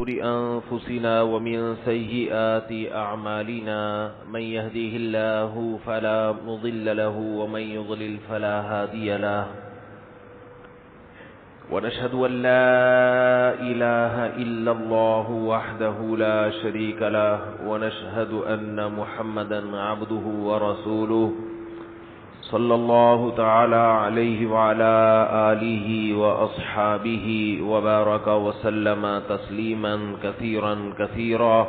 شرور أنفسنا ومن سيئات أعمالنا من يهديه الله فلا مضل له ومن يضلل فلا هادي له ونشهد أن لا إله إلا الله وحده لا شريك له ونشهد أن محمدا عبده ورسوله صلى الله تعالى عليه وعلى آله وأصحابه وبارك وسلم تسليما كثيرا كثيرا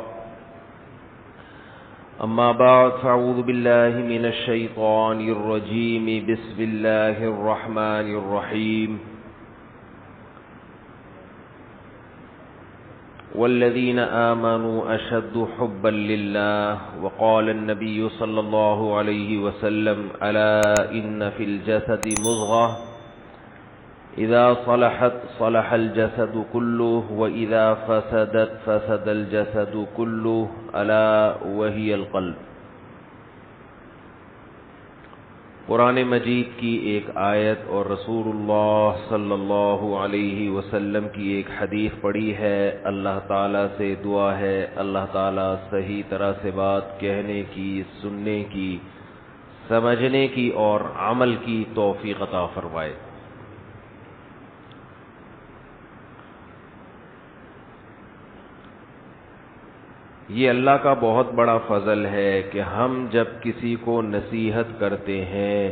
أما بعد فأعوذ بالله من الشيطان الرجيم بسم الله الرحمن الرحيم والذين آمنوا أشد حبا لله وقال النبي صلى الله عليه وسلم ألا إن في الجسد مضغة إذا صلحت صلح الجسد كله وإذا فسدت فسد الجسد كله ألا وهي القلب۔ قرآن مجید کی ایک آیت اور رسول اللہ صلی اللہ علیہ وسلم کی ایک حدیث پڑھی ہے۔ اللہ تعالیٰ سے دعا ہے اللہ تعالیٰ صحیح طرح سے بات کہنے کی، سننے کی، سمجھنے کی اور عمل کی توفیق عطا فرمائے۔ یہ اللہ کا بہت بڑا فضل ہے کہ ہم جب کسی کو نصیحت کرتے ہیں،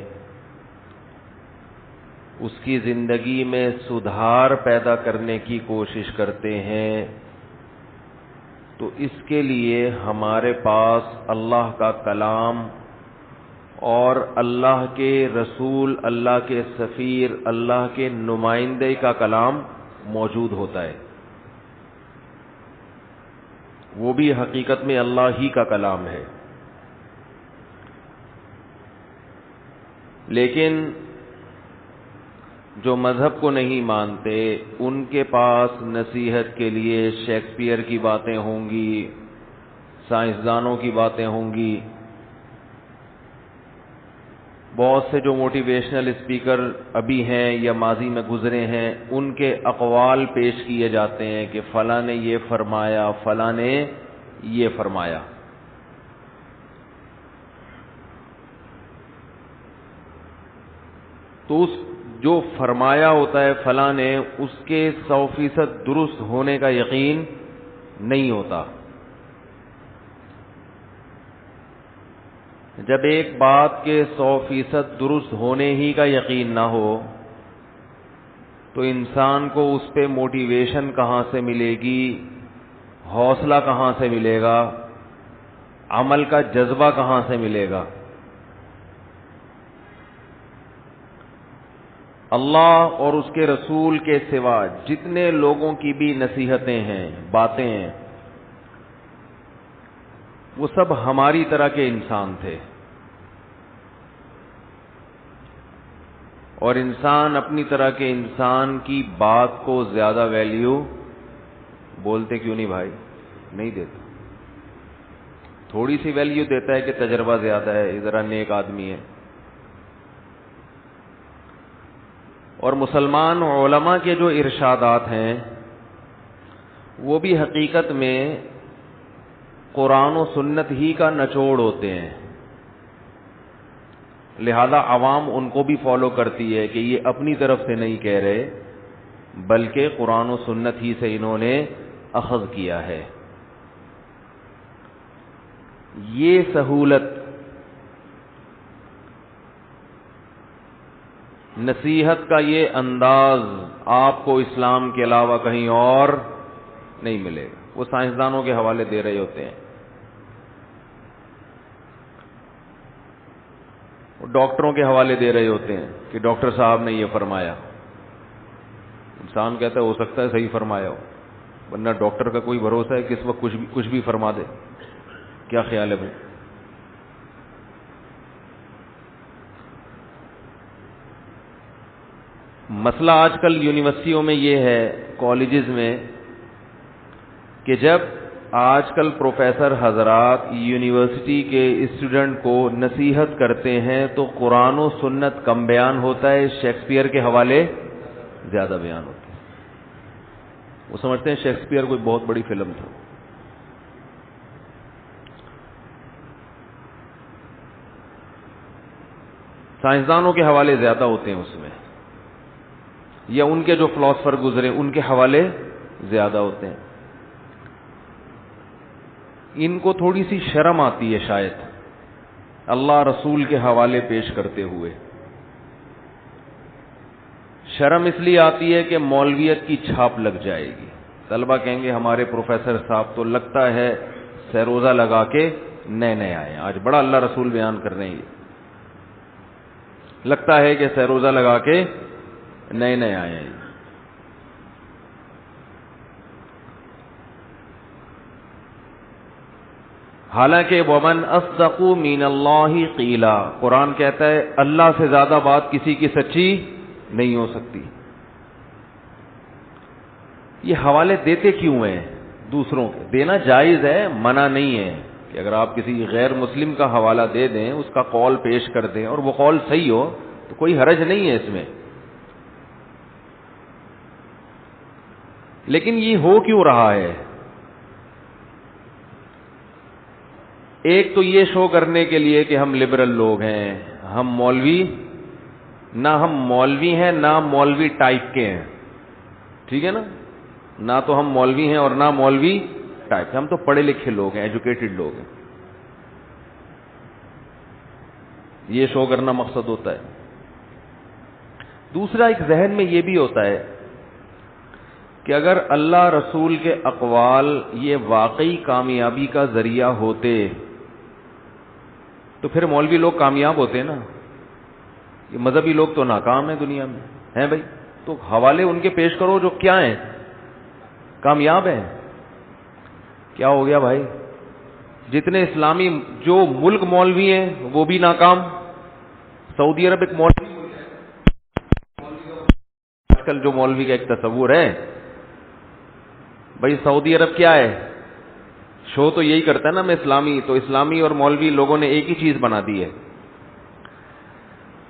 اس کی زندگی میں سدھار پیدا کرنے کی کوشش کرتے ہیں، تو اس کے لیے ہمارے پاس اللہ کا کلام اور اللہ کے رسول، اللہ کے سفیر، اللہ کے نمائندے کا کلام موجود ہوتا ہے۔ وہ بھی حقیقت میں اللہ ہی کا کلام ہے، لیکن جو مذہب کو نہیں مانتے ان کے پاس نصیحت کے لیے شیکسپیئر کی باتیں ہوں گی، سائنسدانوں کی باتیں ہوں گی، بہت سے جو موٹیویشنل اسپیکر ابھی ہیں یا ماضی میں گزرے ہیں ان کے اقوال پیش کیے جاتے ہیں کہ فلاں نے یہ فرمایا، فلاں نے یہ فرمایا۔ تو اس جو فرمایا ہوتا ہے فلاں نے، اس کے 100% درست ہونے کا یقین نہیں ہوتا۔ جب ایک بات کے 100% درست ہونے ہی کا یقین نہ ہو تو انسان کو اس پہ موٹیویشن کہاں سے ملے گی، حوصلہ کہاں سے ملے گا، عمل کا جذبہ کہاں سے ملے گا؟ اللہ اور اس کے رسول کے سوا جتنے لوگوں کی بھی نصیحتیں ہیں، باتیں ہیں، وہ سب ہماری طرح کے انسان تھے، اور انسان اپنی طرح کے انسان کی بات کو زیادہ ویلیو بولتے کیوں نہیں بھائی؟ نہیں دیتا۔ تھوڑی سی ویلیو دیتا ہے کہ تجربہ زیادہ ہے، ذرا نیک آدمی ہے۔ اور مسلمان علماء کے جو ارشادات ہیں وہ بھی حقیقت میں قرآن و سنت ہی کا نچوڑ ہوتے ہیں، لہذا عوام ان کو بھی فالو کرتی ہے کہ یہ اپنی طرف سے نہیں کہہ رہے بلکہ قرآن و سنت ہی سے انہوں نے اخذ کیا ہے۔ یہ سہولت نصیحت کا یہ انداز آپ کو اسلام کے علاوہ کہیں اور نہیں ملے گا۔ وہ سائنسدانوں کے حوالے دے رہے ہوتے ہیں، ڈاکٹروں کے حوالے دے رہے ہوتے ہیں کہ ڈاکٹر صاحب نے یہ فرمایا۔ انسان کہتا ہے ہو سکتا ہے صحیح فرمایا ہو، ورنہ ڈاکٹر کا کوئی بھروسہ ہے کہ اس وقت کچھ بھی فرما دے؟ کیا خیال ہے بھائی؟ مسئلہ آج کل یونیورسٹیوں میں یہ ہے، کالجز میں، کہ جب آج کل پروفیسر حضرات یونیورسٹی کے اسٹوڈنٹ کو نصیحت کرتے ہیں تو قرآن و سنت کم بیان ہوتا ہے، شیکسپیئر کے حوالے زیادہ بیان ہوتا ہے۔ وہ سمجھتے ہیں شیکسپیئر کوئی بہت بڑی فلم تھا. سائنسدانوں کے حوالے زیادہ ہوتے ہیں اس میں, یا ان کے جو فلاسفر گزرے ان کے حوالے زیادہ ہوتے ہیں. ان کو تھوڑی سی شرم آتی ہے شاید اللہ رسول کے حوالے پیش کرتے ہوئے. شرم اس لیے آتی ہے کہ مولویت کی چھاپ لگ جائے گی. طلبہ کہیں گے ہمارے پروفیسر صاحب تو لگتا ہے سیروزہ لگا کے نئے نئے آئے ہیں, آج بڑا اللہ رسول بیان کر رہے ہیں, یہ لگتا ہے کہ سیروزہ لگا کے نئے نئے آئے ہیں. حالانکہ ومن اصدق من اللہ قیلا, قرآن کہتا ہے اللہ سے زیادہ بات کسی کی سچی نہیں ہو سکتی. یہ حوالے دیتے کیوں ہیں دوسروں کے؟ دینا جائز ہے, منع نہیں ہے کہ اگر آپ کسی غیر مسلم کا حوالہ دے دیں, اس کا قول پیش کر دیں اور وہ قول صحیح ہو تو کوئی حرج نہیں ہے اس میں. لیکن یہ ہو کیوں رہا ہے؟ ایک تو یہ شو کرنے کے لیے کہ ہم لبرل لوگ ہیں, ہم مولوی نہ ہم مولوی ہیں نہ مولوی ٹائپ کے ہیں, ٹھیک ہے نا, نہ تو ہم مولوی ہیں اور نہ مولوی ٹائپ کے, ہم تو پڑھے لکھے لوگ ہیں, ایجوکیٹڈ لوگ ہیں. یہ شو کرنا مقصد ہوتا ہے. دوسرا ایک ذہن میں یہ بھی ہوتا ہے کہ اگر اللہ رسول کے اقوال یہ واقعی کامیابی کا ذریعہ ہوتے تو پھر مولوی لوگ کامیاب ہوتے ہیں نا. یہ مذہبی لوگ تو ناکام ہیں دنیا میں, ہیں بھائی, تو حوالے ان کے پیش کرو جو کیا ہیں, کامیاب ہیں. کیا ہو گیا بھائی؟ جتنے اسلامی جو ملک مولوی ہیں وہ بھی ناکام. سعودی عرب ایک مولوی, آج کل جو مولوی کا ایک تصور ہے بھائی, سعودی عرب کیا ہے, شو تو یہی کرتا ہے نا میں اسلامی, تو اسلامی اور مولوی لوگوں نے ایک ہی چیز بنا دی ہے.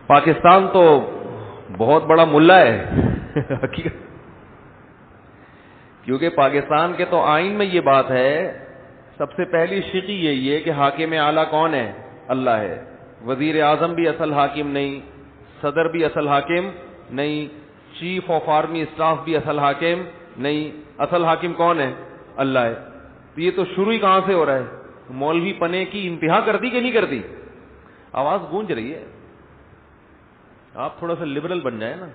پاکستان تو بہت بڑا ملا ہے کیونکہ پاکستان کے تو آئین میں یہ بات ہے, سب سے پہلی شقی یہی ہے کہ حاکم اعلیٰ کون ہے؟ اللہ ہے. وزیر اعظم بھی اصل حاکم نہیں, صدر بھی اصل حاکم نہیں, چیف آف آرمی اسٹاف بھی اصل حاکم نہیں, اصل حاکم کون ہے؟ اللہ ہے. تو یہ تو شروع ہی کہاں سے ہو رہا ہے؟ مولوی پنے کی انتہا کر دی کہ نہیں کر دی؟ آواز گونج رہی ہے. آپ تھوڑا سا لبرل بن جائیں نا.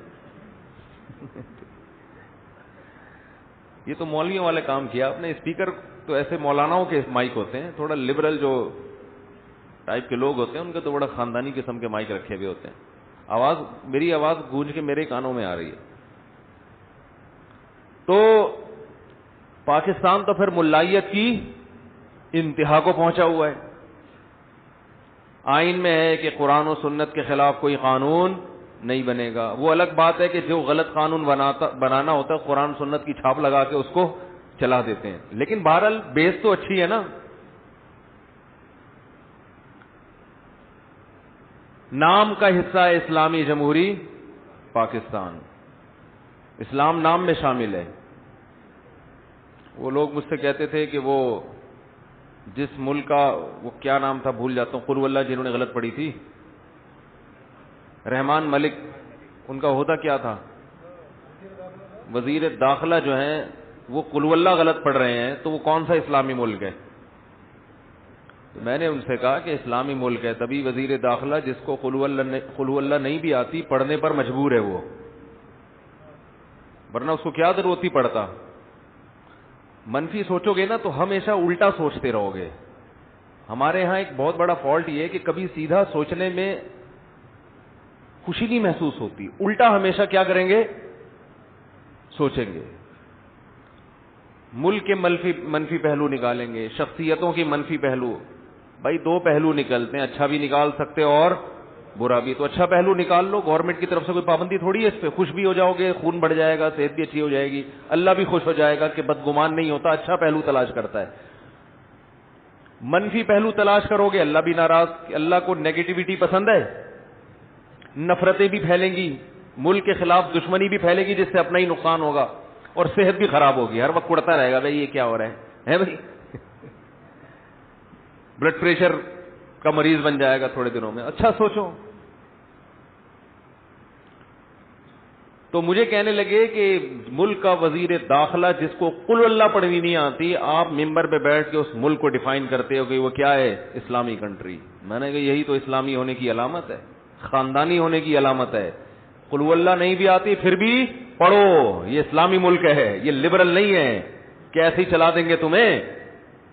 یہ تو مولویوں والے کام کیا آپ نے. اسپیکر تو ایسے مولاناؤں کے مائک ہوتے ہیں, تھوڑا لبرل جو ٹائپ کے لوگ ہوتے ہیں ان کے تو بڑا خاندانی قسم کے مائک رکھے ہوئے ہوتے ہیں. آواز, میری آواز گونج کے میرے کانوں میں آ رہی ہے. تو پاکستان تو پھر ملائیت کی انتہا کو پہنچا ہوا ہے. آئین میں ہے کہ قرآن و سنت کے خلاف کوئی قانون نہیں بنے گا. وہ الگ بات ہے کہ جو غلط قانون بنانا ہوتا ہے قرآن سنت کی چھاپ لگا کے اس کو چلا دیتے ہیں. لیکن بہرحال بیس تو اچھی ہے نا. نام کا حصہ ہے اسلامی جمہوری پاکستان, اسلام نام میں شامل ہے. وہ لوگ مجھ سے کہتے تھے کہ وہ جس ملک کا, وہ کیا نام تھا بھول جاتا ہوں, قل اللہ جنہوں نے غلط پڑھی تھی, رحمان ملک, ان کا عہدہ کیا تھا؟ وزیر داخلہ جو ہیں وہ قل اللہ غلط پڑھ رہے ہیں, تو وہ کون سا اسلامی ملک ہے؟ تو میں نے ان سے کہا کہ اسلامی ملک ہے تبھی وزیر داخلہ جس کو قل اللہ نہیں بھی آتی پڑھنے پر مجبور ہے وہ, ورنہ اس کو کیا ضرورت ہی پڑھتا. منفی سوچو گے نا تو ہمیشہ الٹا سوچتے رہو گے. ہمارے ہاں ایک بہت بڑا فالٹ یہ ہے کہ کبھی سیدھا سوچنے میں خوشی نہیں محسوس ہوتی, الٹا ہمیشہ کیا کریں گے؟ سوچیں گے. ملک کے منفی پہلو نکالیں گے, شخصیتوں کی منفی پہلو. بھائی دو پہلو نکلتے ہیں, اچھا بھی نکال سکتے اور برا بھی. تو اچھا پہلو نکال لو, گورنمنٹ کی طرف سے کوئی پابندی تھوڑی ہے اس پہ, خوش بھی ہو جاؤ گے, خون بڑھ جائے گا, صحت بھی اچھی ہو جائے گی, اللہ بھی خوش ہو جائے گا کہ بدگمان نہیں ہوتا, اچھا پہلو تلاش کرتا ہے. منفی پہلو تلاش کرو گے, اللہ بھی ناراض. اللہ کو نیگیٹیوٹی پسند ہے, نفرتیں بھی پھیلیں گی, ملک کے خلاف دشمنی بھی پھیلے گی جس سے اپنا ہی نقصان ہوگا. اور صحت بھی خراب ہوگی, ہر وقت اڑتا رہے گا بھائی یہ کیا ہو رہا ہے بھائی, بلڈ پریشر کا مریض بن جائے گا تھوڑے دنوں میں. اچھا سوچو. تو مجھے کہنے لگے کہ ملک کا وزیر داخلہ جس کو قل اللہ پڑھنی نہیں آتی, آپ ممبر پہ بیٹھ کے اس ملک کو ڈیفائن کرتے ہو کہ وہ کیا ہے, اسلامی کنٹری. میں نے کہا یہی تو اسلامی ہونے کی علامت ہے, خاندانی ہونے کی علامت ہے. قل اللہ نہیں بھی آتی پھر بھی پڑھو, یہ اسلامی ملک ہے, یہ لبرل نہیں ہے کہ ایسے ہی چلا دیں گے تمہیں,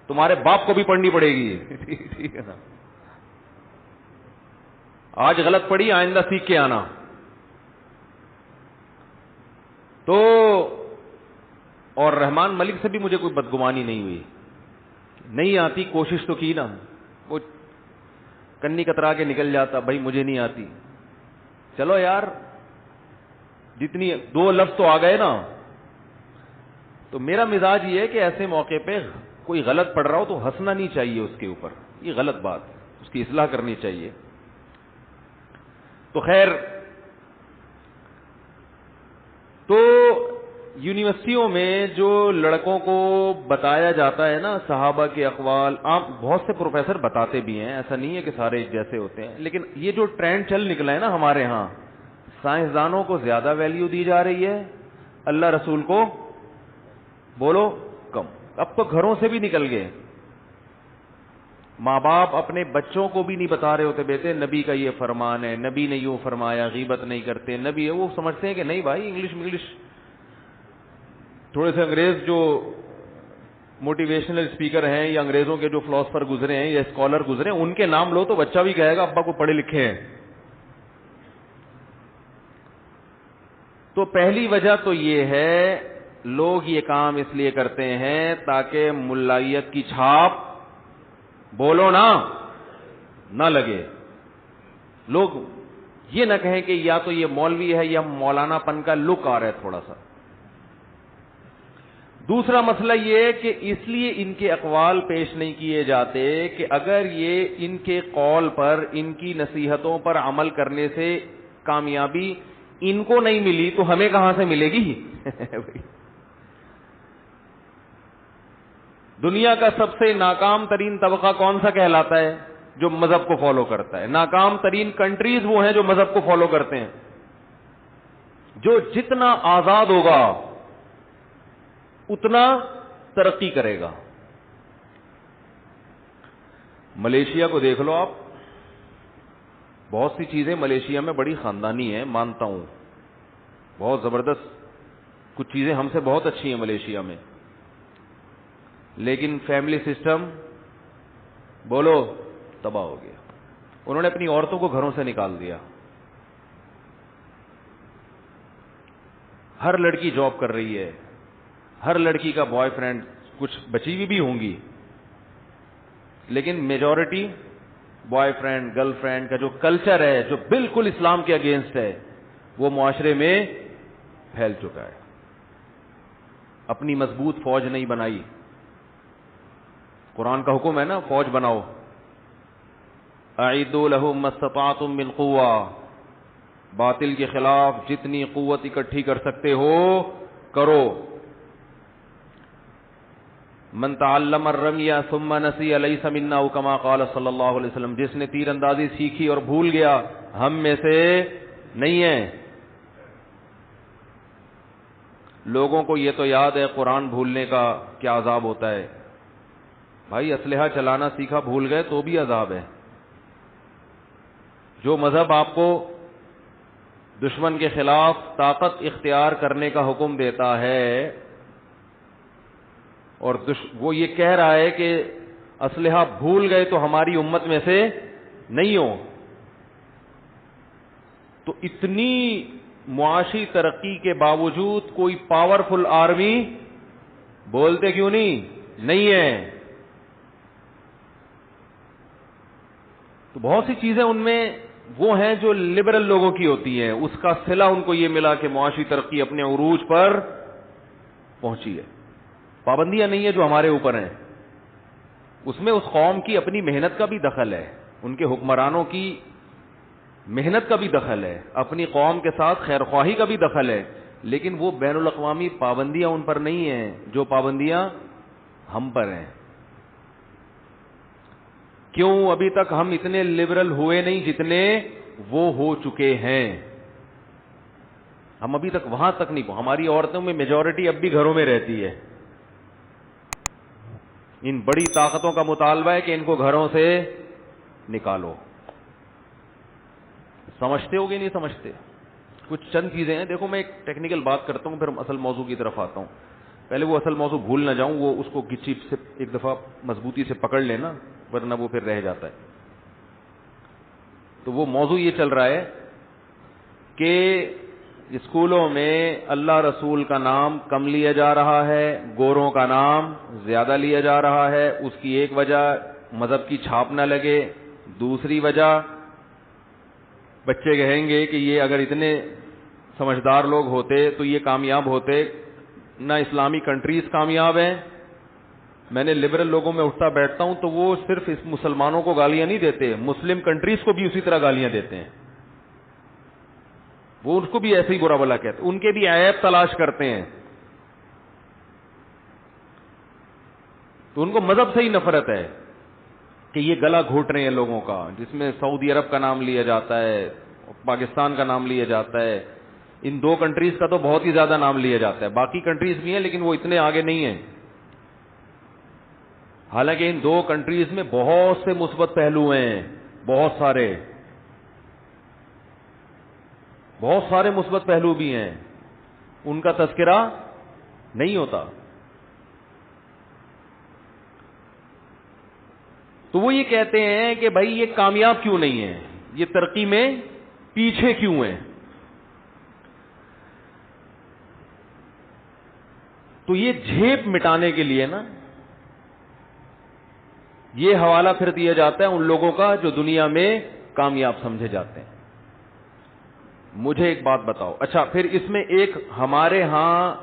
تمہارے باپ کو بھی پڑھنی پڑے گی. ٹھیک ہے نا. آج غلط پڑھی, آئندہ سیکھ کے آنا. تو اور رحمان ملک سے بھی مجھے کوئی بدگمانی نہیں ہوئی, نہیں آتی, کوشش تو کی نا, وہ کنی کترا کے نکل جاتا, بھائی مجھے نہیں آتی. چلو یار, جتنی 2 لفظ تو آ گئے نا. تو میرا مزاج یہ ہے کہ ایسے موقع پہ کوئی غلط پڑھ رہا ہو تو ہنسنا نہیں چاہیے اس کے اوپر, یہ غلط بات, اس کی اصلاح کرنی چاہیے. تو خیر, تو یونیورسٹیوں میں جو لڑکوں کو بتایا جاتا ہے نا صحابہ کے اقوال, آپ بہت سے پروفیسر بتاتے بھی ہیں, ایسا نہیں ہے کہ سارے ایک جیسے ہوتے ہیں, لیکن یہ جو ٹرینڈ چل نکلا ہے نا ہمارے ہاں, سائنسدانوں کو زیادہ ویلیو دی جا رہی ہے, اللہ رسول کو بولو کم. اب تو گھروں سے بھی نکل گئے, ماں باپ اپنے بچوں کو بھی نہیں بتا رہے ہوتے, بیٹے نبی کا یہ فرمان ہے, نبی نے یوں فرمایا, غیبت نہیں کرتے نبی. وہ سمجھتے ہیں کہ نہیں بھائی انگلش تھوڑے سے انگریز جو موٹیویشنل اسپیکر ہیں یا انگریزوں کے جو فلاسفر گزرے ہیں یا اسکالر گزرے ہیں, ان کے نام لو تو بچہ بھی کہے گا ابا کو پڑھے لکھے ہیں. تو پہلی وجہ تو یہ ہے, لوگ یہ کام اس لیے کرتے ہیں تاکہ ملائیت کی چھاپ بولو نہ لگے. لوگ یہ نہ کہیں کہ یا تو یہ مولوی ہے یا مولانا پن کا لک آ رہا ہے تھوڑا سا. دوسرا مسئلہ یہ کہ اس لیے ان کے اقوال پیش نہیں کیے جاتے کہ اگر یہ ان کے قول پر, ان کی نصیحتوں پر عمل کرنے سے کامیابی ان کو نہیں ملی تو ہمیں کہاں سے ملے گی. دنیا کا سب سے ناکام ترین طبقہ کون سا کہلاتا ہے؟ جو مذہب کو فالو کرتا ہے. ناکام ترین کنٹریز وہ ہیں جو مذہب کو فالو کرتے ہیں. جو جتنا آزاد ہوگا اتنا ترقی کرے گا. ملیشیا کو دیکھ لو آپ, بہت سی چیزیں ملیشیا میں بڑی خاندانی ہیں, مانتا ہوں, بہت زبردست کچھ چیزیں ہم سے بہت اچھی ہیں ملیشیا میں, لیکن فیملی سسٹم بولو تباہ ہو گیا. انہوں نے اپنی عورتوں کو گھروں سے نکال دیا. ہر لڑکی جاب کر رہی ہے, ہر لڑکی کا بوائے فرینڈ, کچھ بچی ہوئی بھی ہوں گی, لیکن majority boy friend girl friend کا جو کلچر ہے جو بالکل اسلام کے اگینسٹ ہے وہ معاشرے میں پھیل چکا ہے. اپنی مضبوط فوج نہیں بنائی. قرآن کا حکم ہے نا فوج بناؤ, اعدوا لهم ما استطعتم من قوة, باطل کے خلاف جتنی قوت اکٹھی کر سکتے ہو کرو. من تعلم الرمی ثم نسی لیس منا کما قال صلی اللہ علیہ وسلم, جس نے تیر اندازی سیکھی اور بھول گیا ہم میں سے نہیں ہے. لوگوں کو یہ تو یاد ہے قرآن بھولنے کا کیا عذاب ہوتا ہے. بھائی اسلحہ چلانا سیکھا بھول گئے تو بھی عذاب ہے. جو مذہب آپ کو دشمن کے خلاف طاقت اختیار کرنے کا حکم دیتا ہے اور وہ یہ کہہ رہا ہے کہ اسلحہ بھول گئے تو ہماری امت میں سے نہیں ہو, تو اتنی معاشی ترقی کے باوجود کوئی پاورفل آرمی بولتے کیوں نہیں ہے. تو بہت سی چیزیں ان میں وہ ہیں جو لبرل لوگوں کی ہوتی ہیں, اس کا صلہ ان کو یہ ملا کہ معاشی ترقی اپنے عروج پر پہنچی ہے. پابندیاں نہیں ہے جو ہمارے اوپر ہیں, اس میں اس قوم کی اپنی محنت کا بھی دخل ہے, ان کے حکمرانوں کی محنت کا بھی دخل ہے, اپنی قوم کے ساتھ خیر خواہی کا بھی دخل ہے. لیکن وہ بین الاقوامی پابندیاں ان پر نہیں ہیں جو پابندیاں ہم پر ہیں. کیوں ابھی تک ہم اتنے لبرل ہوئے نہیں جتنے وہ ہو چکے ہیں؟ ہم ابھی تک وہاں تک نہیں پہنچے. ہماری عورتوں میں میجورٹی اب بھی گھروں میں رہتی ہے. ان بڑی طاقتوں کا مطالبہ ہے کہ ان کو گھروں سے نکالو. سمجھتے ہو کہ نہیں سمجھتے؟ کچھ چند چیزیں ہیں. دیکھو میں ایک ٹیکنیکل بات کرتا ہوں پھر ہم اصل موضوع کی طرف آتا ہوں. پہلے وہ اصل موضوع بھول نہ جاؤں, وہ اس کو کسی سے ایک دفعہ مضبوطی سے پکڑ لینا ورنہ وہ پھر رہ جاتا ہے. تو وہ موضوع یہ چل رہا ہے کہ اسکولوں میں اللہ رسول کا نام کم لیا جا رہا ہے, گوروں کا نام زیادہ لیا جا رہا ہے. اس کی ایک وجہ مذہب کی چھاپ نہ لگے, دوسری وجہ بچے کہیں گے کہ یہ اگر اتنے سمجھدار لوگ ہوتے تو یہ کامیاب ہوتے. نہ اسلامی کنٹریز کامیاب ہیں. میں نے لبرل لوگوں میں اٹھتا بیٹھتا ہوں تو وہ صرف اس مسلمانوں کو گالیاں نہیں دیتے, مسلم کنٹریز کو بھی اسی طرح گالیاں دیتے ہیں. وہ ان کو بھی ایسے ہی برا بلا کہتے ہیں, ان کے بھی عیب تلاش کرتے ہیں. تو ان کو مذہب سے ہی نفرت ہے کہ یہ گلا گھوٹ رہے ہیں لوگوں کا, جس میں سعودی عرب کا نام لیا جاتا ہے, پاکستان کا نام لیا جاتا ہے. ان دو کنٹریز کا تو بہت ہی زیادہ نام لیا جاتا ہے. باقی کنٹریز بھی ہیں لیکن وہ اتنے آگے نہیں ہیں. حالانکہ ان دو کنٹریز میں بہت سے مثبت پہلو ہیں, بہت سارے مثبت پہلو بھی ہیں. ان کا تذکرہ نہیں ہوتا. تو وہ یہ کہتے ہیں کہ بھائی یہ کامیاب کیوں نہیں ہے, یہ ترقی میں پیچھے کیوں ہیں. تو یہ جھیپ مٹانے کے لیے نا یہ حوالہ پھر دیا جاتا ہے ان لوگوں کا جو دنیا میں کامیاب سمجھے جاتے ہیں. مجھے ایک بات بتاؤ, اچھا پھر اس میں ایک ہمارے ہاں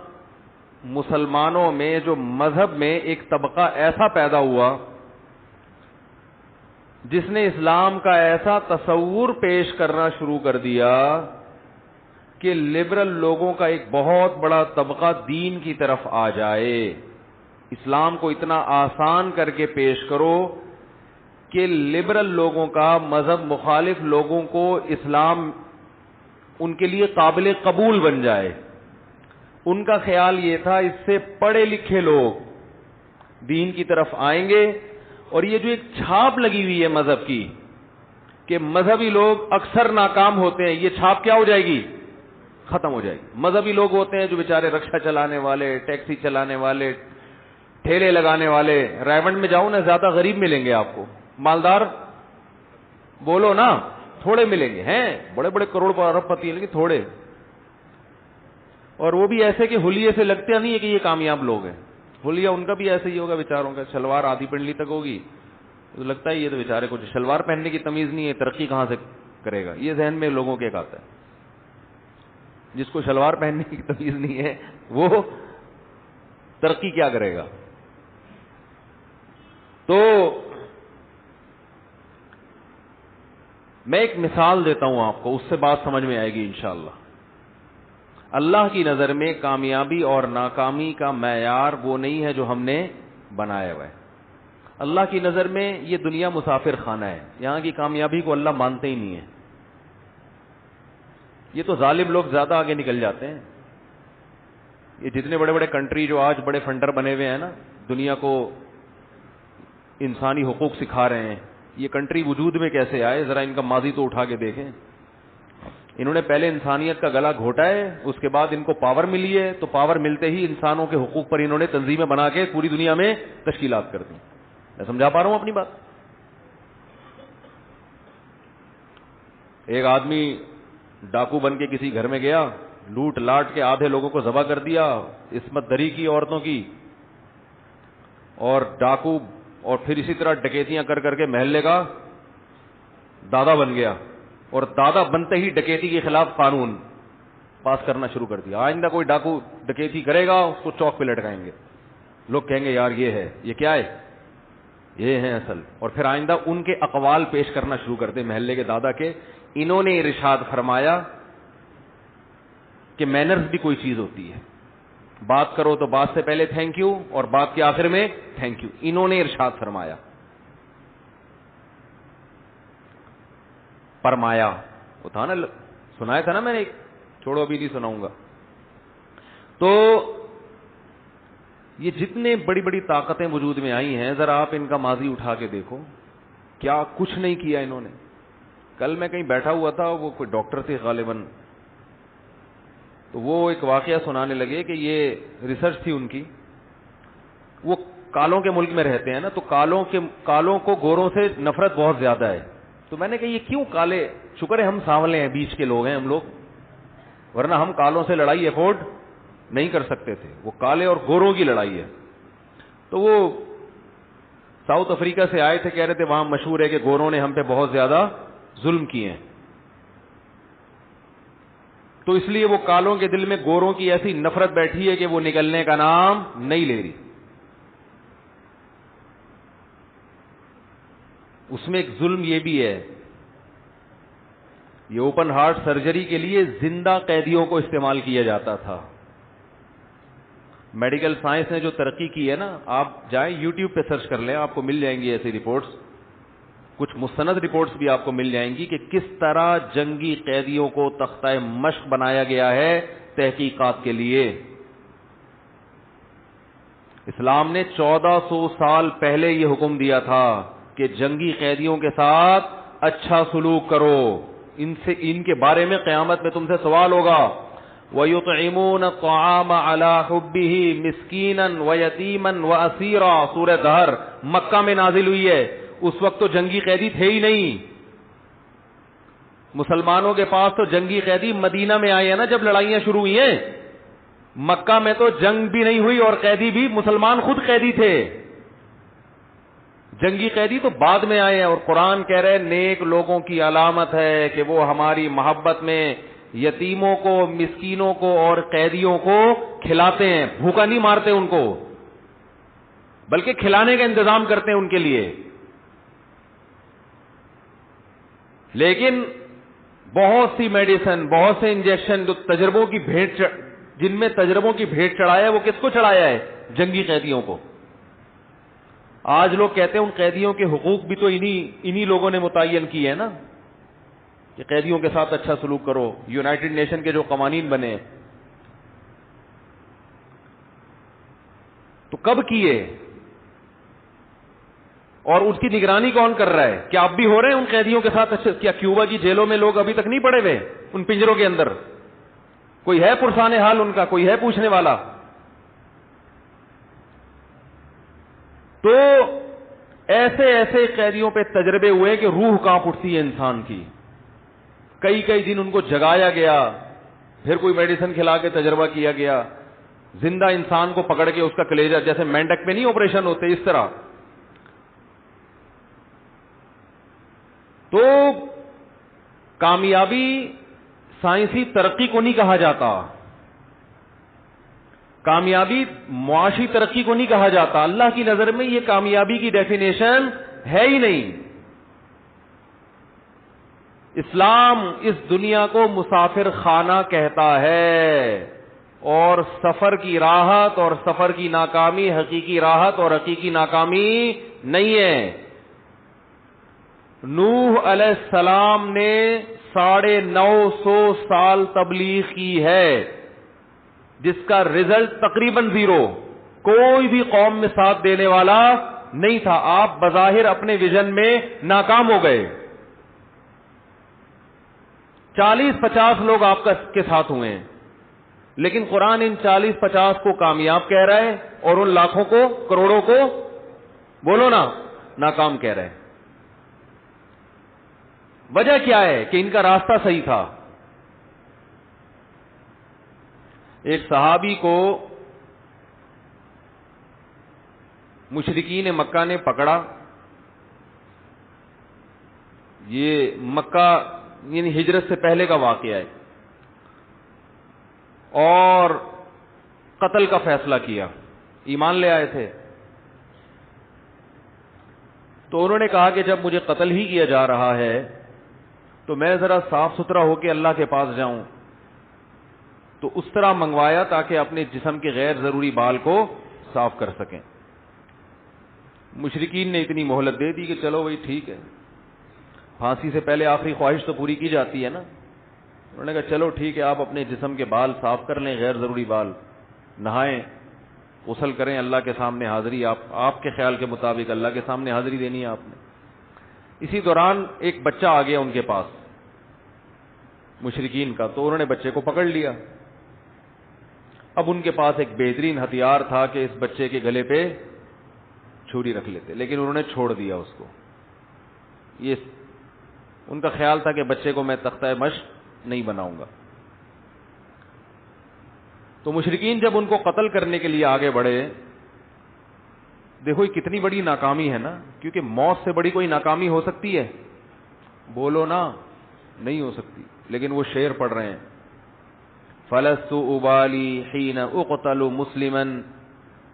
مسلمانوں میں جو مذہب میں ایک طبقہ ایسا پیدا ہوا جس نے اسلام کا ایسا تصور پیش کرنا شروع کر دیا کہ لبرل لوگوں کا ایک بہت بڑا طبقہ دین کی طرف آ جائے. اسلام کو اتنا آسان کر کے پیش کرو کہ لبرل لوگوں کا, مذہب مخالف لوگوں کو اسلام ان کے لیے قابل قبول بن جائے. ان کا خیال یہ تھا اس سے پڑھے لکھے لوگ دین کی طرف آئیں گے, اور یہ جو ایک چھاپ لگی ہوئی ہے مذہب کی کہ مذہبی لوگ اکثر ناکام ہوتے ہیں, یہ چھاپ کیا ہو جائے گی؟ ختم ہو جائے گی. مذہبی لوگ ہوتے ہیں جو بیچارے رکشا چلانے والے, ٹیکسی چلانے والے, ٹھیلے لگانے والے. رائبنڈ میں جاؤ نا, زیادہ غریب ملیں گے آپ کو, مالدار بولو نا تھوڑے ملیں گے. ہیں بڑے بڑے کروڑ ارب پتی ہیں لیکن تھوڑے, اور وہ بھی ایسے کہ حلیے سے لگتے نہیں ہے کہ یہ کامیاب لوگ ہیں. حلیہ ان کا بھی ایسے ہی ہوگا بیچاروں کا, شلوار آدھی پنڈلی تک ہوگی تو لگتا ہے یہ تو بیچارے کو شلوار پہننے کی تمیز نہیں ہے, ترقی کہاں سے کرے گا. یہ ذہن میں لوگوں کے ایک آتا ہے, جس کو شلوار پہننے کی تمیز نہیں ہے وہ ترقی کیا کرے گا. تو میں ایک مثال دیتا ہوں آپ کو, اس سے بات سمجھ میں آئے گی انشاءاللہ. اللہ کی نظر میں کامیابی اور ناکامی کا معیار وہ نہیں ہے جو ہم نے بنایا ہوا ہے. اللہ کی نظر میں یہ دنیا مسافر خانہ ہے, یہاں کی کامیابی کو اللہ مانتے ہی نہیں ہے. یہ تو ظالم لوگ زیادہ آگے نکل جاتے ہیں. یہ جتنے بڑے بڑے کنٹری جو آج بڑے فنڈر بنے ہوئے ہیں نا, دنیا کو انسانی حقوق سکھا رہے ہیں, یہ کنٹری وجود میں کیسے آئے؟ ذرا ان کا ماضی تو اٹھا کے دیکھیں. انہوں نے پہلے انسانیت کا گلا گھوٹا ہے, اس کے بعد ان کو پاور ملی ہے, تو پاور ملتے ہی انسانوں کے حقوق پر انہوں نے تنظیمیں بنا کے پوری دنیا میں تشکیلات کر دی. میں سمجھا پا رہا ہوں اپنی بات؟ ایک آدمی ڈاکو بن کے کسی گھر میں گیا, لوٹ لاٹ کے آدھے لوگوں کو ذبح کر دیا, عصمت دری کی عورتوں کی, اور ڈاکو, اور پھر اسی طرح ڈکیتیاں کر کر کے محلے کا دادا بن گیا, اور دادا بنتے ہی ڈکیتی کے خلاف قانون پاس کرنا شروع کر دیا. آئندہ کوئی ڈاکو ڈکیتی کرے گا اس کو چوک پہ لٹکائیں گے, لوگ کہیں گے یار یہ ہے, یہ کیا ہے, یہ ہے اصل. اور پھر آئندہ ان کے اقوال پیش کرنا شروع کر دے محلے کے دادا کے. انہوں نے ارشاد فرمایا کہ مینرز بھی کوئی چیز ہوتی ہے. بات کرو تو بات سے پہلے تھینک یو اور بات کے آخر میں تھینک یو. انہوں نے ارشاد فرمایا وہ تھا نا, سنایا تھا نا میں نے, چھوڑو ابھی نہیں سناؤں گا. تو یہ جتنے بڑی بڑی طاقتیں وجود میں آئی ہیں, ذرا آپ ان کا ماضی اٹھا کے دیکھو, کیا کچھ نہیں کیا انہوں نے. کل میں کہیں بیٹھا ہوا تھا, وہ کوئی ڈاکٹر تھے غالباً, تو وہ ایک واقعہ سنانے لگے کہ یہ ریسرچ تھی ان کی. وہ کالوں کے ملک میں رہتے ہیں نا, تو کالوں کو گوروں سے نفرت بہت زیادہ ہے. تو میں نے کہا یہ کیوں کالے, شکر ہے ہم سانولے ہیں, بیچ کے لوگ ہیں ہم لوگ, ورنہ ہم کالوں سے لڑائی افورڈ نہیں کر سکتے تھے. وہ کالے اور گوروں کی لڑائی ہے. تو وہ ساؤتھ افریقہ سے آئے تھے, کہہ رہے تھے وہاں مشہور ہے کہ گوروں نے ہم پہ بہت زیادہ ظلم کیے ہیں, تو اس لیے وہ کالوں کے دل میں گوروں کی ایسی نفرت بیٹھی ہے کہ وہ نکلنے کا نام نہیں لے رہی. اس میں ایک ظلم یہ بھی ہے, یہ اوپن ہارٹ سرجری کے لیے زندہ قیدیوں کو استعمال کیا جاتا تھا. میڈیکل سائنس نے جو ترقی کی ہے نا, آپ جائیں یوٹیوب پہ سرچ کر لیں, آپ کو مل جائیں گی ایسی رپورٹس, کچھ مستند رپورٹس بھی آپ کو مل جائیں گی کہ کس طرح جنگی قیدیوں کو تختہ مشق بنایا گیا ہے تحقیقات کے لیے. اسلام نے 1400 سال پہلے یہ حکم دیا تھا کہ جنگی قیدیوں کے ساتھ اچھا سلوک کرو, ان کے بارے میں قیامت میں تم سے سوال ہوگا. وَيُطْعِمُونَ الطَّعَامَ عَلَى حُبِّهِ مِسْكِينًا وَيَتِيمًا وَأَسِيرًا. سورہ دہر مکہ میں نازل ہوئی ہے, اس وقت تو جنگی قیدی تھے ہی نہیں. مسلمانوں کے پاس تو جنگی قیدی مدینہ میں آئے ہیں نا, جب لڑائیاں شروع ہوئی ہیں. مکہ میں تو جنگ بھی نہیں ہوئی اور قیدی بھی مسلمان خود قیدی تھے. جنگی قیدی تو بعد میں آئے ہیں, اور قرآن کہہ رہے نیک لوگوں کی علامت ہے کہ وہ ہماری محبت میں یتیموں کو, مسکینوں کو اور قیدیوں کو کھلاتے ہیں. بھوکا نہیں مارتے ان کو, بلکہ کھلانے کا انتظام کرتے ہیں ان کے لیے. لیکن بہت سی میڈیسن, بہت سے انجیکشن جو تجربوں کی بھیٹ, جن میں تجربوں کی بھیٹ چڑھایا ہے, وہ کس کو چڑھایا ہے؟ جنگی قیدیوں کو. آج لوگ کہتے ہیں ان قیدیوں کے حقوق بھی تو انہی لوگوں نے متعین کیے ہیں نا, کہ قیدیوں کے ساتھ اچھا سلوک کرو. یونائٹڈ نیشن کے جو قوانین بنے, تو کب کیے اور اس کی نگرانی کون کر رہا ہے؟ کیا اب بھی ہو رہے ہیں ان قیدیوں کے ساتھ اچھا؟ کیا کیوبا کی جیلوں میں لوگ ابھی تک نہیں پڑے ہوئے ان پنجروں کے اندر؟ کوئی ہے پرسان حال ان کا؟ کوئی ہے پوچھنے والا؟ تو ایسے ایسے قیدیوں پہ تجربے ہوئے کہ روح کانپ اٹھتی ہے انسان کی. کئی کئی دن ان کو جگایا گیا, پھر کوئی میڈیسن کھلا کے تجربہ کیا گیا, زندہ انسان کو پکڑ کے اس کا کلیجہ, جیسے مینڈک میں نہیں آپریشن ہوتے, اس طرح. تو کامیابی سائنسی ترقی کو نہیں کہا جاتا, کامیابی معاشی ترقی کو نہیں کہا جاتا. اللہ کی نظر میں یہ کامیابی کی ڈیفینیشن ہے ہی نہیں. اسلام اس دنیا کو مسافر خانہ کہتا ہے, اور سفر کی راحت اور سفر کی ناکامی حقیقی راحت اور حقیقی ناکامی نہیں ہے. نوح علیہ السلام نے 950 سال تبلیغ کی ہے, جس کا رزلٹ تقریباً 0. کوئی بھی قوم میں ساتھ دینے والا نہیں تھا. آپ بظاہر اپنے ویژن میں ناکام ہو گئے. 40-50 لوگ آپ کے ساتھ ہوئے ہیں, لیکن قرآن ان 40-50 کو کامیاب کہہ رہا ہے اور ان لاکھوں کو, کروڑوں کو, بولو نا, ناکام کہہ رہا ہے. وجہ کیا ہے؟ کہ ان کا راستہ صحیح تھا. ایک صحابی کو مشرکین مکہ نے پکڑا. یہ مکہ یعنی ہجرت سے پہلے کا واقعہ ہے, اور قتل کا فیصلہ کیا. ایمان لے آئے تھے, تو انہوں نے کہا کہ جب مجھے قتل ہی کیا جا رہا ہے تو میں ذرا صاف ستھرا ہو کے اللہ کے پاس جاؤں. تو اس طرح منگوایا تاکہ اپنے جسم کے غیر ضروری بال کو صاف کر سکیں. مشرکین نے اتنی مہلت دے دی کہ چلو بھائی ٹھیک ہے, پھانسی سے پہلے آخری خواہش تو پوری کی جاتی ہے نا. انہوں نے کہا چلو ٹھیک ہے, آپ اپنے جسم کے بال صاف کر لیں, غیر ضروری بال, نہائیں, غسل کریں, اللہ کے سامنے حاضری, آپ کے خیال کے مطابق اللہ کے سامنے حاضری دینی ہے آپ نے. اسی دوران ایک بچہ آ گیا ان کے پاس مشرکین کا, تو انہوں نے بچے کو پکڑ لیا. اب ان کے پاس ایک بہترین ہتھیار تھا کہ اس بچے کے گلے پہ چھری رکھ لیتے, لیکن انہوں نے چھوڑ دیا اس کو. یہ ان کا خیال تھا کہ بچے کو میں تختہ مشق نہیں بناؤں گا. تو مشرکین جب ان کو قتل کرنے کے لیے آگے بڑھے, دیکھو یہ کتنی بڑی ناکامی ہے نا, کیونکہ موت سے بڑی کوئی ناکامی ہو سکتی ہے؟ بولو نا, نہیں ہو سکتی. لیکن وہ شعر پڑھ رہے ہیں, فلست ابالی حین اقتل مسلما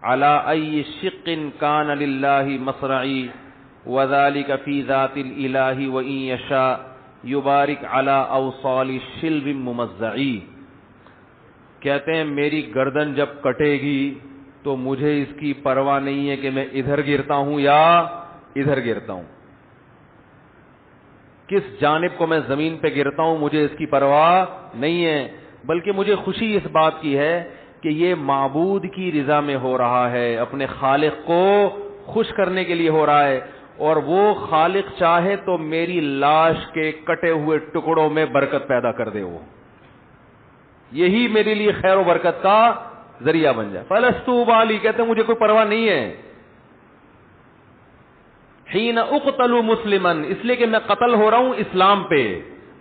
علی ای شق کان للہ مصرعی وذلک فی ذات الالہ وان یشاء یبارک علی اوصال الشلب ممزعی. کہتے ہیں میری گردن جب کٹے گی تو مجھے اس کی پرواہ نہیں ہے کہ میں ادھر گرتا ہوں یا ادھر گرتا ہوں, کس جانب کو میں زمین پہ گرتا ہوں مجھے اس کی پرواہ نہیں ہے, بلکہ مجھے خوشی اس بات کی ہے کہ یہ معبود کی رضا میں ہو رہا ہے, اپنے خالق کو خوش کرنے کے لیے ہو رہا ہے, اور وہ خالق چاہے تو میری لاش کے کٹے ہوئے ٹکڑوں میں برکت پیدا کر دے, وہ یہی میرے لیے خیر و برکت کا ذریعہ بن جائے. فلست ابالی, کہتے ہیں مجھے کوئی پرواہ نہیں ہے. حین اقتل مسلما, اس لیے کہ میں قتل ہو رہا ہوں اسلام پہ.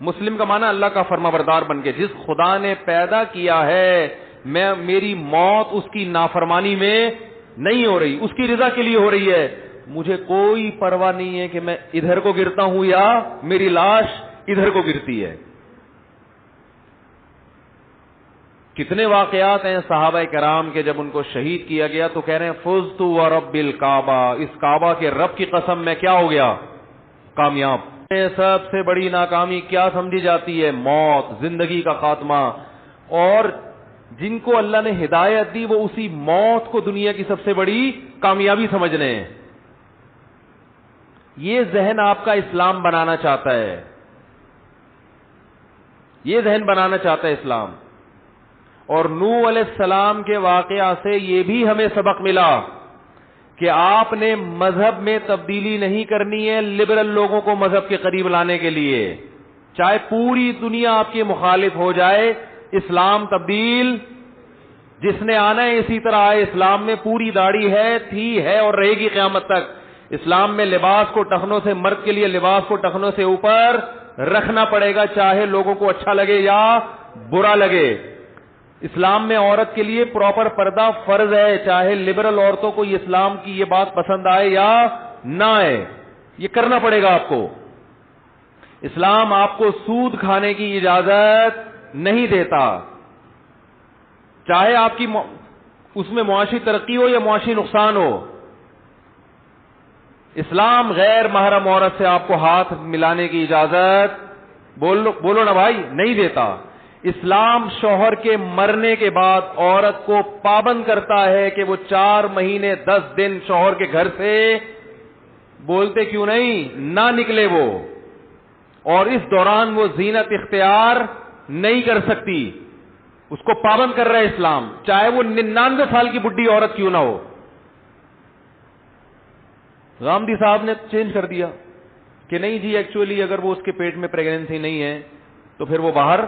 مسلم کا معنی اللہ کا فرمانبردار بن کے, جس خدا نے پیدا کیا ہے میری موت اس کی نافرمانی میں نہیں ہو رہی, اس کی رضا کے لیے ہو رہی ہے. مجھے کوئی پرواہ نہیں ہے کہ میں ادھر کو گرتا ہوں یا میری لاش ادھر کو گرتی ہے. کتنے واقعات ہیں صحابہ کرام کے, جب ان کو شہید کیا گیا تو کہہ رہے ہیں فزت ورب الکعبہ, اس کعبہ کے رب کی قسم میں کیا ہو گیا, کامیاب. سب سے بڑی ناکامی کیا سمجھی جاتی ہے؟ موت, زندگی کا خاتمہ. اور جن کو اللہ نے ہدایت دی وہ اسی موت کو دنیا کی سب سے بڑی کامیابی سمجھ رہے ہیں. یہ ذہن آپ کا اسلام بنانا چاہتا ہے, یہ ذہن بنانا چاہتا ہے اسلام. اور نوح علیہ السلام کے واقعہ سے یہ بھی ہمیں سبق ملا کہ آپ نے مذہب میں تبدیلی نہیں کرنی ہے لبرل لوگوں کو مذہب کے قریب لانے کے لیے. چاہے پوری دنیا آپ کی مخالف ہو جائے, اسلام تبدیل جس نے آنا ہے اسی طرح آئے. اسلام میں پوری داڑھی ہے, تھی ہے اور رہے گی قیامت تک. اسلام میں لباس کو ٹخنوں سے, مرد کے لیے لباس کو ٹخنوں سے اوپر رکھنا پڑے گا, چاہے لوگوں کو اچھا لگے یا برا لگے. اسلام میں عورت کے لیے پراپر پردہ فرض ہے, چاہے لبرل عورتوں کو یہ اسلام کی یہ بات پسند آئے یا نہ آئے, یہ کرنا پڑے گا آپ کو. اسلام آپ کو سود کھانے کی اجازت نہیں دیتا, چاہے آپ کی اس میں معاشی ترقی ہو یا معاشی نقصان ہو. اسلام غیر محرم عورت سے آپ کو ہاتھ ملانے کی اجازت بولو نا بھائی نہیں دیتا. اسلام شوہر کے مرنے کے بعد عورت کو پابند کرتا ہے کہ وہ 4 مہینے 10 دن شوہر کے گھر سے بولتے کیوں نہیں نہ نکلے وہ, اور اس دوران وہ زینت اختیار نہیں کر سکتی, اس کو پابند کر رہا ہے اسلام, چاہے وہ 99 سال کی بڈھی عورت کیوں نہ ہو. غامدی صاحب نے چینج کر دیا کہ نہیں جی ایکچولی اگر وہ اس کے پیٹ میں پریگننسی نہیں ہے تو پھر وہ باہر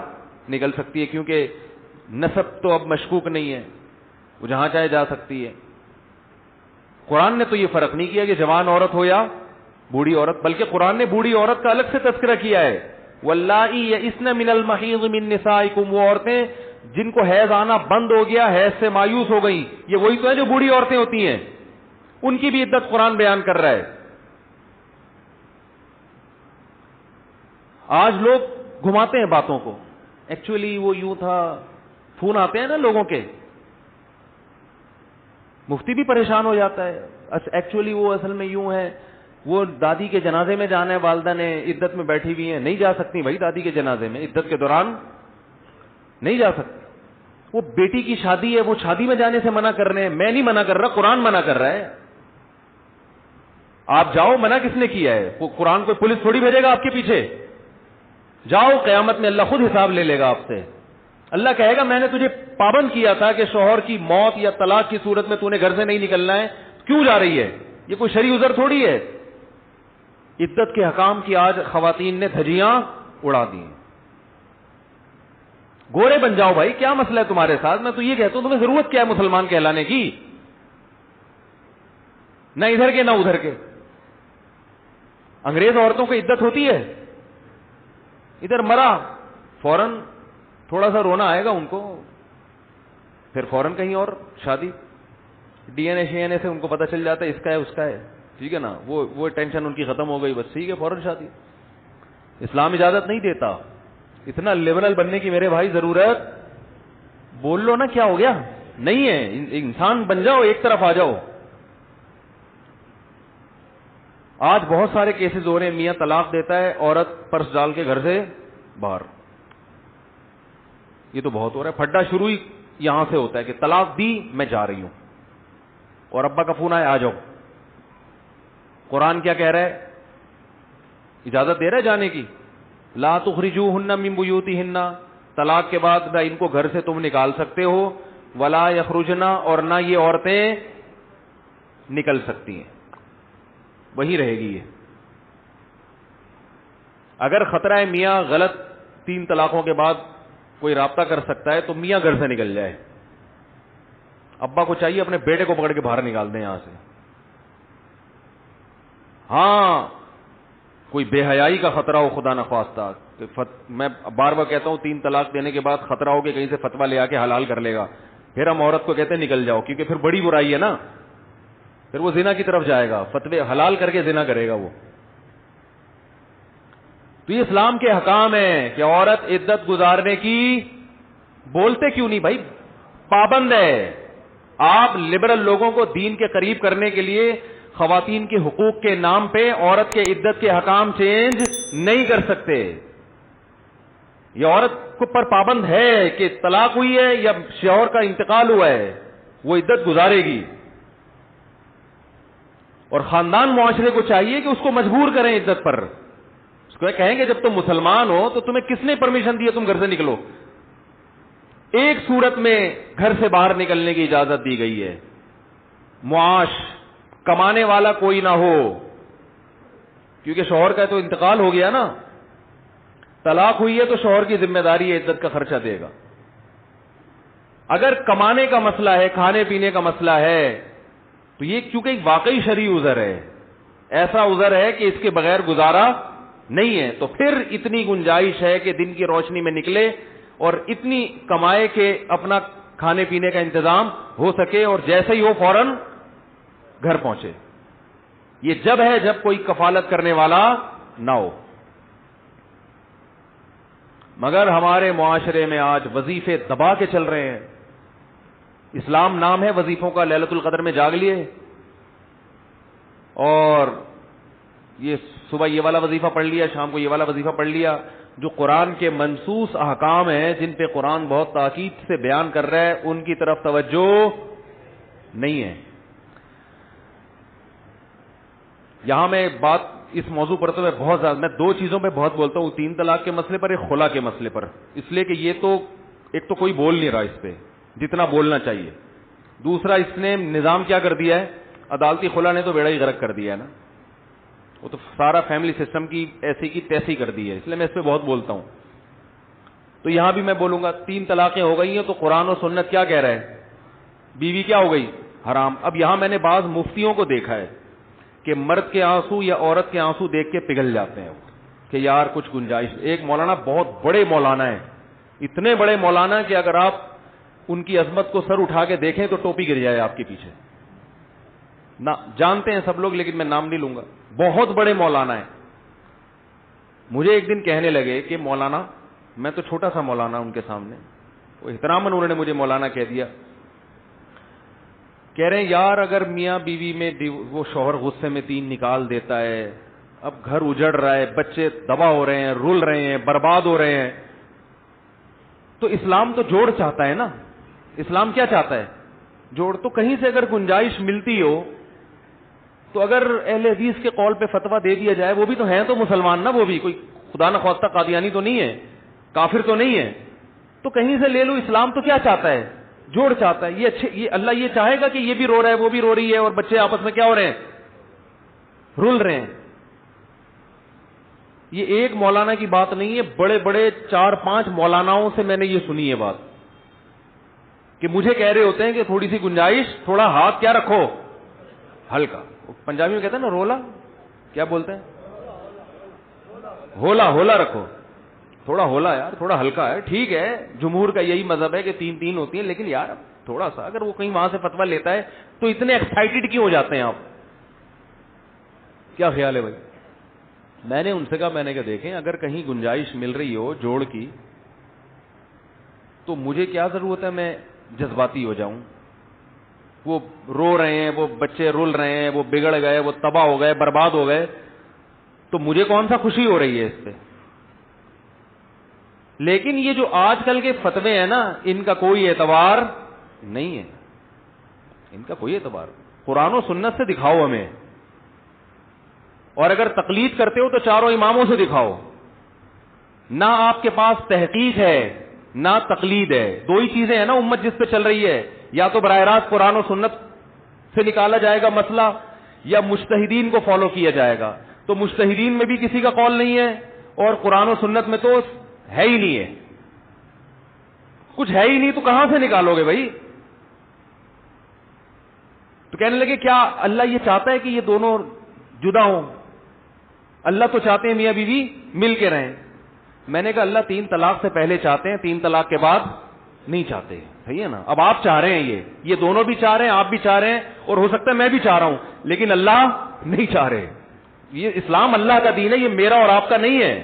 نکل سکتی ہے, کیونکہ نسب تو اب مشکوک نہیں ہے, وہ جہاں چاہے جا سکتی ہے. قرآن نے تو یہ فرق نہیں کیا کہ جوان عورت ہو یا بوڑھی عورت, بلکہ قرآن نے بوڑھی عورت کا الگ سے تذکرہ کیا ہے. واللائی یئسن من المحیض من نسائکم, وہ عورتیں جن کو حیض آنا بند ہو گیا, حیض سے مایوس ہو گئی, یہ وہی تو ہے جو بوڑھی عورتیں ہوتی ہیں, ان کی بھی عدت قرآن بیان کر رہا ہے. آج لوگ گھماتے ہیں باتوں کو, ایکچولی وہ یوں تھا, فون آتے ہیں نا لوگوں کے, مفتی بھی پریشان ہو جاتا ہے, ایکچولی وہ اصل میں یوں ہے, وہ دادی کے جنازے میں جانا ہے, والدہ نے عدت میں بیٹھی ہوئی ہیں, نہیں جا سکتی بھائی دادی کے جنازے میں, عدت کے دوران نہیں جا سکتی. وہ بیٹی کی شادی ہے, وہ شادی میں جانے سے منع کر رہے ہیں. میں نہیں منع کر رہا, قرآن منع کر رہا ہے. آپ جاؤ, منع کس نے کیا ہے؟ وہ قرآن کوئی پولیس تھوڑی بھیجے گا آپ کے پیچھے. جاؤ, قیامت میں اللہ خود حساب لے لے گا آپ سے. اللہ کہے گا میں نے تجھے پابند کیا تھا کہ شوہر کی موت یا طلاق کی صورت میں تو نے گھر سے نہیں نکلنا ہے, کیوں جا رہی ہے؟ یہ کوئی شرعی عذر تھوڑی ہے. عدت کے حکام کی آج خواتین نے دھجیاں اڑا دی. گورے بن جاؤ بھائی, کیا مسئلہ ہے تمہارے ساتھ؟ میں تو یہ کہتا ہوں تمہیں ضرورت کیا ہے مسلمان کہلانے کی؟ نہ ادھر کے نہ ادھر کے. انگریز عورتوں کو عدت ہوتی ہے؟ ادھر مرا فوراً تھوڑا سا رونا آئے گا ان کو, پھر فوراً کہیں اور شادی. ڈی این اے سے ان کو پتہ چل جاتا ہے اس کا ہے اس کا ہے, ٹھیک ہے نا, وہ ٹینشن ان کی ختم ہو گئی, بس ٹھیک ہے فوراً شادی. اسلام اجازت نہیں دیتا. اتنا لبرل بننے کی میرے بھائی ضرورت, بول لو نا کیا ہو گیا, نہیں ہے. انسان بن جاؤ, ایک طرف آ جاؤ. آج بہت سارے کیسز ہو رہے ہیں, میاں طلاق دیتا ہے, عورت پرس ڈال کے گھر سے باہر. یہ تو بہت ہو رہا ہے. پھڈا شروع ہی یہاں سے ہوتا ہے کہ طلاق دی, میں جا رہی ہوں, اور ابا کا فون آیا آ جاؤ. قرآن کیا کہہ رہا ہے؟ اجازت دے رہا ہے جانے کی. لا تخرجوہن من بیوتہن, طلاق کے بعد نہ ان کو گھر سے تم نکال سکتے ہو, ولا یخرجن, اور نہ یہ عورتیں نکل سکتی ہیں, وہی رہے گی یہ. اگر خطرہ ہے میاں غلط 3 طلاقوں کے بعد کوئی رابطہ کر سکتا ہے تو میاں گھر سے نکل جائے. ابا کو چاہیے اپنے بیٹے کو پکڑ کے باہر نکال دیں یہاں سے. ہاں کوئی بے حیائی کا خطرہ ہو خدا نخواستہ, میں بار بار کہتا ہوں 3 طلاق دینے کے بعد خطرہ ہو کہ کہیں سے فتویٰ لے آ کے حلال کر لے گا, پھر ہم عورت کو کہتے ہیں نکل جاؤ, کیونکہ پھر بڑی برائی ہے نا, پھر وہ زنا کی طرف جائے گا, فتوے حلال کر کے زنا کرے گا وہ. تو یہ اسلام کے حکام ہیں کہ عورت عدت گزارنے کی, بولتے کیوں نہیں بھائی, پابند ہے. آپ لبرل لوگوں کو دین کے قریب کرنے کے لیے خواتین کے حقوق کے نام پہ عورت کے عدت کے حکام چینج نہیں کر سکتے. یہ عورت پر پابند ہے کہ طلاق ہوئی ہے یا شوہر کا انتقال ہوا ہے, وہ عدت گزارے گی. اور خاندان معاشرے کو چاہیے کہ اس کو مجبور کریں عدت پر. اس کو کہیں گے جب تم مسلمان ہو تو تمہیں کس نے پرمیشن دی تم گھر سے نکلو؟ ایک صورت میں گھر سے باہر نکلنے کی اجازت دی گئی ہے, معاش, کمانے والا کوئی نہ ہو, کیونکہ شوہر کا تو انتقال ہو گیا نا. طلاق ہوئی ہے تو شوہر کی ذمہ داری ہے, عدت کا خرچہ دے گا. اگر کمانے کا مسئلہ ہے, کھانے پینے کا مسئلہ ہے, تو یہ کیونکہ ایک واقعی شرعی عذر ہے, ایسا عذر ہے کہ اس کے بغیر گزارا نہیں ہے, تو پھر اتنی گنجائش ہے کہ دن کی روشنی میں نکلے اور اتنی کمائے کہ اپنا کھانے پینے کا انتظام ہو سکے, اور جیسے ہی ہو فوراً گھر پہنچے. یہ جب ہے جب کوئی کفالت کرنے والا نہ ہو. مگر ہمارے معاشرے میں آج وظیفے دبا کے چل رہے ہیں. اسلام نام ہے وظیفوں کا, لیلۃ القدر میں جاگ لیے, اور یہ صبح یہ والا وظیفہ پڑھ لیا, شام کو یہ والا وظیفہ پڑھ لیا. جو قرآن کے منصوص احکام ہیں جن پہ قرآن بہت تاکید سے بیان کر رہا ہے, ان کی طرف توجہ نہیں ہے. یہاں میں بات اس موضوع پر تو میں 2 چیزوں پہ بہت بولتا ہوں, 3 طلاق کے مسئلے پر, ایک خلا کے مسئلے پر, اس لیے کہ یہ تو ایک تو کوئی بول نہیں رہا اس پہ جتنا بولنا چاہیے. دوسرا, اس نے نظام کیا کر دیا ہے, عدالتی خلا نے تو بیڑا ہی غرق کر دیا ہے نا. وہ تو سارا فیملی سسٹم کی ایسی کی تیسی کر دی ہے, اس لیے میں اس پہ بہت بولتا ہوں. تو یہاں بھی میں بولوں گا 3 طلاقیں ہو گئی ہیں تو قرآن و سنت کیا کہہ رہا ہے, بیوی کیا ہو گئی, حرام. اب یہاں میں نے بعض مفتیوں کو دیکھا ہے کہ مرد کے آنسو یا عورت کے آنسو دیکھ کے پگھل جاتے ہیں کہ یار کچھ گنجائش. ایک مولانا بہت بڑے مولانا ہیں, اتنے بڑے مولانا کہ اگر آپ ان کی عظمت کو سر اٹھا کے دیکھیں تو ٹوپی گر جائے آپ کے پیچھے. نہ جانتے ہیں سب لوگ, لیکن میں نام نہیں لوں گا. بہت بڑے مولانا ہیں. مجھے ایک دن کہنے لگے کہ مولانا, میں تو چھوٹا سا مولانا ان کے سامنے, وہ احتراماً انہوں نے مجھے مولانا کہہ دیا. کہہ رہے ہیں یار اگر میاں بیوی میں وہ شوہر غصے میں 3 نکال دیتا ہے, اب گھر اجڑ رہا ہے, بچے دبا ہو رہے ہیں, رول رہے ہیں, برباد ہو رہے ہیں, تو اسلام تو جوڑ چاہتا ہے نا. اسلام کیا چاہتا ہے؟ جوڑ. تو کہیں سے اگر گنجائش ملتی ہو تو اگر اہل حدیث کے قول پہ فتویٰ دے دیا جائے, وہ بھی تو ہیں تو مسلمان نا, وہ بھی کوئی خدا نخواستہ قادیانی تو نہیں ہے, کافر تو نہیں ہے, تو کہیں سے لے لو. اسلام تو کیا چاہتا ہے؟ جوڑ چاہتا ہے. یہ اللہ یہ چاہے گا کہ یہ بھی رو رہا ہے وہ بھی رو رہی ہے اور بچے آپس میں کیا ہو رہے ہیں؟ رل رہے ہیں. یہ ایک مولانا کی بات نہیں ہے, بڑے بڑے 4-5 مولاناؤں سے میں نے یہ سنی ہے بات, کہ مجھے کہہ رہے ہوتے ہیں کہ تھوڑی سی گنجائش, تھوڑا ہاتھ کیا رکھو ہلکا. پنجابی میں کہتے ہیں نا رولا, کیا بولتے ہیں؟ ہولا. ہولا رکھو, تھوڑا ہولا یار, تھوڑا ہلکا ہے. ٹھیک ہے, جمہور کا یہی مذہب ہے کہ 3 ہوتی ہیں, لیکن یار تھوڑا سا اگر وہ کہیں وہاں سے فتویٰ لیتا ہے تو اتنے ایکسائٹیڈ کیوں ہو جاتے ہیں آپ؟ کیا خیال ہے بھائی؟ میں نے ان سے کہا, میں نے کہا دیکھیں اگر کہیں گنجائش مل رہی ہو جوڑ کی تو مجھے کیا ضرورت ہے میں جذباتی ہو جاؤں؟ وہ رو رہے ہیں, وہ بچے رول رہے ہیں, وہ بگڑ گئے, وہ تباہ ہو گئے, برباد ہو گئے, تو مجھے کون سا خوشی ہو رہی ہے اس پہ؟ لیکن یہ جو آج کل کے فتوے ہیں نا, ان کا کوئی اعتبار نہیں ہے, ان کا کوئی اعتبار. قرآن و سنت سے دکھاؤ ہمیں, اور اگر تقلید کرتے ہو تو 4 اماموں سے دکھاؤ. نہ آپ کے پاس تحقیق ہے نہ تقلید ہے. 2 ہی چیزیں ہیں نا امت جس پہ چل رہی ہے, یا تو براہ راست قرآن و سنت سے نکالا جائے گا مسئلہ, یا مجتہدین کو فالو کیا جائے گا. تو مجتہدین میں بھی کسی کا قول نہیں ہے, اور قرآن و سنت میں تو ہے ہی نہیں ہے, کچھ ہے ہی نہیں, تو کہاں سے نکالو گے بھائی؟ تو کہنے لگے کیا اللہ یہ چاہتا ہے کہ یہ دونوں جدا ہوں؟ اللہ تو چاہتے ہیں میاں بیوی مل کے رہیں. میں نے کہا اللہ 3 طلاق سے پہلے چاہتے ہیں, 3 طلاق کے بعد نہیں چاہتے. صحیح ہے نا؟ اب آپ چاہ رہے ہیں, یہ دونوں بھی چاہ رہے ہیں, آپ بھی چاہ رہے ہیں, اور ہو سکتا ہے میں بھی چاہ رہا ہوں, لیکن اللہ نہیں چاہ رہے. یہ اسلام اللہ کا دین ہے, یہ میرا اور آپ کا نہیں ہے,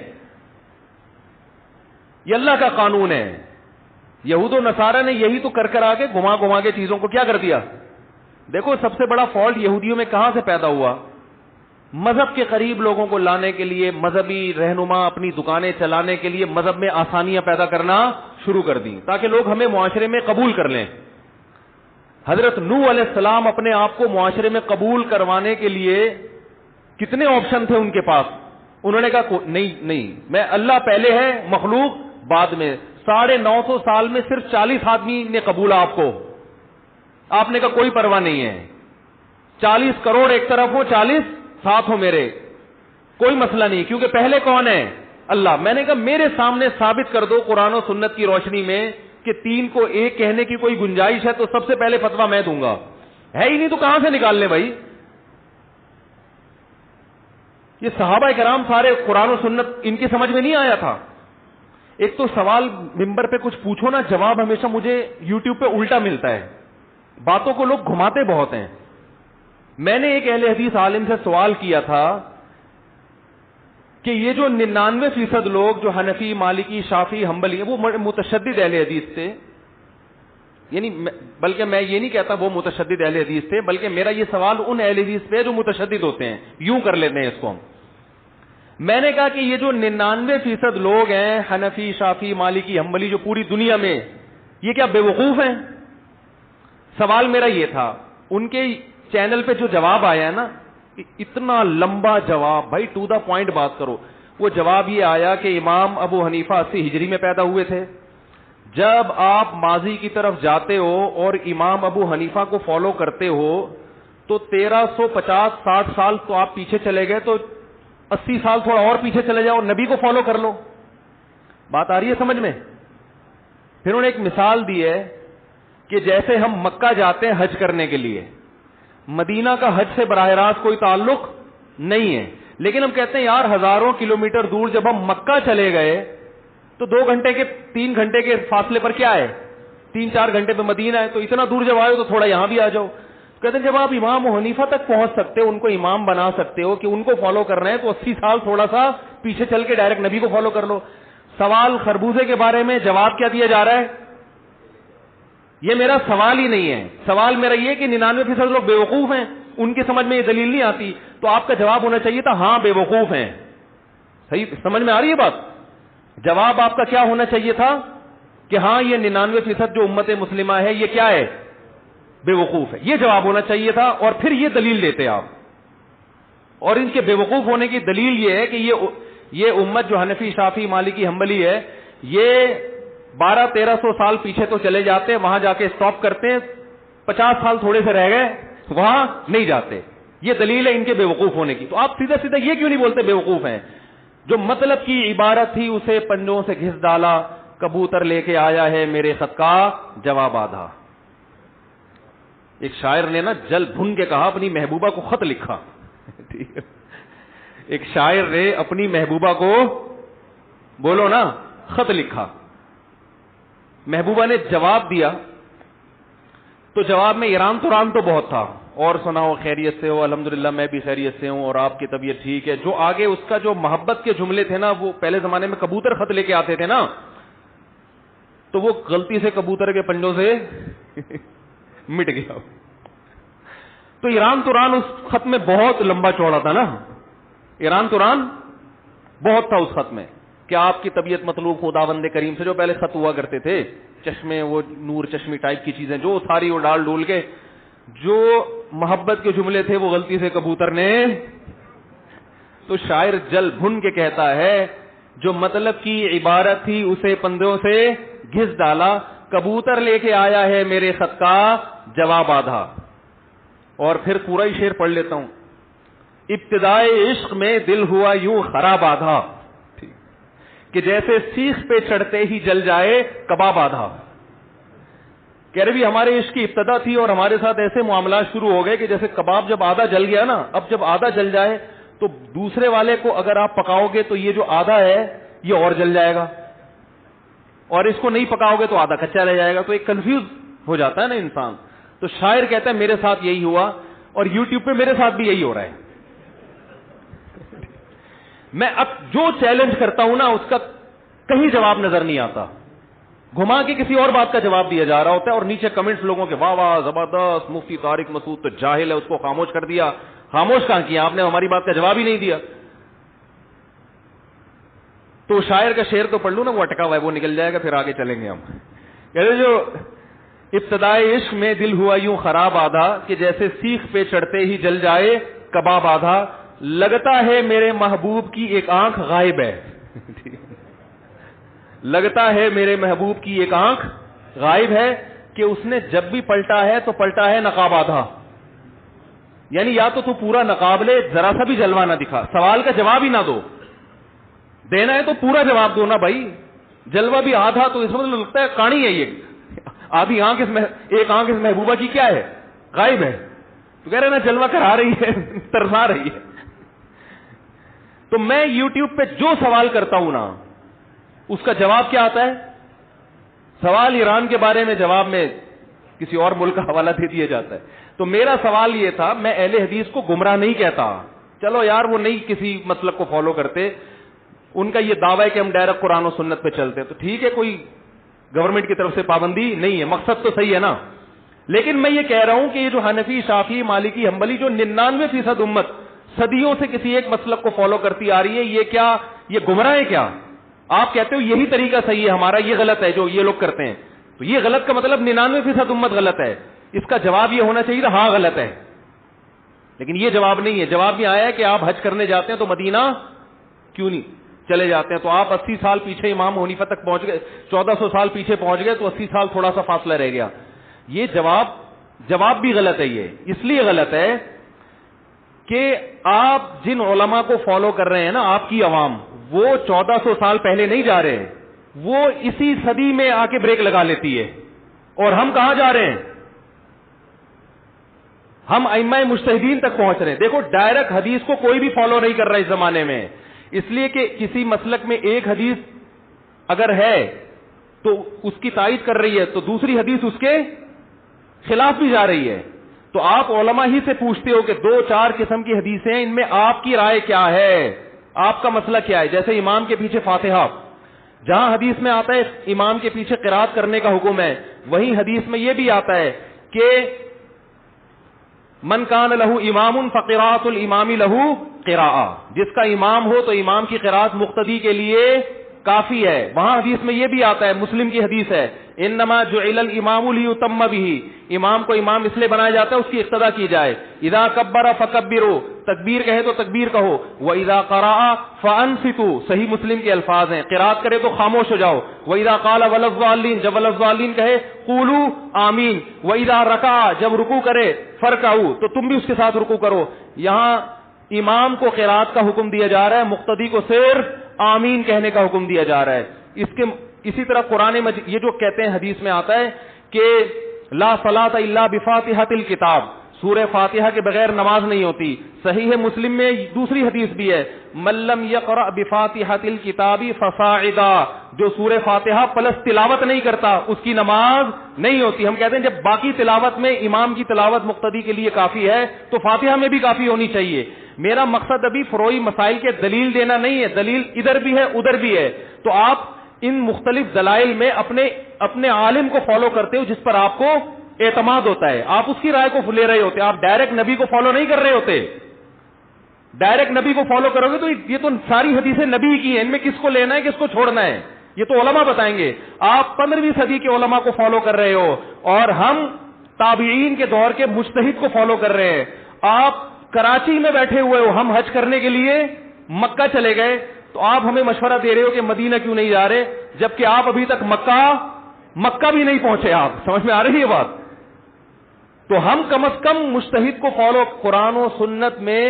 یہ اللہ کا قانون ہے. یہود و نصارہ نے یہی تو کر آگے گھما کے چیزوں کو کیا کر دیا. دیکھو سب سے بڑا فالٹ یہودیوں میں کہاں سے پیدا ہوا؟ مذہب کے قریب لوگوں کو لانے کے لیے, مذہبی رہنما اپنی دکانیں چلانے کے لیے مذہب میں آسانیاں پیدا کرنا شروع کر دیں تاکہ لوگ ہمیں معاشرے میں قبول کر لیں. حضرت نوح علیہ السلام اپنے آپ کو معاشرے میں قبول کروانے کے لیے کتنے آپشن تھے ان کے پاس. انہوں نے کہا نہیں, میں اللہ پہلے ہے, مخلوق بعد میں. 950 سال میں صرف 40 آدمی نے قبولا آپ کو. آپ نے کہا کوئی پرواہ نہیں ہے, 40 کروڑ ایک طرف ہو, 40 ساتھ ہو میرے, کوئی مسئلہ نہیں, کیونکہ پہلے کون ہے؟ اللہ. میں نے کہا میرے سامنے ثابت کر دو قرآن و سنت کی روشنی میں کہ 3 کو 1 کہنے کی کوئی گنجائش ہے, تو سب سے پہلے فتویٰ میں دوں گا. ہے ہی نہیں تو کہاں سے نکال لیں بھائی؟ یہ صحابہ کرام سارے قرآن و سنت ان کی سمجھ میں نہیں آیا تھا. ایک تو سوال ممبر پہ کچھ پوچھو نا, جواب ہمیشہ مجھے یوٹیوب پہ الٹا ملتا ہے, باتوں کو لوگ گھماتے بہت ہیں. میں نے ایک اہل حدیث عالم سے سوال کیا تھا کہ یہ جو 99% لوگ جو حنفی, مالکی, شافعی, حنبلی ہیں, وہ متشدد اہل حدیث تھے. یعنی بلکہ میں یہ نہیں کہتا وہ متشدد اہل حدیث تھے, بلکہ میرا یہ سوال ان اہل حدیث پہ جو متشدد ہوتے ہیں, یوں کر لیتے ہیں اس کو ہم. میں نے کہا کہ یہ جو 99% لوگ ہیں حنفی, شافعی, مالکی, حنبلی جو پوری دنیا میں, یہ کیا بے وقوف ہیں؟ سوال میرا یہ تھا. ان کے چینل پہ جو جواب آیا ہے نا, اتنا لمبا جواب, بھائی ٹو دا پوائنٹ بات کرو. وہ جواب یہ آیا کہ امام ابو حنیفہ 80 ہجری میں پیدا ہوئے تھے. جب آپ ماضی کی طرف جاتے ہو اور امام ابو حنیفہ کو فالو کرتے ہو تو 1350-60 سال تو آپ پیچھے چلے گئے, تو 80 سال تھوڑا اور پیچھے چلے جاؤ اور نبی کو فالو کر لو. بات آ رہی ہے سمجھ میں؟ پھر انہوں نے ایک مثال دی ہے کہ جیسے ہم مکہ جاتے ہیں حج کرنے کے لیے, مدینہ کا حج سے براہ راست کوئی تعلق نہیں ہے, لیکن ہم کہتے ہیں یار ہزاروں کلومیٹر دور جب ہم مکہ چلے گئے تو 2 گھنٹے کے 3 گھنٹے کے فاصلے پر کیا ہے, 3-4 گھنٹے پہ مدینہ ہے, تو اتنا دور جب آئے تو تھوڑا یہاں بھی آ جاؤ. کہتے ہیں جب آپ امام حنیفہ تک پہنچ سکتے ہو, ان کو امام بنا سکتے ہو کہ ان کو فالو کر رہے ہیں, تو 80 سال تھوڑا سا پیچھے چل کے ڈائریکٹ نبی کو فالو کر لو. سوال خربوزے کے بارے میں, جواب کیا دیا جا رہا ہے؟ یہ میرا سوال ہی نہیں ہے. سوال میرا یہ کہ 99% لوگ بے وقوف ہیں, ان کی سمجھ میں یہ دلیل نہیں آتی, تو آپ کا جواب ہونا چاہیے تھا ہاں بے وقوف ہیں. صحیح سمجھ میں آ رہی ہے بات؟ جواب آپ کا کیا ہونا چاہیے تھا؟ کہ ہاں یہ 99% جو امت مسلمہ ہے یہ کیا ہے؟ بے وقوف ہے. یہ جواب ہونا چاہیے تھا, اور پھر یہ دلیل دیتے آپ. اور ان کے بے وقوف ہونے کی دلیل یہ ہے کہ یہ امت جو حنفی شافعی مالکی حنبلی ہے, یہ 1200-1300 سال پیچھے تو چلے جاتے ہیں, وہاں جا کے اسٹاپ کرتے ہیں, 50 سال تھوڑے سے رہ گئے, وہاں نہیں جاتے. یہ دلیل ہے ان کے بے وقوف ہونے کی. تو آپ سیدھا سیدھا یہ کیوں نہیں بولتے بے وقوف ہیں؟ جو مطلب کی عبارت تھی اسے پنجوں سے گھس ڈالا, کبوتر لے کے آیا ہے میرے خط کا جواب آدھا. ایک شاعر نے نا جل بھن کے کہا اپنی محبوبہ کو خط لکھا. ایک شاعر نے اپنی محبوبہ کو بولو نا خط لکھا. محبوبہ نے جواب دیا تو جواب میں ایران تو بہت تھا, اور سناؤ خیریت سے ہو؟ الحمدللہ میں بھی خیریت سے ہوں, اور آپ کی طبیعت ٹھیک ہے. جو آگے اس کا جو محبت کے جملے تھے نا, وہ پہلے زمانے میں کبوتر خط لے کے آتے تھے نا, تو وہ غلطی سے کبوتر کے پنجوں سے مٹ گیا. تو ایران اس خط میں بہت لمبا چوڑا تھا نا, ایران بہت تھا اس خط میں, کہ آپ کی طبیعت مطلوب خداوند کریم سے. جو پہلے خط ہوا کرتے تھے چشمے, وہ نور چشمی ٹائپ کی چیزیں, جو ساری وہ ڈول کے جو محبت کے جملے تھے وہ غلطی سے کبوتر نے. تو شاعر جل بھن کے کہتا ہے جو مطلب کی عبارت تھی اسے پندوں سے گھس ڈالا, کبوتر لے کے آیا ہے میرے خط کا جواب آدھا. اور پھر پورا ہی شعر پڑھ لیتا ہوں. ابتدائے عشق میں دل ہوا یوں خراب آدھا, کہ جیسے سیخ پہ چڑھتے ہی جل جائے کباب آدھا. کہہ رہے بھی ہمارے عشق کی ابتدا تھی اور ہمارے ساتھ ایسے معاملات شروع ہو گئے کہ جیسے کباب جب آدھا جل گیا نا, اب جب آدھا جل جائے تو دوسرے والے کو اگر آپ پکاؤ گے تو یہ جو آدھا ہے یہ اور جل جائے گا, اور اس کو نہیں پکاؤ گے تو آدھا کچا رہ جائے گا. تو ایک کنفیوز ہو جاتا ہے نا انسان. تو شاعر کہتا ہے میرے ساتھ یہی ہوا, اور یوٹیوب پہ میرے ساتھ بھی یہی ہو رہا ہے. میں اب جو چیلنج کرتا ہوں نا اس کا کہیں جواب نظر نہیں آتا, گھما کے کسی اور بات کا جواب دیا جا رہا ہوتا ہے, اور نیچے کمنٹس لوگوں کے واہ واہ زبردست, مفتی طارق مسعود تو جاہل ہے, اس کو خاموش کر دیا. خاموش کہاں کیا آپ نے, ہماری بات کا جواب ہی نہیں دیا. تو شاعر کا شعر تو پڑھ لوں نا, وہ اٹکا ہوا ہے, وہ نکل جائے گا, پھر آگے چلیں گے ہم. کہتے جو ابتدائے عشق میں دل ہوا یوں خراب آدھا, کہ جیسے سیخ پہ چڑھتے ہی جل جائے کباب آدھا. لگتا ہے میرے محبوب کی ایک آنکھ غائب ہے. لگتا ہے میرے محبوب کی ایک آنکھ غائب ہے, کہ اس نے جب بھی پلٹا ہے تو پلٹا ہے نقاب آدھا. یعنی یا تو پورا نقاب لے, ذرا سا بھی جلوہ نہ دکھا, سوال کا جواب ہی نہ دو. دینا ہے تو پورا جواب دو نا بھائی, جلوہ بھی آدھا تو اس میں لگتا ہے کہانی ہے یہ. آدھی آنکھ ایک آنکھ اس محبوبہ کی کیا ہے, غائب ہے. تو کہہ رہے نا جلوہ کرا رہی ہے, ترسا رہی ہے. تو میں یوٹیوب پہ جو سوال کرتا ہوں نا اس کا جواب کیا آتا ہے؟ سوال ایران کے بارے میں, جواب میں کسی اور ملک کا حوالہ دے دیا جاتا ہے. تو میرا سوال یہ تھا, میں اہل حدیث کو گمراہ نہیں کہتا, چلو یار وہ نہیں کسی مسلک کو فالو کرتے, ان کا یہ دعویٰ ہے کہ ہم ڈائریکٹ قرآن و سنت پہ چلتے ہیں, تو ٹھیک ہے, کوئی گورنمنٹ کی طرف سے پابندی نہیں ہے, مقصد تو صحیح ہے نا. لیکن میں یہ کہہ رہا ہوں کہ یہ جو حنفی شافعی مالکی حنبلی جو 99% امت صدیوں سے کسی ایک مسلک کو فالو کرتی آ رہی ہے, یہ کیا, یہ گمراہ ہے کیا؟ آپ کہتے ہو یہی طریقہ صحیح ہے ہمارا, یہ غلط ہے جو یہ لوگ کرتے ہیں. تو یہ غلط کا مطلب 99% امت غلط ہے. اس کا جواب یہ ہونا چاہیے ہاں غلط ہے, لیکن یہ جواب نہیں ہے. جواب یہ آیا کہ آپ حج کرنے جاتے ہیں تو مدینہ کیوں نہیں چلے جاتے ہیں, تو آپ 80 سال پیچھے امام حنیفہ تک پہنچ گئے, 1400 سال پیچھے پہنچ گئے, تو 80 سال تھوڑا سا فاصلہ رہ گیا. یہ جواب بھی غلط ہے. یہ اس لیے غلط ہے کہ آپ جن علماء کو فالو کر رہے ہیں نا, آپ کی عوام, وہ 1400 سال پہلے نہیں جا رہے, وہ اسی صدی میں آ کے بریک لگا لیتی ہے. اور ہم کہاں جا رہے ہیں؟ ہم ائمہ مجتہدین تک پہنچ رہے ہیں. دیکھو ڈائریکٹ حدیث کو کوئی بھی فالو نہیں کر رہا اس زمانے میں, اس لیے کہ کسی مسلک میں ایک حدیث اگر ہے تو اس کی تائید کر رہی ہے, تو دوسری حدیث اس کے خلاف بھی جا رہی ہے. تو آپ علماء ہی سے پوچھتے ہو کہ 2-4 قسم کی حدیثیں ہیں, ان میں آپ کی رائے کیا ہے, آپ کا مسئلہ کیا ہے؟ جیسے امام کے پیچھے فاتحہ, جہاں حدیث میں آتا ہے امام کے پیچھے قرات کرنے کا حکم ہے, وہیں حدیث میں یہ بھی آتا ہے کہ من کان لہو امام فقراءۃ الامام لہو قراءۃ, جس کا امام ہو تو امام کی قرات مقتدی کے لیے کافی ہے. وہاں حدیث میں یہ بھی آتا ہے, مسلم کی حدیث ہے, انما جعل الامام لیتم بہ, امام کو امام اس لیے بنایا جاتا ہے اس کی اقتدا کی جائے. اذا کبر فکبروا, تکبیر کہے تو تکبیر کہو. واذا قرأ فانصتوا, صحیح مسلم کے الفاظ ہیں, قرات کرے تو خاموش ہو جاؤ. واذا قال ولا الضالین, جب ولا الضالین کہے قولوا آمین. واذا رکع, جب رکوع کرے فرکعوا, تو تم بھی اس کے ساتھ رکوع کرو. یہاں امام کو قرات کا حکم دیا جا رہا ہے, مقتدی کو صرف آمین کہنے کا حکم دیا جا رہا ہے. اسی طرح قرآن مجید یہ جو کہتے ہیں حدیث میں آتا ہے کہ لا صلاۃ الا بفاتحۃ الکتاب, سورہ فاتحہ کے بغیر نماز نہیں ہوتی. صحیح مسلم میں دوسری حدیث بھی ہے, من لم یقرأ بفاتحۃ الکتاب فصاعدا, جو سورہ فاتحہ پلس تلاوت نہیں کرتا اس کی نماز نہیں ہوتی. ہم کہتے ہیں جب باقی تلاوت میں امام کی تلاوت مقتدی کے لیے کافی ہے تو فاتحہ میں بھی کافی ہونی چاہیے. میرا مقصد ابھی فروعی مسائل کے دلیل دینا نہیں ہے, دلیل ادھر بھی ہے ادھر بھی ہے. تو آپ ان مختلف دلائل میں اپنے عالم کو فالو کرتے ہو جس پر آپ کو اعتماد ہوتا ہے, آپ اس کی رائے کو لے رہے ہوتے, آپ ڈائریکٹ نبی کو فالو نہیں کر رہے ہوتے. ڈائریکٹ نبی کو فالو کرو گے تو یہ تو ساری حدیثیں نبی کی ہیں, ان میں کس کو لینا ہے کس کو چھوڑنا ہے یہ تو علماء بتائیں گے. آپ 15ویں صدی کے علماء کو فالو کر رہے ہو اور ہم تابعین کے دور کے مجتہد کو فالو کر رہے ہیں. آپ کراچی میں بیٹھے ہوئے ہو, ہم حج کرنے کے لیے مکہ چلے گئے, تو آپ ہمیں مشورہ دے رہے ہو کہ مدینہ کیوں نہیں جا رہے, جبکہ آپ ابھی تک مکہ بھی نہیں پہنچے. آپ سمجھ میں آ رہی ہے بات؟ تو ہم کم از کم مجتہد کو فالو, قرآن و سنت میں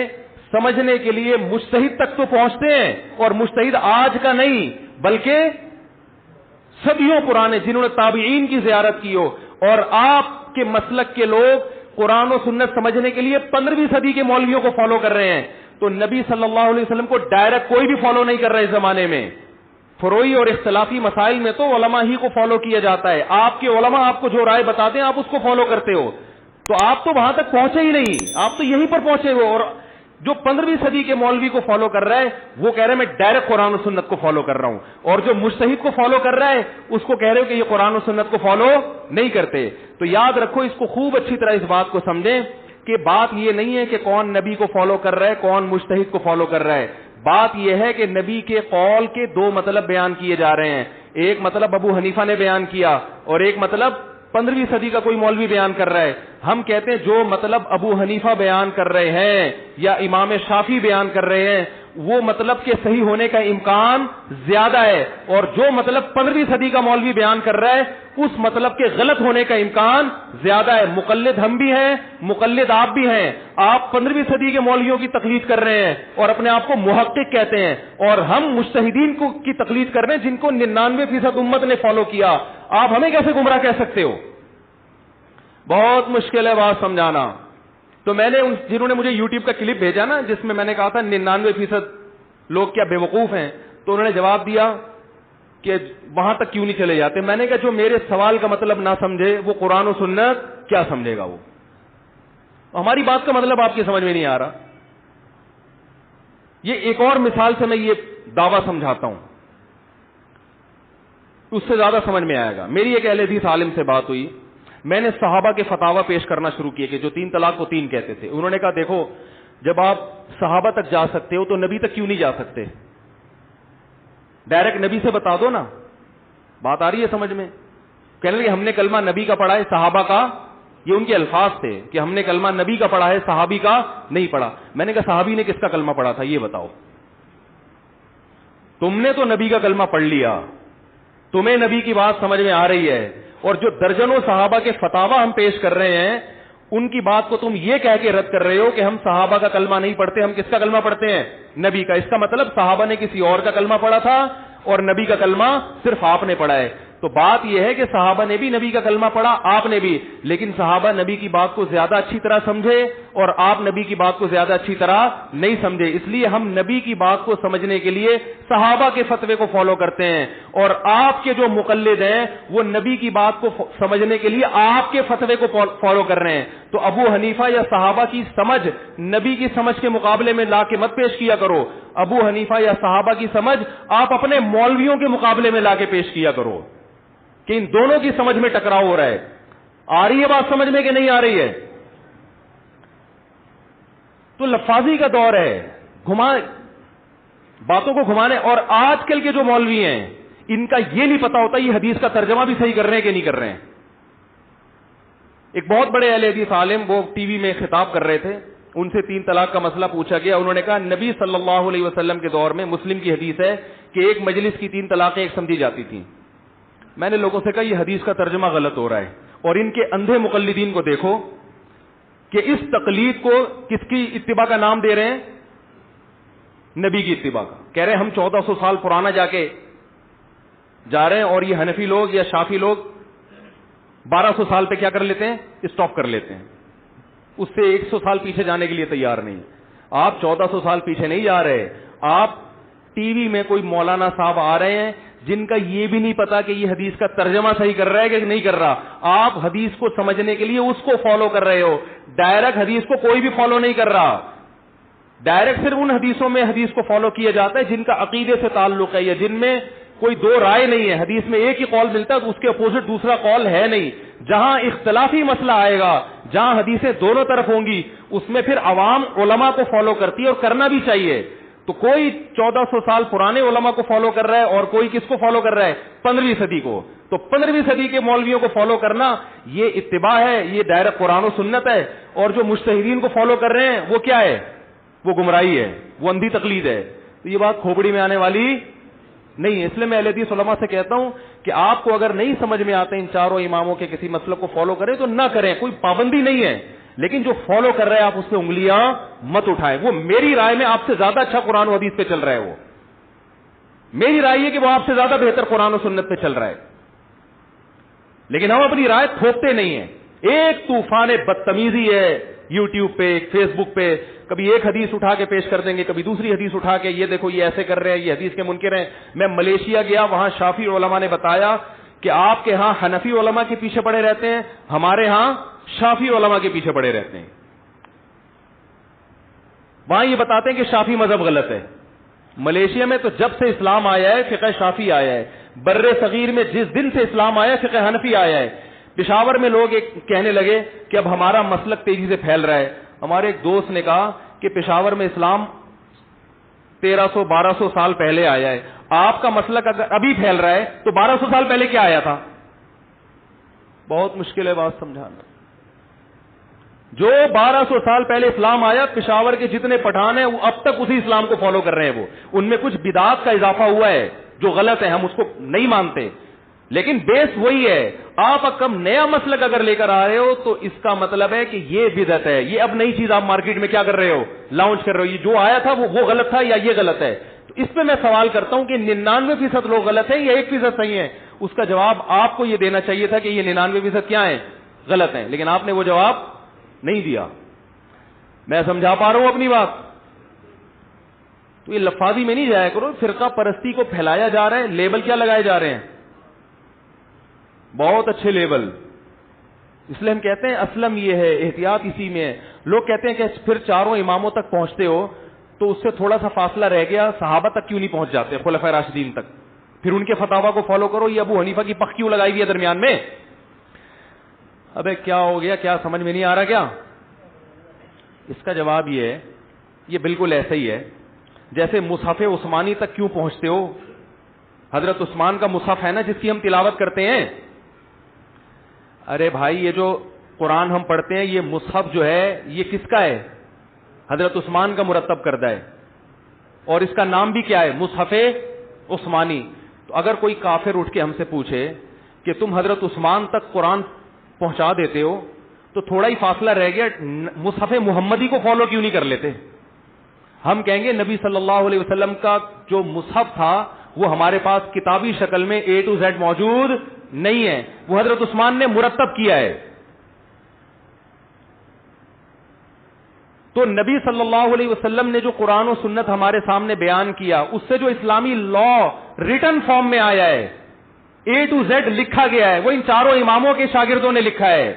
سمجھنے کے لیے مجتہد تک تو پہنچتے ہیں, اور مجتہد آج کا نہیں بلکہ صدیوں پرانے جنہوں نے تابعین کی زیارت کی ہو. اور آپ کے مسلک کے لوگ قرآن و سنت سمجھنے کے لیے 15ویں صدی کے مولویوں کو فالو کر رہے ہیں. تو نبی صلی اللہ علیہ وسلم کو ڈائریکٹ کوئی بھی فالو نہیں کر رہے اس زمانے میں. فروعی اور اختلافی مسائل میں تو علماء ہی کو فالو کیا جاتا ہے. آپ کے علماء آپ کو جو رائے بتاتے ہیں آپ اس کو فالو کرتے ہو. تو آپ تو وہاں تک پہنچے ہی نہیں, آپ تو یہیں پر پہنچے ہوئے. اور جو 15ویں صدی کے مولوی کو فالو کر رہا ہے وہ کہہ رہے ہیں میں ڈائریکٹ قرآن و سنت کو فالو کر رہا ہوں, اور جو مجتہد کو فالو کر رہا ہے اس کو کہہ رہے ہو کہ یہ قرآن و سنت کو فالو نہیں کرتے. تو یاد رکھو, اس کو خوب اچھی طرح اس بات کو سمجھیں کہ بات یہ نہیں ہے کہ کون نبی کو فالو کر رہا ہے کون مجتہد کو فالو کر رہا ہے. بات یہ ہے کہ نبی کے قول کے دو مطلب بیان کیے جا رہے ہیں. ایک مطلب ابو حنیفہ نے بیان کیا اور ایک مطلب 15ویں صدی کا کوئی مولوی بیان کر رہا ہے. ہم کہتے ہیں جو مطلب ابو حنیفہ بیان کر رہے ہیں یا امام شافعی بیان کر رہے ہیں وہ مطلب کے صحیح ہونے کا امکان زیادہ ہے, اور جو مطلب 15ویں صدی کا مولوی بیان کر رہا ہے اس مطلب کے غلط ہونے کا امکان زیادہ ہے. مقلد ہم بھی ہیں, مقلد آپ بھی ہیں. آپ 15ویں صدی کے مولویوں کی تقلید کر رہے ہیں اور اپنے آپ کو محقق کہتے ہیں, اور ہم مجتہدین کی تقلید کر رہے ہیں جن کو 99% امت نے فالو کیا. آپ ہمیں کیسے گمراہ کہہ سکتے ہو؟ بہت مشکل ہے بات سمجھانا. تو میں نے جنہوں نے مجھے یوٹیوب کا کلپ بھیجا نا جس میں نے کہا تھا 99% لوگ کیا بے وقوف ہیں, تو انہوں نے جواب دیا کہ وہاں تک کیوں نہیں چلے جاتے. میں نے کہا جو میرے سوال کا مطلب نہ سمجھے وہ قرآن و سنت کیا سمجھے گا؟ وہ ہماری بات کا مطلب آپ کی سمجھ میں نہیں آ رہا. یہ ایک اور مثال سے میں یہ دعویٰ سمجھاتا ہوں, اس سے زیادہ سمجھ میں آئے گا. میری ایک اہل حدیث عالم سے بات ہوئی, میں نے صحابہ کے فتاوی پیش کرنا شروع کیے کہ جو 3 طلاق کو 3 کہتے تھے. انہوں نے کہا دیکھو جب آپ صحابہ تک جا سکتے ہو تو نبی تک کیوں نہیں جا سکتے؟ ڈائریکٹ نبی سے بتا دو نا. بات آ رہی ہے سمجھ میں؟ کہنے لگے ہم نے کلمہ نبی کا پڑھا ہے صحابہ کا, یہ ان کے الفاظ تھے کہ ہم نے کلمہ نبی کا پڑھا ہے صحابی کا نہیں پڑھا. میں نے کہا صحابی نے کس کا کلمہ پڑھا تھا یہ بتاؤ. تم نے تو نبی کا کلمہ پڑھ لیا, تمہیں نبی کی بات سمجھ میں آ رہی ہے, اور جو درجنوں صحابہ کے فتاوا ہم پیش کر رہے ہیں ان کی بات کو تم یہ کہہ کے رد کر رہے ہو کہ ہم صحابہ کا کلمہ نہیں پڑھتے, ہم کس کا کلمہ پڑھتے ہیں؟ نبی کا. اس کا مطلب صحابہ نے کسی اور کا کلمہ پڑھا تھا اور نبی کا کلمہ صرف آپ نے پڑھا ہے. تو بات یہ ہے کہ صحابہ نے بھی نبی کا کلمہ پڑھا, آپ نے بھی, لیکن صحابہ نبی کی بات کو زیادہ اچھی طرح سمجھے اور آپ نبی کی بات کو زیادہ اچھی طرح نہیں سمجھے. اس لیے ہم نبی کی بات کو سمجھنے کے لیے صحابہ کے فتوے کو فالو کرتے ہیں, اور آپ کے جو مقلد ہیں وہ نبی کی بات کو سمجھنے کے لیے آپ کے فتوے کو فالو کر رہے ہیں. تو ابو حنیفہ یا صحابہ کی سمجھ نبی کی سمجھ کے مقابلے میں لا کے مت پیش کیا کرو. ابو حنیفہ یا صحابہ کی سمجھ آپ اپنے مولویوں کے مقابلے میں لا کے پیش کیا کرو کہ ان دونوں کی سمجھ میں ٹکراؤ ہو رہا ہے. آ رہی ہے بات سمجھ میں کہ نہیں آ رہی ہے؟ تو لفاظی کا دور ہے, باتوں کو گھمانے. اور آج کل کے جو مولوی ہیں ان کا یہ نہیں پتا ہوتا یہ حدیث کا ترجمہ بھی صحیح کر رہے ہیں کہ نہیں کر رہے ہیں. ایک بہت بڑے اہل حدیث عالم وہ ٹی وی میں خطاب کر رہے تھے, ان سے 3 طلاق کا مسئلہ پوچھا گیا. انہوں نے کہا نبی صلی اللہ علیہ وسلم کے دور میں, مسلم کی حدیث ہے کہ ایک مجلس کی 3 طلاقیں ایک سمجھی جاتی تھیں. میں نے لوگوں سے کہا یہ حدیث کا ترجمہ غلط ہو رہا ہے, اور ان کے اندھے مقلدین کو دیکھو کہ اس تقلید کو کس کی اتباع کا نام دے رہے ہیں؟ نبی کی اتباع کا. کہہ رہے ہیں ہم 1400 سال پرانا جا رہے ہیں, اور یہ حنفی لوگ یا شافی لوگ 1200 سال پہ کیا کر لیتے ہیں؟ اسٹاپ کر لیتے ہیں. اس سے 100 سال پیچھے جانے کے لیے تیار نہیں. آپ 1400 سال پیچھے نہیں جا رہے. آپ ٹی وی میں کوئی مولانا صاحب آ رہے ہیں جن کا یہ بھی نہیں پتا کہ یہ حدیث کا ترجمہ صحیح کر رہا ہے کہ نہیں کر رہا. آپ حدیث کو سمجھنے کے لیے اس کو فالو کر رہے ہو. ڈائریکٹ حدیث کو کوئی بھی فالو نہیں کر رہا. ڈائریکٹ صرف ان حدیثوں میں حدیث کو فالو کیا جاتا ہے جن کا عقیدے سے تعلق ہے یا جن میں کوئی 2 رائے نہیں ہے. حدیث میں ایک ہی قول ملتا ہے تو اس کے اپوزٹ دوسرا قول ہے نہیں. جہاں اختلافی مسئلہ آئے گا, جہاں حدیثیں دونوں طرف ہوں گی, اس میں پھر عوام علماء کو فالو کرتی ہے, اور کرنا بھی چاہیے. تو کوئی 1400 سال پرانے علماء کو فالو کر رہا ہے اور کوئی کس کو فالو کر رہا ہے؟ 15ویں صدی کو. تو 15ویں صدی کے مولویوں کو فالو کرنا یہ اتباع ہے, یہ ڈائریکٹ قرآن و سنت ہے. اور جو مجتہدین کو فالو کر رہے ہیں وہ کیا ہے؟ وہ گمراہی ہے, وہ اندھی تقلید ہے. تو یہ بات کھوپڑی میں آنے والی نہیں ہے. اس لیے میں اہل حدیث علماء سے کہتا ہوں کہ آپ کو اگر نہیں سمجھ میں آتے ان چاروں اماموں کے کسی مسلک کو فالو کریں تو نہ کریں, کوئی پابندی نہیں ہے. لیکن جو فالو کر رہے ہیں آپ اس پہ انگلیاں مت اٹھائیں. وہ میری رائے میں آپ سے زیادہ اچھا قرآن و حدیث پہ چل رہا ہے. وہ میری رائے ہے کہ وہ آپ سے زیادہ بہتر قرآن و سنت پہ چل رہا ہے, لیکن ہم اپنی رائے تھوپتے نہیں ہیں. ایک طوفان بدتمیزی ہے یوٹیوب پہ, فیس بک پہ. کبھی ایک حدیث اٹھا کے پیش کر دیں گے, کبھی دوسری حدیث اٹھا کے یہ دیکھو یہ ایسے کر رہے ہیں, یہ حدیث کے منکر ہیں. میں ملیشیا گیا, وہاں شافی علماء نے بتایا کہ آپ کے ہاں حنفی علماء کے پیچھے پڑے رہتے ہیں, ہمارے ہاں شافی علماء کے پیچھے پڑے رہتے ہیں. وہاں یہ بتاتے ہیں کہ شافی مذہب غلط ہے. ملیشیا میں تو جب سے اسلام آیا ہے فقہ شافی آیا ہے. بر صغیر میں جس دن سے اسلام آیا فقہ حنفی آیا ہے. پشاور میں لوگ ایک کہنے لگے کہ اب ہمارا مسلک تیزی سے پھیل رہا ہے. ہمارے ایک دوست نے کہا کہ پشاور میں اسلام 1300-1200 سال پہلے آیا ہے. آپ کا مسلک اگر ابھی پھیل رہا ہے تو 1200 سال پہلے کیا آیا تھا؟ بہت مشکل ہے بات سمجھانا. جو 1200 سال پہلے اسلام آیا, پشاور کے جتنے پٹھان ہیں وہ اب تک اسی اسلام کو فالو کر رہے ہیں. وہ ان میں کچھ بدعات کا اضافہ ہوا ہے جو غلط ہے, ہم اس کو نہیں مانتے, لیکن بیس وہی ہے. آپ کم نیا مسلک اگر لے کر آ رہے ہو تو اس کا مطلب ہے کہ یہ بدعت ہے, یہ اب نئی چیز آپ مارکیٹ میں کیا کر رہے ہو؟ لانچ کر رہے ہو. یہ جو آیا تھا وہ غلط تھا یا یہ غلط ہے؟ تو اس پہ میں سوال کرتا ہوں کہ 99% لوگ غلط ہیں یا 1% صحیح ہیں. اس کا جواب آپ کو یہ دینا چاہیے تھا کہ یہ 99% کیا ہیں؟ غلط ہیں. لیکن آپ نے وہ جواب نہیں دیا. میں سمجھا پا رہا ہوں اپنی بات؟ تو یہ لفاظی میں نہیں جایا کرو. فرقہ پرستی کو پھیلایا جا رہا ہے, لیبل کیا لگائے جا رہے ہیں؟ بہت اچھے لیبل. اس لیے ہم کہتے ہیں اسلم یہ ہے, احتیاط اسی میں ہے. لوگ کہتے ہیں کہ پھر چاروں اماموں تک پہنچتے ہو تو اس سے تھوڑا سا فاصلہ رہ گیا, صحابہ تک کیوں نہیں پہنچ جاتے, خلفائے راشدین تک؟ پھر ان کے فتاوا کو فالو کرو. یہ ابو حنیفہ کی پخ کیوں لگائی ہوئی ہے درمیان میں؟ ابے کیا ہو گیا, کیا سمجھ میں نہیں آ رہا کیا؟ اس کا جواب یہ ہے, یہ بالکل ایسا ہی ہے جیسے مصحف عثمانی تک کیوں پہنچتے ہو. حضرت عثمان کا مصحف ہے نا جس کی ہم تلاوت کرتے ہیں. ارے بھائی یہ جو قرآن ہم پڑھتے ہیں یہ مصحف جو ہے یہ کس کا ہے؟ حضرت عثمان کا مرتب کردہ ہے, اور اس کا نام بھی کیا ہے؟ مصحف عثمانی. تو اگر کوئی کافر اٹھ کے ہم سے پوچھے کہ تم حضرت عثمان تک قرآن پہنچا دیتے ہو تو تھوڑا ہی فاصلہ رہ گیا, مصحف محمدی کو فالو کیوں نہیں کر لیتے؟ ہم کہیں گے نبی صلی اللہ علیہ وسلم کا جو مصحف تھا وہ ہمارے پاس کتابی شکل میں A to Z موجود نہیں ہے, وہ حضرت عثمان نے مرتب کیا ہے. تو نبی صلی اللہ علیہ وسلم نے جو قرآن و سنت ہمارے سامنے بیان کیا اس سے جو اسلامی لا ریٹن فارم میں آیا ہے, A to Z لکھا گیا ہے, وہ ان چاروں اماموں کے شاگردوں نے لکھا ہے.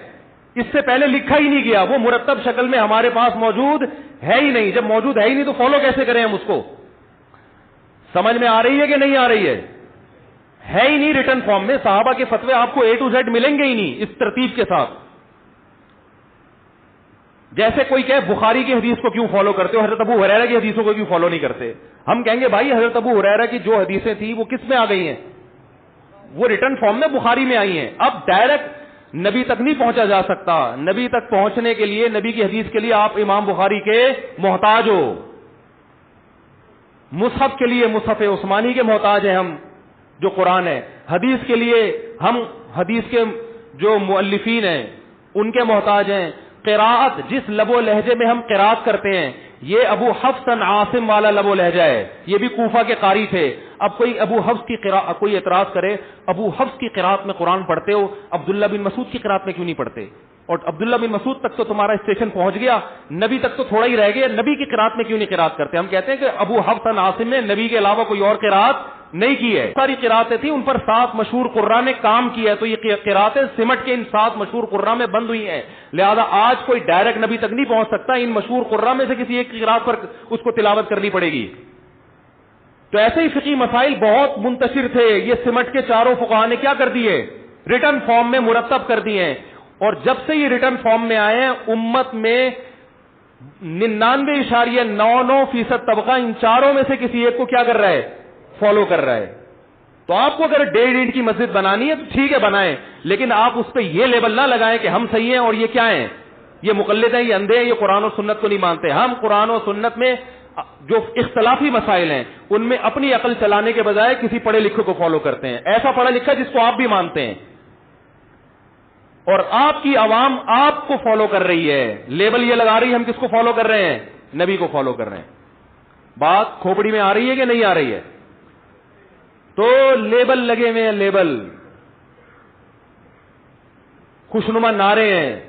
اس سے پہلے لکھا ہی نہیں گیا, وہ مرتب شکل میں ہمارے پاس موجود ہے ہی نہیں. جب موجود ہے ہی نہیں تو فالو کیسے کریں ہم اس کو؟ سمجھ میں آ رہی ہے کہ نہیں آ رہی ہے؟ ہے ہی نہیں ریٹن فارم میں. صحابہ کے فتوے آپ کو A to Z ملیں گے ہی نہیں اس ترتیب کے ساتھ. جیسے کوئی کہے بخاری کی حدیث کو کیوں فالو کرتے ہو, حضرت ابو ہریرہ کی حدیثوں کو کیوں فالو نہیں کرتے؟ ہم کہیں گے بھائی حضرت ابو ہریرہ کی جو حدیثیں تھیں وہ کس میں آ گئی ہیں؟ وہ ریٹرن فارم میں بخاری میں آئی ہیں. اب ڈائریکٹ نبی تک نہیں پہنچا جا سکتا. نبی تک پہنچنے کے لیے, نبی کی حدیث کے لیے آپ امام بخاری کے محتاج ہو. مصحف کے لیے مصحف عثمانی کے محتاج ہیں ہم جو قرآن ہے. حدیث کے لیے ہم حدیث کے جو مؤلفین ہیں ان کے محتاج ہیں. قراءت, جس لب و لہجے میں ہم قراءت کرتے ہیں, یہ ابو حفص عاصم والا لب و لہجہ ہے. یہ بھی کوفہ کے قاری تھے. اب کوئی ابو حفص کی قراءت, کوئی اعتراض کرے ابو حفص کی قراءت میں قرآن پڑھتے ہو, عبداللہ بن مسعود کی قراءت میں کیوں نہیں پڑھتے؟ اور عبداللہ بن مسعود تک تو تمہارا اسٹیشن پہنچ گیا, نبی تک تو تھوڑا ہی رہ گیا, نبی کی قراءت میں کیوں نہیں قراءت کرتے؟ ہم کہتے ہیں کہ ابو حفص عاصم نے نبی کے علاوہ کوئی اور قراءت نہیں کی ہے. ساری قراءتیں تھیں, ان پر 7 مشہور قراء نے کام کیا ہے, تو یہ قراءتیں سمٹ کے ان 7 مشہور قراء میں بند ہوئی ہیں. لہذا آج کوئی ڈائریکٹ نبی تک نہیں پہنچ سکتا, ان مشہور قراء میں سے کسی ایک قراءت پر اس کو تلاوت کرنی پڑے گی. تو ایسے ہی فقہی مسائل بہت منتشر تھے, یہ سمٹ کے چاروں فقہا نے کیا کر دیے؟ ریٹرن فارم میں مرتب کر دیے ہیں. اور جب سے یہ ریٹرن فارم میں آئے ہیں, امت میں 99.99% طبقہ ان چاروں میں سے کسی ایک کو کیا کر رہا ہے؟ فالو کر رہا ہے. تو آپ کو اگر 1.5 اینٹ کی مسجد بنانی ہے تو ٹھیک ہے بنائیں, لیکن آپ اس پہ یہ لیبل نہ لگائیں کہ ہم صحیح ہیں اور یہ کیا ہیں, یہ مقلد ہیں, یہ اندھے ہیں, یہ قرآن و سنت کو نہیں مانتے. ہم قرآن و سنت میں جو اختلافی مسائل ہیں ان میں اپنی عقل چلانے کے بجائے کسی پڑھے لکھے کو فالو کرتے ہیں, ایسا پڑھا لکھا جس کو آپ بھی مانتے ہیں, اور آپ کی عوام آپ کو فالو کر رہی ہے. لیبل یہ لگا رہی ہے ہم کس کو فالو کر رہے ہیں؟ نبی کو فالو کر رہے ہیں. بات کھوپڑی میں آ رہی ہے کہ نہیں آ رہی ہے؟ تو لیبل لگے ہوئے ہیں, لیبل, خوشنما نعرے ہیں.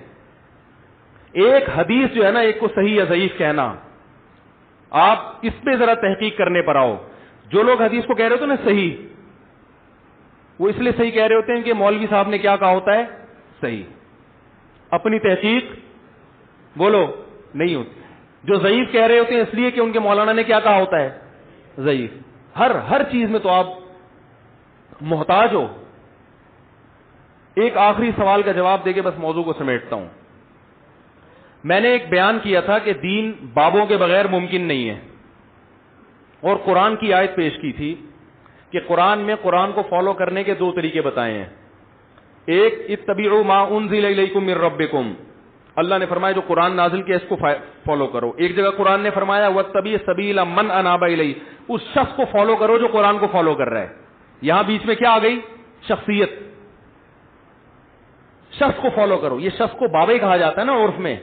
ایک حدیث جو ہے نا, ایک کو صحیح یا ضعیف کہنا, آپ اس پہ ذرا تحقیق کرنے پر آؤ. جو لوگ حدیث کو کہہ رہے ہوتے ہیں نا صحیح, وہ اس لیے صحیح کہہ رہے ہوتے ہیں کہ مولوی صاحب نے کیا کہا ہوتا ہے؟ صحیح. اپنی تحقیق بولو نہیں ہوتی. جو ضعیف کہہ رہے ہوتے ہیں اس لیے کہ ان کے مولانا نے کیا کہا ہوتا ہے؟ ضعیف. ہر چیز میں تو آپ محتاج ہو. ایک آخری سوال کا جواب دے کے بس موضوع کو سمیٹتا ہوں. میں نے ایک بیان کیا تھا کہ دین بابوں کے بغیر ممکن نہیں ہے, اور قرآن کی آیت پیش کی تھی کہ قرآن میں قرآن کو فالو کرنے کے 2 طریقے بتائے ہیں. ایک اتبعوا ما انزل الیکم من ربکم, اللہ نے فرمایا جو قرآن نازل کیا اس کو فالو کرو. ایک جگہ قرآن نے فرمایا واتبع سبیل من اناب الی, اس شخص کو فالو کرو جو قرآن کو فالو کر رہا ہے. یہاں بیچ میں کیا آ گئی؟ شخصیت. شخص کو فالو کرو. یہ شخص کو بابے کہا جاتا ہے نا عرف میں.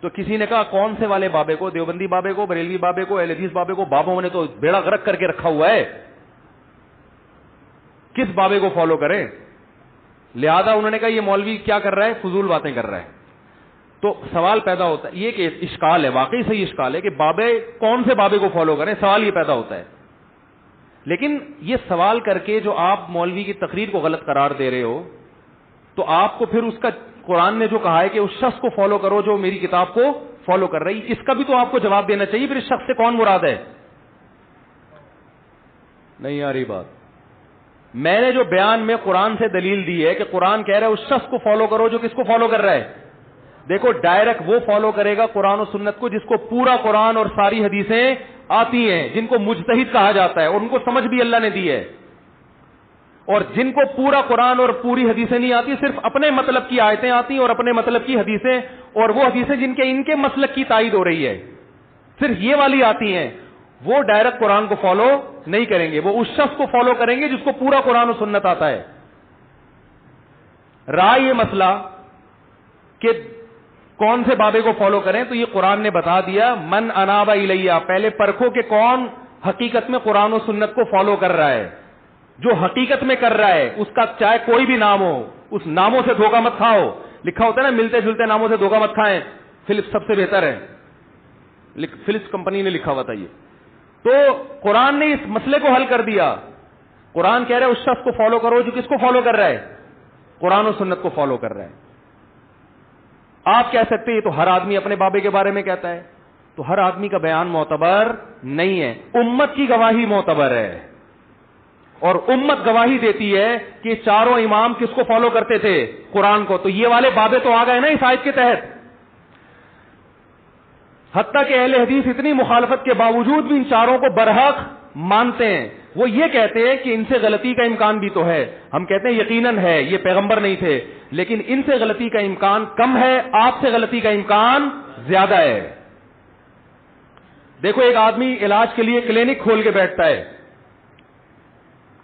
تو کسی نے کہا کون سے والے بابے کو؟ دیوبندی بابے کو, بریلوی بابے کو, اہل حدیث بابے کو؟ بابوں نے تو بیڑا غرق کر کے رکھا ہوا ہے, کس بابے کو فالو کریں؟ لہذا انہوں نے کہا یہ مولوی کیا کر رہا ہے؟ فضول باتیں کر رہا ہے. تو سوال پیدا ہوتا ہے, یہ کہ اشکال ہے, واقعی صحیح اشکال ہے کہ بابے کون سے بابے کو فالو کریں, سوال یہ پیدا ہوتا ہے. لیکن یہ سوال کر کے جو آپ مولوی کی تقریر کو غلط قرار دے رہے ہو, تو آپ کو پھر اس کا قرآن نے جو کہا ہے کہ اس شخص کو فالو کرو جو میری کتاب کو فالو کر رہی, اس کا بھی تو آپ کو جواب دینا چاہیے. پھر اس شخص سے کون مراد ہے؟ نہیں آ رہی بات. میں نے جو بیان میں قرآن سے دلیل دی ہے کہ قرآن کہہ رہا ہے اس شخص کو فالو کرو جو کس کو فالو کر رہا ہے. دیکھو ڈائریکٹ وہ فالو کرے گا قرآن و سنت کو جس کو پورا قرآن اور ساری حدیثیں آتی ہیں, جن کو مجتہد کہا جاتا ہے, اور ان کو سمجھ بھی اللہ نے دی ہے. اور جن کو پورا قرآن اور پوری حدیثیں نہیں آتی, صرف اپنے مطلب کی آیتیں آتی اور اپنے مطلب کی حدیثیں, اور وہ حدیثیں جن کے ان کے مسلک کی تائید ہو رہی ہے, صرف یہ والی آتی ہیں, وہ ڈائریکٹ قرآن کو فالو نہیں کریں گے. وہ اس شخص کو فالو کریں گے جس کو پورا قرآن و سنت آتا ہے. رہا یہ مسئلہ کہ کون سے بابے کو فالو کریں, تو یہ قرآن نے بتا دیا من اناب الیہ. پہلے پرکھو کہ کون حقیقت میں قرآن و سنت کو فالو کر رہا ہے. جو حقیقت میں کر رہا ہے اس کا چاہے کوئی بھی نام ہو, اس ناموں سے دھوکہ مت کھاؤ. لکھا ہوتا ہے نا ملتے جلتے ناموں سے دھوکہ مت کھائیں, فلپس سب سے بہتر ہے, فلپس کمپنی نے لکھا ہوا تھا یہ. تو قرآن نے اس مسئلے کو حل کر دیا. قرآن کہہ رہا ہے اس شخص کو فالو کرو جو کس کو فالو کر رہا ہے؟ قرآن و سنت کو فالو کر رہا ہے. آپ کہہ سکتے ہیں یہ تو ہر آدمی اپنے بابے کے بارے میں کہتا ہے, تو ہر آدمی کا بیان معتبر نہیں ہے. امت کی گواہی معتبر ہے, اور امت گواہی دیتی ہے کہ چاروں امام کس کو فالو کرتے تھے؟ قرآن کو. تو یہ والے بابے تو آ گئے نا اس آیت کے تحت. حتیٰ کہ اہل حدیث اتنی مخالفت کے باوجود بھی ان چاروں کو برحق مانتے ہیں. وہ یہ کہتے ہیں کہ ان سے غلطی کا امکان بھی تو ہے. ہم کہتے ہیں یقیناً ہے, یہ پیغمبر نہیں تھے, لیکن ان سے غلطی کا امکان کم ہے, آپ سے غلطی کا امکان زیادہ ہے. دیکھو ایک آدمی علاج کے لیے کلینک کھول کے بیٹھتا ہے,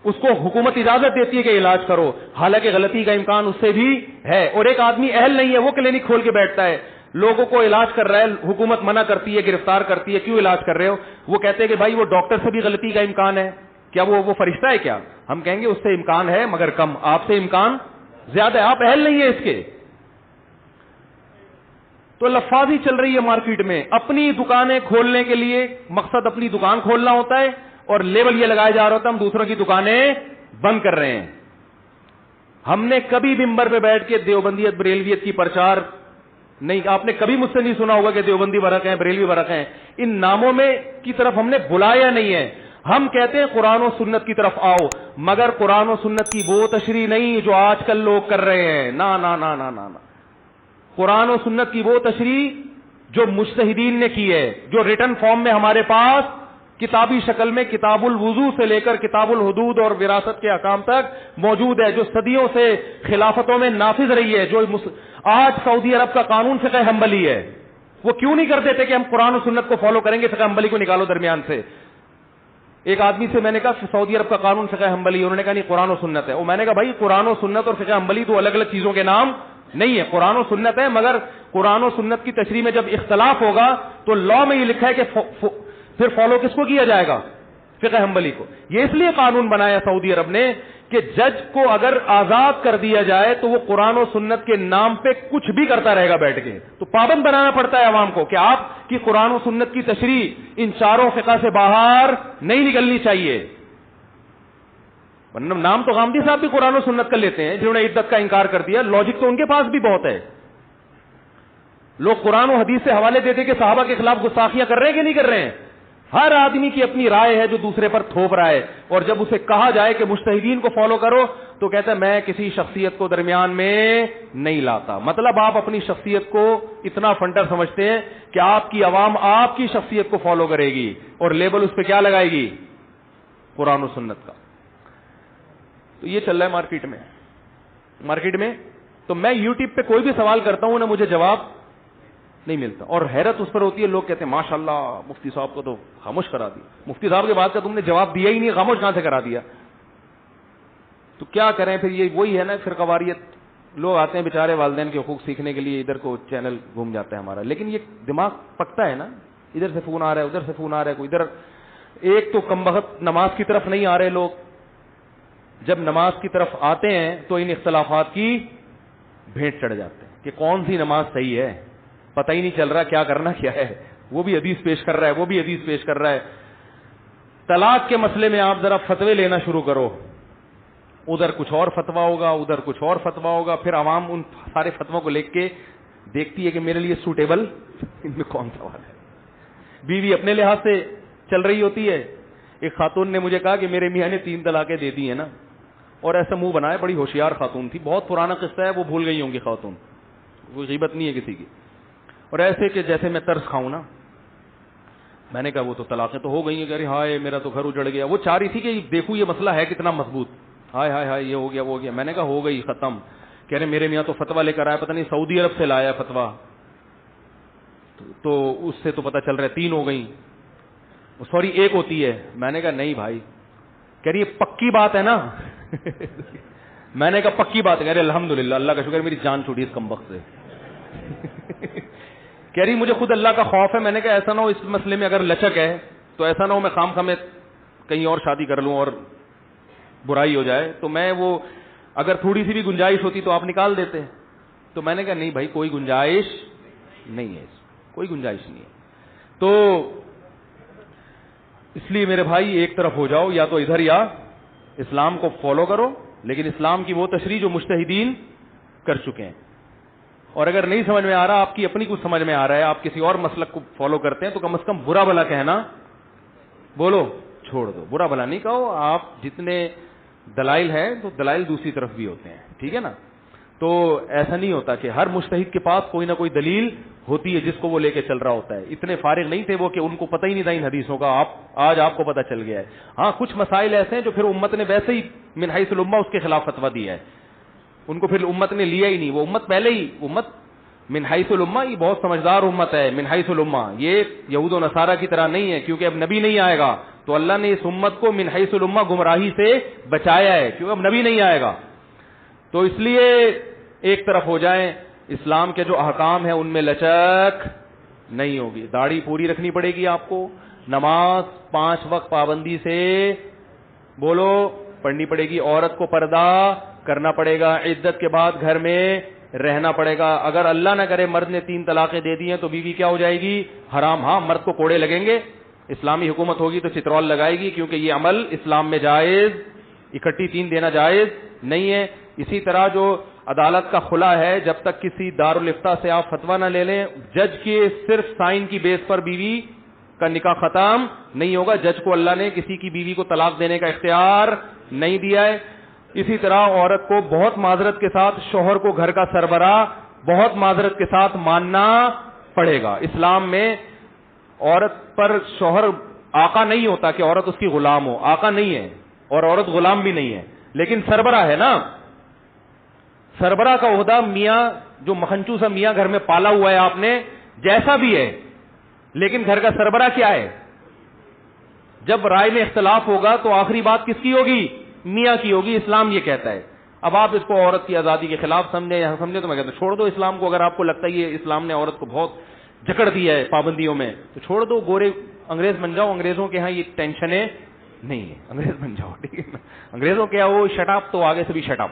اس کو حکومت اجازت دیتی ہے کہ علاج کرو, حالانکہ غلطی کا امکان اس سے بھی ہے. اور ایک آدمی اہل نہیں ہے, وہ کلینک کھول کے بیٹھتا ہے, لوگوں کو علاج کر رہا ہے, حکومت منع کرتی ہے, گرفتار کرتی ہے, کیوں علاج کر رہے ہو؟ وہ کہتے ہیں کہ بھائی وہ ڈاکٹر سے بھی غلطی کا امکان ہے, کیا وہ فرشتہ ہے کیا؟ ہم کہیں گے اس سے امکان ہے مگر کم, آپ سے امکان زیادہ ہے, آپ اہل نہیں ہے اس کے. تو لفاظی چل رہی ہے مارکیٹ میں. اپنی دکانیں کھولنے کے لیے مقصد اپنی دکان کھولنا ہوتا ہے, اور لیبل یہ لگایا جا رہا ہوتا ہے ہم دوسروں کی دکانیں بند کر رہے ہیں. ہم نے کبھی ممبر پہ بیٹھ کے دیوبندیت بریلویت کی پرچار نہیں, آپ نے کبھی مجھ سے نہیں سنا ہوگا کہ دیوبندی برق ہیں, بریلوی برق ہیں, ان ناموں میں کی طرف ہم نے بلایا نہیں ہے. ہم کہتے ہیں قرآن و سنت کی طرف آؤ, مگر قرآن و سنت کی وہ تشریح نہیں جو آج کل لوگ کر رہے ہیں. نا نا نا نا نا, قرآن و سنت کی وہ تشریح جو مجتہدین نے کی ہے, جو ریٹن فارم میں ہمارے پاس کتابی شکل میں کتاب الوضو سے لے کر کتاب الحدود اور وراثت کے احکام تک موجود ہے, جو صدیوں سے خلافتوں میں نافذ رہی ہے, جو آج سعودی عرب کا قانون فقہ حنبلی ہے. وہ کیوں نہیں کر دیتے کہ ہم قرآن و سنت کو فالو کریں گے, فقہ حنبلی کو نکالو درمیان سے. ایک آدمی سے میں نے کہا سعودی عرب کا قانون فقہ حنبلی, انہوں نے کہا نہیں قرآن و سنت ہے. میں نے کہا بھائی قرآن و سنت اور فقہ حنبلی دو الگ الگ چیزوں کے نام نہیں ہے, قرآن و سنت ہے, مگر قرآن و سنت کی تشریح میں جب اختلاف ہوگا تو لا میں یہ لکھا ہے کہ پھر فالو کس کو کیا جائے گا؟ فقہ حنبلی کو. یہ اس لیے قانون بنایا سعودی عرب نے کہ جج کو اگر آزاد کر دیا جائے تو وہ قرآن و سنت کے نام پہ کچھ بھی کرتا رہے گا بیٹھ کے. تو پابند بنانا پڑتا ہے عوام کو کہ آپ کی قرآن و سنت کی تشریح ان چاروں فقہ سے باہر نہیں نکلنی چاہیے. ورنہ نام تو غامدی صاحب بھی قرآن و سنت کا لیتے ہیں جنہوں نے عدت کا انکار کر دیا, لاجک تو ان کے پاس بھی بہت ہے. لوگ قرآن و حدیث سے حوالے دیتے کہ صحابہ کے خلاف گستاخیاں کر رہے ہیں کہ نہیں کر رہے ہیں. ہر آدمی کی اپنی رائے ہے جو دوسرے پر تھوپ رہا ہے, اور جب اسے کہا جائے کہ مجتہدین کو فالو کرو تو کہتا ہے میں کسی شخصیت کو درمیان میں نہیں لاتا. مطلب آپ اپنی شخصیت کو اتنا فنڈر سمجھتے ہیں کہ آپ کی عوام آپ کی شخصیت کو فالو کرے گی, اور لیبل اس پہ کیا لگائے گی؟ قرآن و سنت کا. تو یہ چل رہا ہے مارکیٹ میں. تو میں یوٹیوب پہ کوئی بھی سوال کرتا ہوں نا, مجھے جواب نہیں ملتا, اور حیرت اس پر ہوتی ہے. لوگ کہتے ہیں ماشاءاللہ مفتی صاحب کو تو خاموش کرا دیا, مفتی صاحب کے بعد کا تم نے جواب دیا ہی نہیں, خاموش کہاں سے کرا دیا؟ تو کیا کریں پھر, یہ وہی ہے نا فرقہ واریت. لوگ آتے ہیں بیچارے والدین کے حقوق سیکھنے کے لیے, ادھر کو چینل گھوم جاتا ہے ہمارا, لیکن یہ دماغ پکتا ہے نا, ادھر سے فون آ رہا ہے, ادھر سے فون آ رہا ہے, کوئی ادھر. ایک تو کم وقت نماز کی طرف نہیں آ رہے لوگ, جب نماز کی طرف آتے ہیں تو ان اختلافات کی بھیٹ چڑھ جاتے ہیں کہ کون سی نماز صحیح ہے, پتہ ہی نہیں چل رہا کیا کرنا کیا ہے. وہ بھی حدیث پیش کر رہا ہے, وہ بھی حدیث پیش کر رہا ہے. طلاق کے مسئلے میں آپ ذرا فتوے لینا شروع کرو, ادھر کچھ اور فتوا ہوگا, ادھر کچھ اور فتوا ہوگا, پھر عوام ان سارے فتووں کو لکھ کے دیکھتی ہے کہ میرے لیے سوٹیبل ان میں کون سوال ہے. بیوی اپنے لحاظ سے چل رہی ہوتی ہے. ایک خاتون نے مجھے کہا کہ میرے میاں نے 3 طلاقیں دے دی ہیں نا, اور ایسا منہ بنایا, بڑی ہوشیار خاتون تھی, بہت پرانا قصہ ہے, وہ بھول گئی ہوں گی خاتون, کوئی غیبت نہیں ہے کسی کی. اور ایسے کہ جیسے میں ترس کھاؤں نا. میں نے کہا وہ تو طلاقیں تو ہو گئی ہیں. کہہ رہی ہائے میرا تو گھر اجڑ گیا. وہ چاہ رہی تھی کہ دیکھو یہ مسئلہ ہے کتنا مضبوط, ہائے ہائے ہائے یہ ہو گیا وہ ہو گیا. میں نے کہا ہو گئی ختم. کہہ رہے میرے میاں تو فتوا لے کر آیا, پتہ نہیں سعودی عرب سے لایا فتوا, تو اس سے تو پتہ چل رہا ہے 3 ہو گئی, سوری 1 ہوتی ہے. میں نے کہا نہیں بھائی. کہہ رہی یہ پکی بات ہے نا. میں نے کہا پکی بات ہے. کہہ رہے الحمدللہ, اللہ کا شکر میری جان چھوٹی اس کم وقت سے. کہہ رہی مجھے خود اللہ کا خوف ہے. میں نے کہا ایسا نہ ہو اس مسئلے میں اگر لچک ہے تو ایسا نہ ہو میں خام میں کہیں اور شادی کر لوں اور برائی ہو جائے. تو میں وہ اگر تھوڑی سی بھی گنجائش ہوتی تو آپ نکال دیتے. تو میں نے کہا نہیں بھائی کوئی گنجائش نہیں ہے, کوئی گنجائش نہیں ہے. تو اس لیے میرے بھائی ایک طرف ہو جاؤ, یا تو ادھر یا اسلام کو فالو کرو, لیکن اسلام کی وہ تشریح جو مجتہدین کر چکے ہیں. اور اگر نہیں سمجھ میں آ رہا, آپ کی اپنی کچھ سمجھ میں آ رہا ہے, آپ کسی اور مسلک کو فالو کرتے ہیں, تو کم از کم برا بھلا کہنا بولو چھوڑ دو. برا بھلا نہیں کہو. آپ جتنے دلائل ہیں تو دلائل دوسری طرف بھی ہوتے ہیں, ٹھیک ہے نا. تو ایسا نہیں ہوتا کہ ہر مجتہد کے پاس کوئی نہ کوئی دلیل ہوتی ہے جس کو وہ لے کے چل رہا ہوتا ہے. اتنے فارغ نہیں تھے وہ کہ ان کو پتہ ہی نہیں تھا ان حدیثوں کا, آج آپ کو پتہ چل گیا ہے. ہاں کچھ مسائل ایسے ہیں جو پھر امت نے ویسے ہی من حیث الامہ اس کے خلاف فتویٰ دیا ہے, ان کو پھر امت نے لیا ہی نہیں. وہ امت پہلے ہی امت من حیث الامہ یہ بہت سمجھدار امت ہے. من حیث الامہ یہ یہود و نصارہ کی طرح نہیں ہے, کیونکہ اب نبی نہیں آئے گا تو اللہ نے اس امت کو من حیث الامہ گمراہی سے بچایا ہے, کیونکہ اب نبی نہیں آئے گا. تو اس لیے ایک طرف ہو جائیں, اسلام کے جو احکام ہیں ان میں لچک نہیں ہوگی. داڑھی پوری رکھنی پڑے گی آپ کو, نماز 5 وقت پابندی سے بولو پڑھنی پڑے گی, عورت کو پردہ کرنا پڑے گا, عدت کے بعد گھر میں رہنا پڑے گا. اگر اللہ نہ کرے مرد نے 3 طلاقیں دے دی ہیں تو بیوی کیا ہو جائے گی؟ حرام. ہاں مرد کو کوڑے لگیں گے, اسلامی حکومت ہوگی تو چترول لگائے گی, کیونکہ یہ عمل اسلام میں جائز, اکٹھی 3 دینا جائز نہیں ہے. اسی طرح جو عدالت کا خلا ہے, جب تک کسی دارالفتاء سے آپ فتویٰ نہ لے لیں, جج کے صرف سائن کی بیس پر بیوی کا نکاح ختم نہیں ہوگا. جج کو اللہ نے کسی کی بیوی کو طلاق دینے کا اختیار نہیں دیا ہے. اسی طرح عورت کو بہت معذرت کے ساتھ شوہر کو گھر کا سربراہ بہت معذرت کے ساتھ ماننا پڑے گا. اسلام میں عورت پر شوہر آقا نہیں ہوتا کہ عورت اس کی غلام ہو, آقا نہیں ہے اور عورت غلام بھی نہیں ہے, لیکن سربراہ ہے نا. سربراہ کا عہدہ میاں جو مکھنچو سا میاں گھر میں پالا ہوا ہے آپ نے, جیسا بھی ہے, لیکن گھر کا سربراہ کیا ہے؟ جب رائے میں اختلاف ہوگا تو آخری بات کس کی ہوگی؟ میاں کی ہوگی. اسلام یہ کہتا ہے. اب آپ اس کو عورت کی آزادی کے خلاف سمجھے تو میں کہتا ہوں چھوڑ دو اسلام کو. اگر آپ کو لگتا ہے یہ اسلام نے عورت کو بہت جکڑ دیا ہے پابندیوں میں تو چھوڑ دو, گورے انگریز بن جاؤ. انگریزوں کے ہاں یہ ٹینشنیں نہیں ہے, انگریز بن جاؤ, ٹھیک ہے. انگریزوں کے وہ شٹ اپ تو آگے سے بھی شٹ اپ,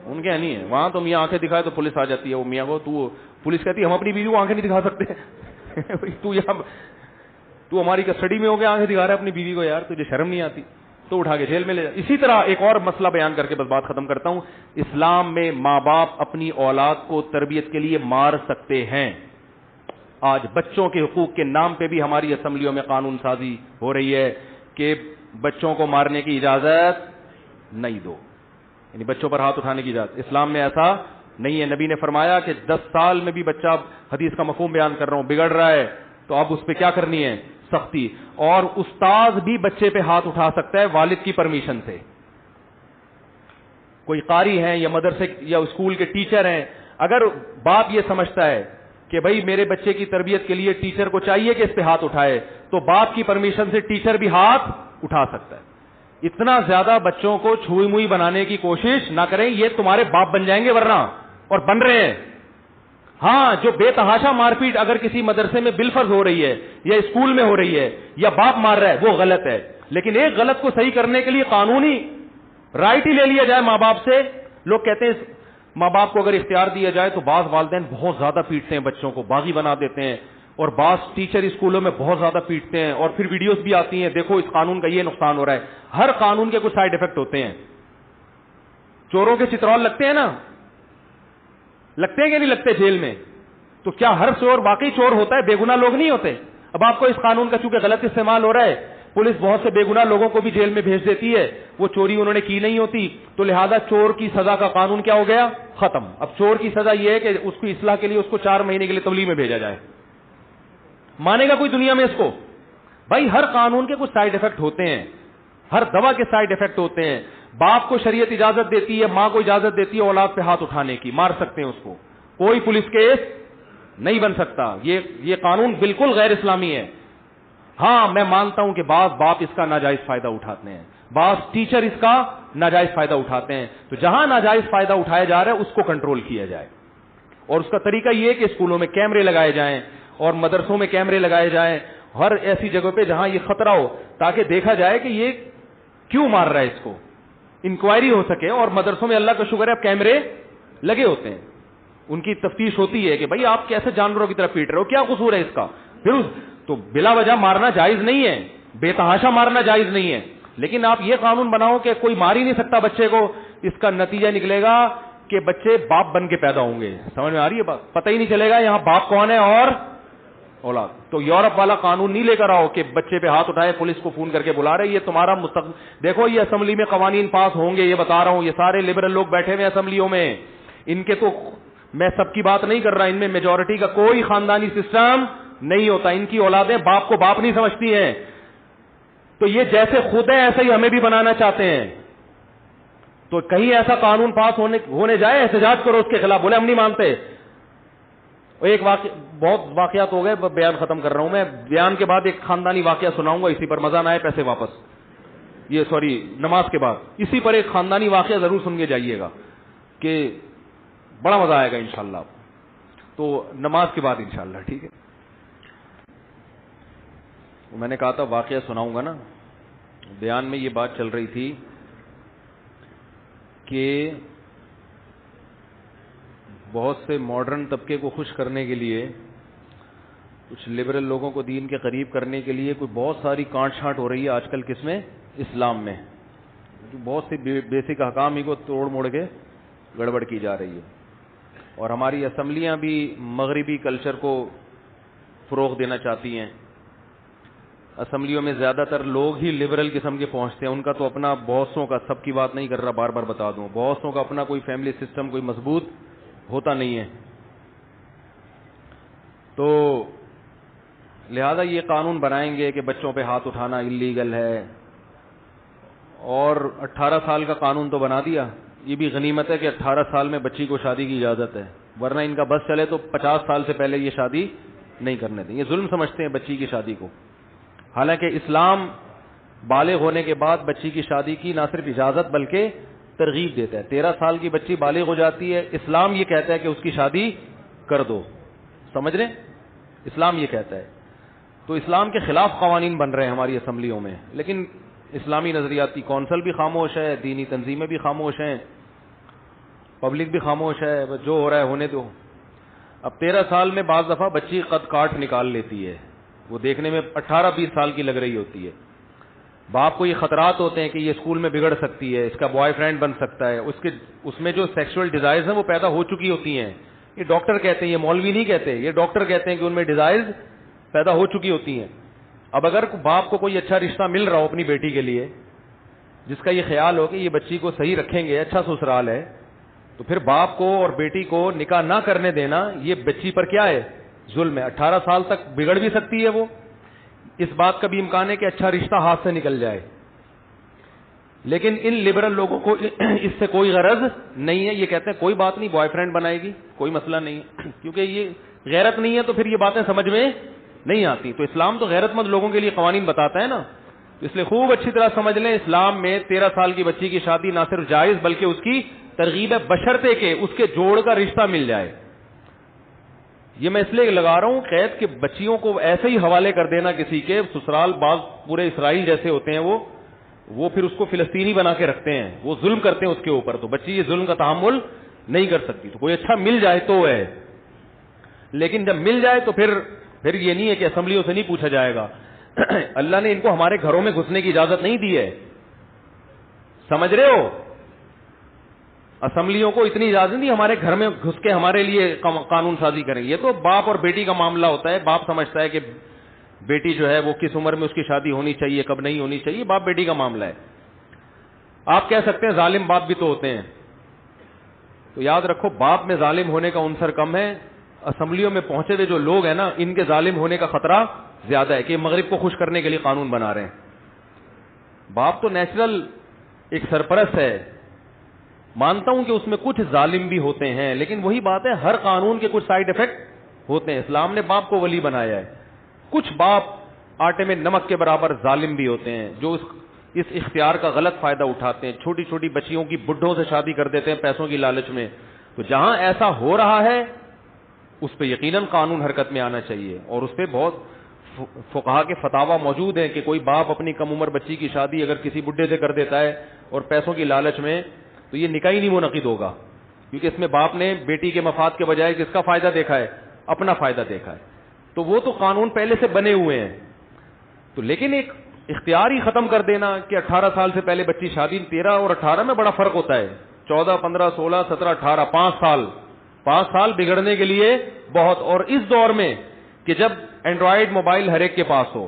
ان کے نہیں ہے. وہاں تو میاں آنکھیں دکھائے تو پولیس آ جاتی ہے. وہ میاں کو تو پولیس کہتی ہے ہم اپنی بیوی کو آنکھیں نہیں دکھا سکتے. تو ہماری کسٹڈی میں ہو گیا, آنکھیں دکھا رہا ہے اپنی بیوی کو, یار تجھے شرم نہیں آتی, تو اٹھا کے جیل میں لے جا. اسی طرح ایک اور مسئلہ بیان کر کے بس بات ختم کرتا ہوں. اسلام میں ماں باپ اپنی اولاد کو تربیت کے لیے مار سکتے ہیں. آج بچوں کے حقوق کے نام پہ بھی ہماری اسمبلیوں میں قانون سازی ہو رہی ہے کہ بچوں کو مارنے کی اجازت نہیں دو, یعنی بچوں پر ہاتھ اٹھانے کی اجازت. اسلام میں ایسا نہیں ہے. نبی نے فرمایا کہ 10 سال میں بھی بچہ, حدیث کا مفہوم بیان کر رہا ہوں, بگڑ رہا ہے تو اب اس پہ کیا کرنی ہے؟ سختی. اور استاد بھی بچے پہ ہاتھ اٹھا سکتا ہے والد کی پرمیشن سے. کوئی قاری ہیں یا مدرسے یا اسکول کے ٹیچر ہیں, اگر باپ یہ سمجھتا ہے کہ بھائی میرے بچے کی تربیت کے لیے ٹیچر کو چاہیے کہ اس پہ ہاتھ اٹھائے, تو باپ کی پرمیشن سے ٹیچر بھی ہاتھ اٹھا سکتا ہے. اتنا زیادہ بچوں کو چھوئی موئی بنانے کی کوشش نہ کریں, یہ تمہارے باپ بن جائیں گے ورنہ, اور بن رہے ہیں. ہاں جو بے تحاشا مار پیٹ اگر کسی مدرسے میں بالفرض ہو رہی ہے یا اسکول میں ہو رہی ہے یا باپ مار رہا ہے وہ غلط ہے, لیکن ایک غلط کو صحیح کرنے کے لیے قانونی رائٹ ہی لے لیا جائے ماں باپ سے. لوگ کہتے ہیں ماں باپ کو اگر اختیار دیا جائے تو بعض والدین بہت زیادہ پیٹتے ہیں بچوں کو, باغی بنا دیتے ہیں, اور بعض ٹیچر اسکولوں میں بہت زیادہ پیٹتے ہیں, اور پھر ویڈیوز بھی آتی ہیں دیکھو اس قانون کا یہ نقصان ہو رہا ہے. ہر قانون کے کچھ سائیڈ افیکٹ ہوتے ہیں. چوروں کے چترول لگتے ہیں نا, لگتے ہیں کہ نہیں لگتے جیل میں, تو کیا ہر چور واقعی چور ہوتا ہے؟ بے گناہ لوگ نہیں ہوتے. اب آپ کو اس قانون کا چونکہ غلط استعمال ہو رہا ہے, پولیس بہت سے بے گناہ لوگوں کو بھی جیل میں بھیج دیتی ہے, وہ چوری انہوں نے کی نہیں ہوتی, تو لہذا چور کی سزا کا قانون کیا ہو گیا؟ ختم. اب چور کی سزا یہ ہے کہ اس کی اصلاح کے لیے اس کو 4 مہینے کے لیے تبلیغ میں بھیجا جائے. مانے گا کوئی دنیا میں اس کو؟ بھائی ہر قانون کے کچھ سائیڈ افیکٹ ہوتے ہیں, ہر دوا کے سائیڈ افیکٹ ہوتے ہیں. باپ کو شریعت اجازت دیتی ہے, ماں کو اجازت دیتی ہے اولاد پہ ہاتھ اٹھانے کی, مار سکتے ہیں اس کو, کوئی پولیس کیس نہیں بن سکتا. یہ قانون بالکل غیر اسلامی ہے. ہاں میں مانتا ہوں کہ بعض باپ اس کا ناجائز فائدہ اٹھاتے ہیں, بعض ٹیچر اس کا ناجائز فائدہ اٹھاتے ہیں, تو جہاں ناجائز فائدہ اٹھایا جا رہا ہے اس کو کنٹرول کیا جائے. اور اس کا طریقہ یہ ہے کہ اسکولوں میں کیمرے لگائے جائیں اور مدرسوں میں کیمرے لگائے جائیں, ہر ایسی جگہ پہ جہاں یہ خطرہ ہو, تاکہ دیکھا جائے کہ یہ کیوں مار رہا ہے, اس کو انکوائری ہو سکے. اور مدرسوں میں اللہ کا شکر ہے اب کیمرے لگے ہوتے ہیں, ان کی تفتیش ہوتی ہے کہ بھائی آپ کیسے جانوروں کی طرف پیٹ رہے ہو, کیا قصور ہے اس کا. پھر تو بلا وجہ مارنا جائز نہیں ہے, بے تحاشا مارنا جائز نہیں ہے, لیکن آپ یہ قانون بناؤ کہ کوئی مار ہی نہیں سکتا بچے کو. اس کا نتیجہ نکلے گا کہ بچے باپ بن کے پیدا ہوں گے. سمجھ میں آ رہی ہے بات؟ پتہ ہی نہیں چلے گا یہاں باپ کون ہے اور اولاد. تو یورپ والا قانون نہیں لے کر آؤ کہ بچے پہ ہاتھ اٹھائے پولیس کو فون کر کے بلا رہے, یہ تمہارا مستقبل. دیکھو یہ اسمبلی میں قوانین پاس ہوں گے, یہ بتا رہا ہوں, یہ سارے لبرل لوگ بیٹھے ہوئے اسمبلیوں میں, ان کے تو میں سب کی بات نہیں کر رہا, ان میں میجورٹی کا کوئی خاندانی سسٹم نہیں ہوتا, ان کی اولادیں باپ کو باپ نہیں سمجھتی ہیں. تو یہ جیسے خود ہے ایسے ہی ہمیں بھی بنانا چاہتے ہیں. تو کہیں ایسا قانون پاس ہونے جائے, احتجاج کرو اس کے خلاف, بولے ہم نہیں مانتے. ایک بہت واقعات ہو گئے, بیان ختم کر رہا ہوں میں. بیان کے بعد ایک خاندانی واقعہ سناؤں گا, اسی پر مزہ نہ آئے پیسے واپس, یہ سوری نماز کے بعد اسی پر ایک خاندانی واقعہ ضرور سن کے جائیے گا کہ بڑا مزہ آئے گا انشاءاللہ. تو نماز کے بعد انشاءاللہ, ٹھیک ہے. میں نے کہا تھا واقعہ سناؤں گا نا. بیان میں یہ بات چل رہی تھی کہ بہت سے ماڈرن طبقے کو خوش کرنے کے لیے, کچھ لبرل لوگوں کو دین کے قریب کرنے کے لیے کوئی بہت ساری کانٹ چھانٹ ہو رہی ہے آج کل. کس میں؟ اسلام میں. بہت سی بیسک احکام ہی کو توڑ موڑ کے گڑبڑ کی جا رہی ہے. اور ہماری اسمبلیاں بھی مغربی کلچر کو فروغ دینا چاہتی ہیں. اسمبلیوں میں زیادہ تر لوگ ہی لبرل قسم کے پہنچتے ہیں. ان کا تو اپنا بہتوں کا, سب کی بات نہیں کر رہا, بار بار بتا دوں, بہتوں کا اپنا کوئی فیملی سسٹم کوئی مضبوط ہوتا نہیں ہے. تو لہذا یہ قانون بنائیں گے کہ بچوں پہ ہاتھ اٹھانا اللیگل ہے. اور 18 سال کا قانون تو بنا دیا. یہ بھی غنیمت ہے کہ 18 سال میں بچی کو شادی کی اجازت ہے, ورنہ ان کا بس چلے تو 50 سال سے پہلے یہ شادی نہیں کرنے دیں. یہ ظلم سمجھتے ہیں بچی کی شادی کو. حالانکہ اسلام بالغ ہونے کے بعد بچی کی شادی کی نہ صرف اجازت بلکہ ترغیب دیتا ہے. 13 سال کی بچی بالغ ہو جاتی ہے, اسلام یہ کہتا ہے کہ اس کی شادی کر دو. سمجھ رہے ہیں؟ اسلام یہ کہتا ہے. تو اسلام کے خلاف قوانین بن رہے ہیں ہماری اسمبلیوں میں, لیکن اسلامی نظریاتی کونسل بھی خاموش ہے, دینی تنظیمیں بھی خاموش ہیں, پبلک بھی خاموش ہے. جو ہو رہا ہے ہونے دو. اب 13 سال میں بعض دفعہ بچی قد کاٹ نکال لیتی ہے, وہ دیکھنے میں 18-20 سال کی لگ رہی ہوتی ہے. باپ کو یہ خطرات ہوتے ہیں کہ یہ اسکول میں بگڑ سکتی ہے, اس کا بوائے فرینڈ بن سکتا ہے, اس میں جو سیکسول ڈیزائرز ہیں وہ پیدا ہو چکی ہوتی ہیں. یہ ڈاکٹر کہتے ہیں, یہ مولوی نہیں کہتے, یہ ڈاکٹر کہتے ہیں کہ ان میں ڈیزائرز پیدا ہو چکی ہوتی ہیں. اب اگر باپ کو کوئی اچھا رشتہ مل رہا ہو اپنی بیٹی کے لیے, جس کا یہ خیال ہو کہ یہ بچی کو صحیح رکھیں گے, اچھا سسرال ہے, تو پھر باپ کو اور بیٹی کو نکاح نہ کرنے دینا یہ بچی پر کیا ہے؟ ظلم ہے. 18 سال تک بگڑ بھی سکتی ہے وہ. اس بات کا بھی امکان ہے کہ اچھا رشتہ ہاتھ سے نکل جائے. لیکن ان لبرل لوگوں کو اس سے کوئی غرض نہیں ہے. یہ کہتے ہیں کوئی بات نہیں, بوائے فرینڈ بنائے گی, کوئی مسئلہ نہیں ہے. کیونکہ یہ غیرت نہیں ہے تو پھر یہ باتیں سمجھ میں نہیں آتی. تو اسلام تو غیرت مند لوگوں کے لیے قوانین بتاتا ہے نا, اس لیے خوب اچھی طرح سمجھ لیں. اسلام میں 13 سال کی بچی کی شادی نہ صرف جائز بلکہ اس کی ترغیب ہے, بشرطے کہ اس کے جوڑ کا رشتہ مل جائے. یہ میں اس لیے لگا رہا ہوں قید کہ بچیوں کو ایسے ہی حوالے کر دینا کسی کے سسرال, بعض پورے اسرائیل جیسے ہوتے ہیں وہ پھر اس کو فلسطینی بنا کے رکھتے ہیں, وہ ظلم کرتے ہیں اس کے اوپر. تو بچی یہ ظلم کا تحمل نہیں کر سکتی. تو کوئی اچھا مل جائے تو ہے, لیکن جب مل جائے تو پھر یہ نہیں ہے کہ اسمبلیوں سے نہیں پوچھا جائے گا. اللہ نے ان کو ہمارے گھروں میں گھسنے کی اجازت نہیں دی ہے, سمجھ رہے ہو؟ اسمبلیوں کو اتنی اجازت نہیں ہمارے گھر میں گھس کے ہمارے لیے قانون سازی کریں. یہ تو باپ اور بیٹی کا معاملہ ہوتا ہے. باپ سمجھتا ہے کہ بیٹی جو ہے وہ کس عمر میں اس کی شادی ہونی چاہیے, کب نہیں ہونی چاہیے, باپ بیٹی کا معاملہ ہے. آپ کہہ سکتے ہیں ظالم باپ بھی تو ہوتے ہیں, تو یاد رکھو باپ میں ظالم ہونے کا عنصر کم ہے. اسمبلیوں میں پہنچے ہوئے جو لوگ ہیں نا, ان کے ظالم ہونے کا خطرہ زیادہ ہے کہ یہ مغرب کو خوش کرنے کے لیے قانون بنا رہے ہیں. باپ تو نیچرل ایک سرپرست ہے, مانتا ہوں کہ اس میں کچھ ظالم بھی ہوتے ہیں, لیکن وہی بات ہے ہر قانون کے کچھ سائیڈ ایفیکٹ ہوتے ہیں. اسلام نے باپ کو ولی بنایا ہے. کچھ باپ آٹے میں نمک کے برابر ظالم بھی ہوتے ہیں جو اس اختیار کا غلط فائدہ اٹھاتے ہیں. چھوٹی چھوٹی بچیوں کی بڈھوں سے شادی کر دیتے ہیں پیسوں کی لالچ میں. تو جہاں ایسا ہو رہا ہے اس پہ یقیناً قانون حرکت میں آنا چاہیے. اور اس پہ بہت فقہا کے فتاوی موجود ہیں کہ کوئی باپ اپنی کم عمر بچی کی شادی اگر کسی بڈھے سے کر دیتا ہے اور پیسوں کی لالچ میں, تو یہ نکاح ہی نہیں منعقد ہوگا, کیونکہ اس میں باپ نے بیٹی کے مفاد کے بجائے کس کا فائدہ دیکھا ہے؟ اپنا فائدہ دیکھا ہے. تو وہ تو قانون پہلے سے بنے ہوئے ہیں. تو لیکن ایک اختیار ہی ختم کر دینا کہ 18 سال سے پہلے بچی شادی, 13 اور 18 میں بڑا فرق ہوتا ہے. 14, 15, 16, 17, 18, 5 سال بگڑنے کے لیے بہت. اور اس دور میں کہ جب اینڈرائڈ موبائل ہر ایک کے پاس ہو,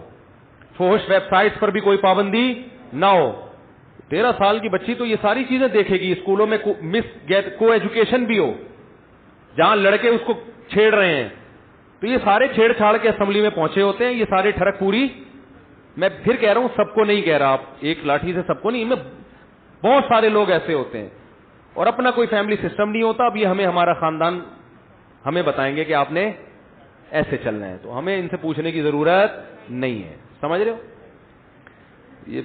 فحش ویب سائٹس پر بھی کوئی پابندی نہ ہو, 13 سال کی بچی تو یہ ساری چیزیں دیکھے گی. اسکولوں میں کو ایجوکیشن بھی ہو جہاں لڑکے اس کو چھیڑ رہے ہیں, تو یہ سارے چھیڑ چھاڑ کے اسمبلی میں پہنچے ہوتے ہیں. یہ سارے ٹھڑک پوری, میں پھر کہہ رہا ہوں سب کو نہیں کہہ رہا, آپ ایک لاٹھی سے سب کو نہیں, میں بہت سارے لوگ ایسے ہوتے ہیں اور اپنا کوئی فیملی سسٹم نہیں ہوتا. اب یہ ہمیں ہمارا خاندان ہمیں بتائیں گے کہ آپ نے ایسے چلنا ہے, تو ہمیں ان سے پوچھنے کی ضرورت نہیں ہے. سمجھ رہے ہو, یہ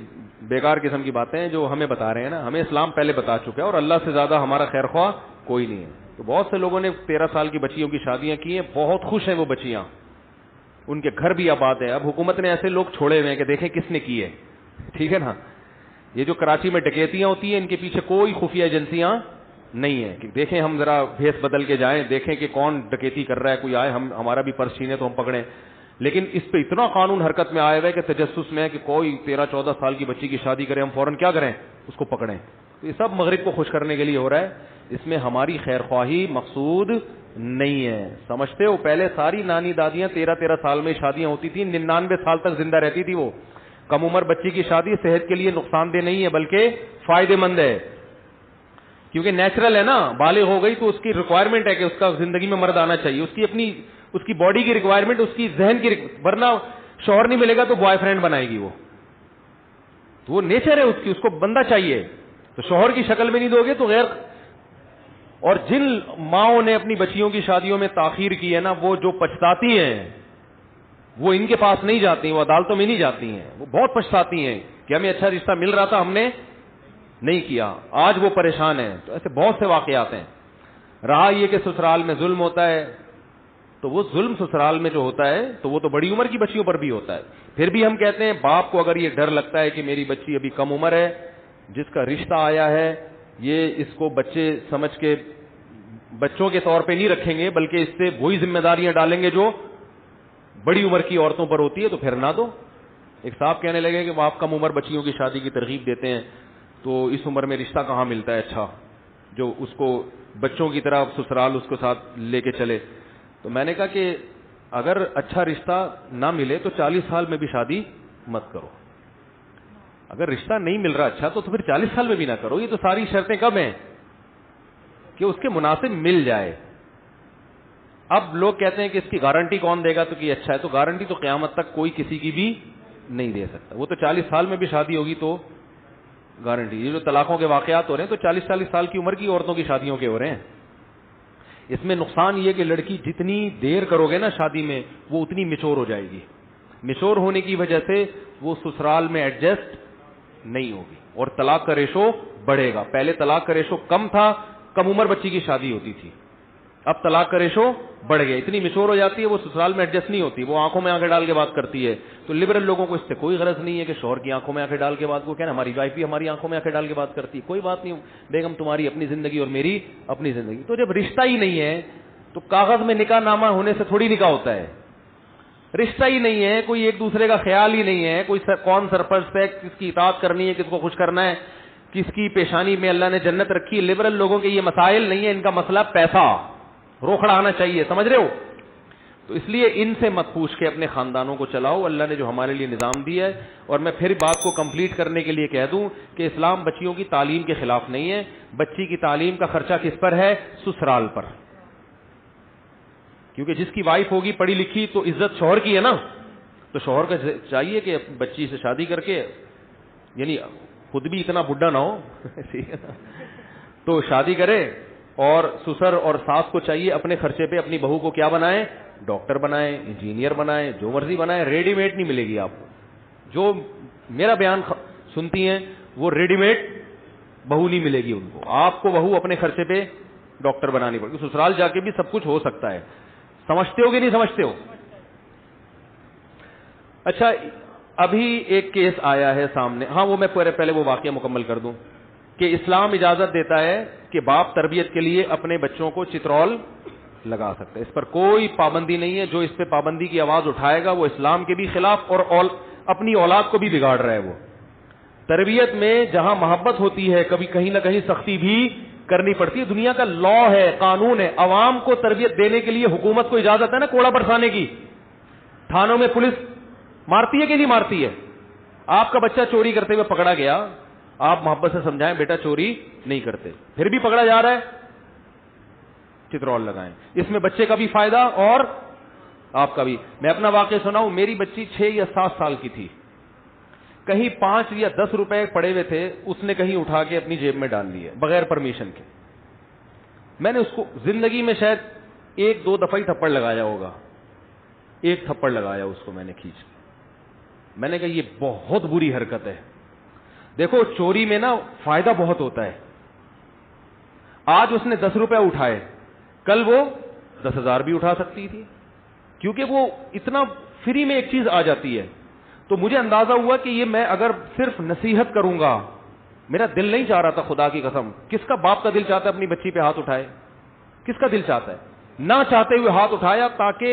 بیکار قسم کی باتیں ہیں جو ہمیں بتا رہے ہیں نا. ہمیں اسلام پہلے بتا چکا ہے اور اللہ سے زیادہ ہمارا خیر خواہ کوئی نہیں ہے. تو بہت سے لوگوں نے 13 سال کی بچیوں کی شادیاں کی ہیں, بہت خوش ہیں وہ بچیاں, ان کے گھر بھی آباد ہے. اب حکومت نے ایسے لوگ چھوڑے ہوئے ہیں کہ دیکھیں کس نے کی ہے, ٹھیک ہے نا. یہ جو کراچی میں ڈکیتیاں ہوتی ہیں ان کے پیچھے کوئی خفیہ ایجنسیاں نہیں ہیں کہ دیکھیں ہم ذرا بھیس بدل کے جائیں, دیکھیں کہ کون ڈکیتی کر رہا ہے, کوئی آئے ہمارا بھی پرس چھینے تو ہم پکڑیں. لیکن اس پہ اتنا قانون حرکت میں آیا ہوا ہے کہ تجسس میں کہ کوئی 13-14 سال کی بچی کی شادی کرے, ہم فوراً کیا کریں, اس کو پکڑیں. تو یہ سب مغرب کو خوش کرنے کے لیے ہو رہا ہے, اس میں ہماری خیر خواہی مقصود نہیں ہے. سمجھتے ہو, پہلے ساری نانی دادیاں 13-13 سال میں شادیاں ہوتی تھیں, 99 سال تک زندہ رہتی تھی. وہ کم عمر بچی کی شادی صحت کے لیے نقصان دہ نہیں ہے بلکہ فائدے مند ہے, کیونکہ نیچرل ہے نا. بالغ ہو گئی تو اس کی ریکوائرمنٹ ہے کہ اس کا زندگی میں مرد آنا چاہیے, اس کی اپنی اس کی باڈی کی ریکوائرمنٹ, اس کی ذہن کی, ورنہ شوہر نہیں ملے گا تو بوائے فرینڈ بنائے گی وہ, تو وہ نیچر ہے اس کی, اس کو بندہ چاہیے. تو شوہر کی شکل میں نہیں دو گے تو غیر. اور جن ماؤں نے اپنی بچیوں کی شادیوں میں تاخیر کی ہے نا, وہ جو پچھتاتی ہیں وہ ان کے پاس نہیں جاتی, وہ عدالتوں میں نہیں جاتی ہیں, وہ بہت پچھتاتی ہیں کہ ہمیں اچھا رشتہ مل رہا تھا ہم نے نہیں کیا, آج وہ پریشان ہیں. تو ایسے بہت سے واقعات ہیں. رہا یہ کہ سسرال میں ظلم ہوتا ہے, تو وہ ظلم سسرال میں جو ہوتا ہے تو وہ تو بڑی عمر کی بچیوں پر بھی ہوتا ہے. پھر بھی ہم کہتے ہیں باپ کو اگر یہ ڈر لگتا ہے کہ میری بچی ابھی کم عمر ہے, جس کا رشتہ آیا ہے یہ اس کو بچے سمجھ کے بچوں کے طور پہ نہیں رکھیں گے بلکہ اس سے وہی ذمہ داریاں ڈالیں گے جو بڑی عمر کی عورتوں پر ہوتی ہے, تو پھر نہ دو. ایک صاحب کہنے لگے کہ وہ آپ کم عمر بچیوں کی شادی کی ترغیب دیتے ہیں, تو اس عمر میں رشتہ کہاں ملتا ہے اچھا جو اس کو بچوں کی طرح سسرال اس کو ساتھ لے کے چلے. تو میں نے کہا کہ اگر اچھا رشتہ نہ ملے تو 40 سال میں بھی شادی مت کرو. اگر رشتہ نہیں مل رہا اچھا تو پھر 40 سال میں بھی نہ کرو. یہ تو ساری شرطیں کب ہیں کہ اس کے مناسب مل جائے. اب لوگ کہتے ہیں کہ اس کی گارنٹی کون دے گا, تو کہ اچھا ہے, تو گارنٹی تو قیامت تک کوئی کسی کی بھی نہیں دے سکتا. وہ تو 40 سال میں بھی شادی ہوگی تو گارنٹی. یہ جو طلاقوں کے واقعات ہو رہے ہیں تو 40-40 سال کی عمر کی عورتوں کی شادیوں کے ہو رہے ہیں. اس میں نقصان یہ کہ لڑکی جتنی دیر کرو گے نا شادی میں وہ اتنی میچور ہو جائے گی. میچور ہونے کی وجہ سے وہ سسرال میں ایڈجسٹ نہیں ہوگی اور طلاق کا ریشو بڑھے گا. پہلے طلاق کا ریشو کم تھا, کم عمر بچی کی شادی ہوتی تھی, اب طلاق کا ریشو بڑھ گیا. اتنی میچور ہو جاتی ہے وہ سسرال میں ایڈجسٹ نہیں ہوتی, وہ آنکھوں میں آنکھیں ڈال کے بات کرتی ہے. تو لبرل لوگوں کو اس سے کوئی غرض نہیں ہے کہ شوہر کی آنکھوں میں آنکھیں ڈال کے بات کو کہنا ہماری وائف بھی ہماری آنکھوں میں آنکھیں ڈال کے بات کرتی ہے. کوئی بات نہیں بیگم, تمہاری اپنی زندگی اور میری اپنی زندگی. تو جب رشتہ ہی نہیں ہے تو کاغذ میں نکاح نامہ ہونے سے تھوڑی نکاح ہوتا ہے. رشتہ ہی نہیں ہے, کوئی ایک دوسرے کا خیال ہی نہیں ہے, کوئی کون سرپرست ہے, کس کی اطاعت کرنی ہے, کس کو خوش کرنا ہے, کس کی پیشانی میں اللہ نے جنت رکھی. لبرل لوگوں کے یہ مسائل نہیں ہے, ان کا مسئلہ پیسہ روکھڑا آنا چاہیے. سمجھ رہے ہو؟ تو اس لیے ان سے مت پوچھ کے اپنے خاندانوں کو چلاؤ, اللہ نے جو ہمارے لیے نظام دیا ہے. اور میں پھر بات کو کمپلیٹ کرنے کے لیے کہہ دوں کہ اسلام بچیوں کی تعلیم کے خلاف نہیں ہے. بچی کی تعلیم کا خرچہ کس پر ہے؟ سسرال پر. کیونکہ جس کی وائف ہوگی پڑھی لکھی تو عزت شوہر کی ہے نا, تو شوہر کا چاہیے کہ بچی سے شادی کر کے, یعنی خود بھی اتنا بڈھا نہ ہو تو شادی کرے, اور سسر اور ساس کو چاہیے اپنے خرچے پہ اپنی بہو کو کیا بنائے, ڈاکٹر بنائے, انجینئر بنائے, جو مرضی بنائے. ریڈی میڈ نہیں ملے گی آپ کو. جو میرا بیان سنتی ہیں وہ ریڈی میڈ بہو نہیں ملے گی ان کو. آپ کو بہو اپنے خرچے پہ ڈاکٹر بنانی پڑے گی. سسرال جا کے بھی سب کچھ ہو سکتا ہے. سمجھتے ہو کہ نہیں سمجھتے ہو؟ اچھا, ابھی ایک کیس آیا ہے سامنے, ہاں وہ میں پہلے وہ واقعہ مکمل کر دوں کہ اسلام اجازت دیتا ہے کہ باپ تربیت کے لیے اپنے بچوں کو چترول لگا سکتا ہے. اس پر کوئی پابندی نہیں ہے. جو اس پہ پابندی کی آواز اٹھائے گا وہ اسلام کے بھی خلاف اور اپنی اولاد کو بھی بگاڑ رہا ہے. وہ تربیت میں جہاں محبت ہوتی ہے کبھی کہیں نہ کہیں سختی بھی کرنی پڑتی ہے. دنیا کا لا ہے, قانون ہے. عوام کو تربیت دینے کے لیے حکومت کو اجازت ہے نا کوڑا برسانے کی. تھانوں میں پولیس مارتی ہے کہ نہیں مارتی ہے؟ آپ کا بچہ چوری کرتے ہوئے پکڑا گیا، آپ محبت سے سمجھائیں بیٹا چوری نہیں کرتے، پھر بھی پکڑا جا رہا ہے، چترول لگائیں. اس میں بچے کا بھی فائدہ اور آپ کا بھی. میں اپنا واقعہ سناؤں. میری بچی 6 یا 7 سال کی تھی، کہیں 5 یا 10 روپے پڑے ہوئے تھے، اس نے کہیں اٹھا کے اپنی جیب میں ڈال لیے بغیر پرمیشن کے. میں نے اس کو زندگی میں شاید 1-2 دفعہ ہی تھپڑ لگایا ہوگا، ایک تھپڑ لگایا اس کو میں نے کھینچ کے. میں نے کہا یہ بہت بری حرکت ہے. دیکھو چوری میں نا فائدہ بہت ہوتا ہے. آج اس نے 10 روپے اٹھائے، کل وہ 10,000 بھی اٹھا سکتی تھی، کیونکہ وہ اتنا فری میں ایک چیز آ جاتی ہے. تو مجھے اندازہ ہوا کہ یہ میں اگر صرف نصیحت کروں گا، میرا دل نہیں چاہ رہا تھا، خدا کی قسم. کس کا باپ کا دل چاہتا ہے اپنی بچی پہ ہاتھ اٹھائے؟ کس کا دل چاہتا ہے؟ نہ چاہتے ہوئے ہاتھ اٹھایا تاکہ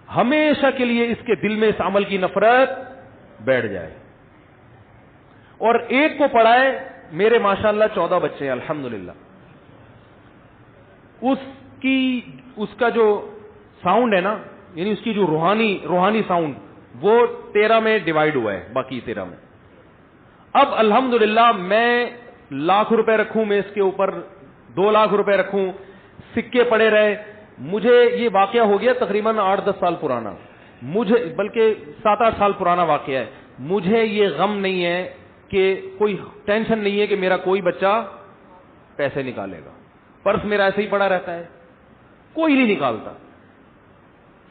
ہمیشہ کے لیے اس کے دل میں اس عمل کی نفرت بیٹھ جائے. اور ایک کو پڑھائے. میرے ماشاءاللہ 14 بچے ہیں الحمدللہ. اس کا جو ساؤنڈ ہے نا، یعنی اس کی جو روحانی ساؤنڈ، وہ 13 میں ڈیوائیڈ ہوا ہے، باقی 13 میں. اب الحمدللہ میں لاکھ روپے رکھوں، میں اس کے اوپر 2 لاکھ روپے رکھوں، سکے پڑے رہے. مجھے یہ واقعہ ہو گیا تقریباً 8-10 سال پرانا، مجھے بلکہ 7-8 سال پرانا واقعہ ہے. مجھے یہ غم نہیں ہے کہ کوئی ٹینشن نہیں ہے کہ میرا کوئی بچہ پیسے نکالے گا. پرس میرا ایسے ہی پڑا رہتا ہے، کوئی نہیں نکالتا.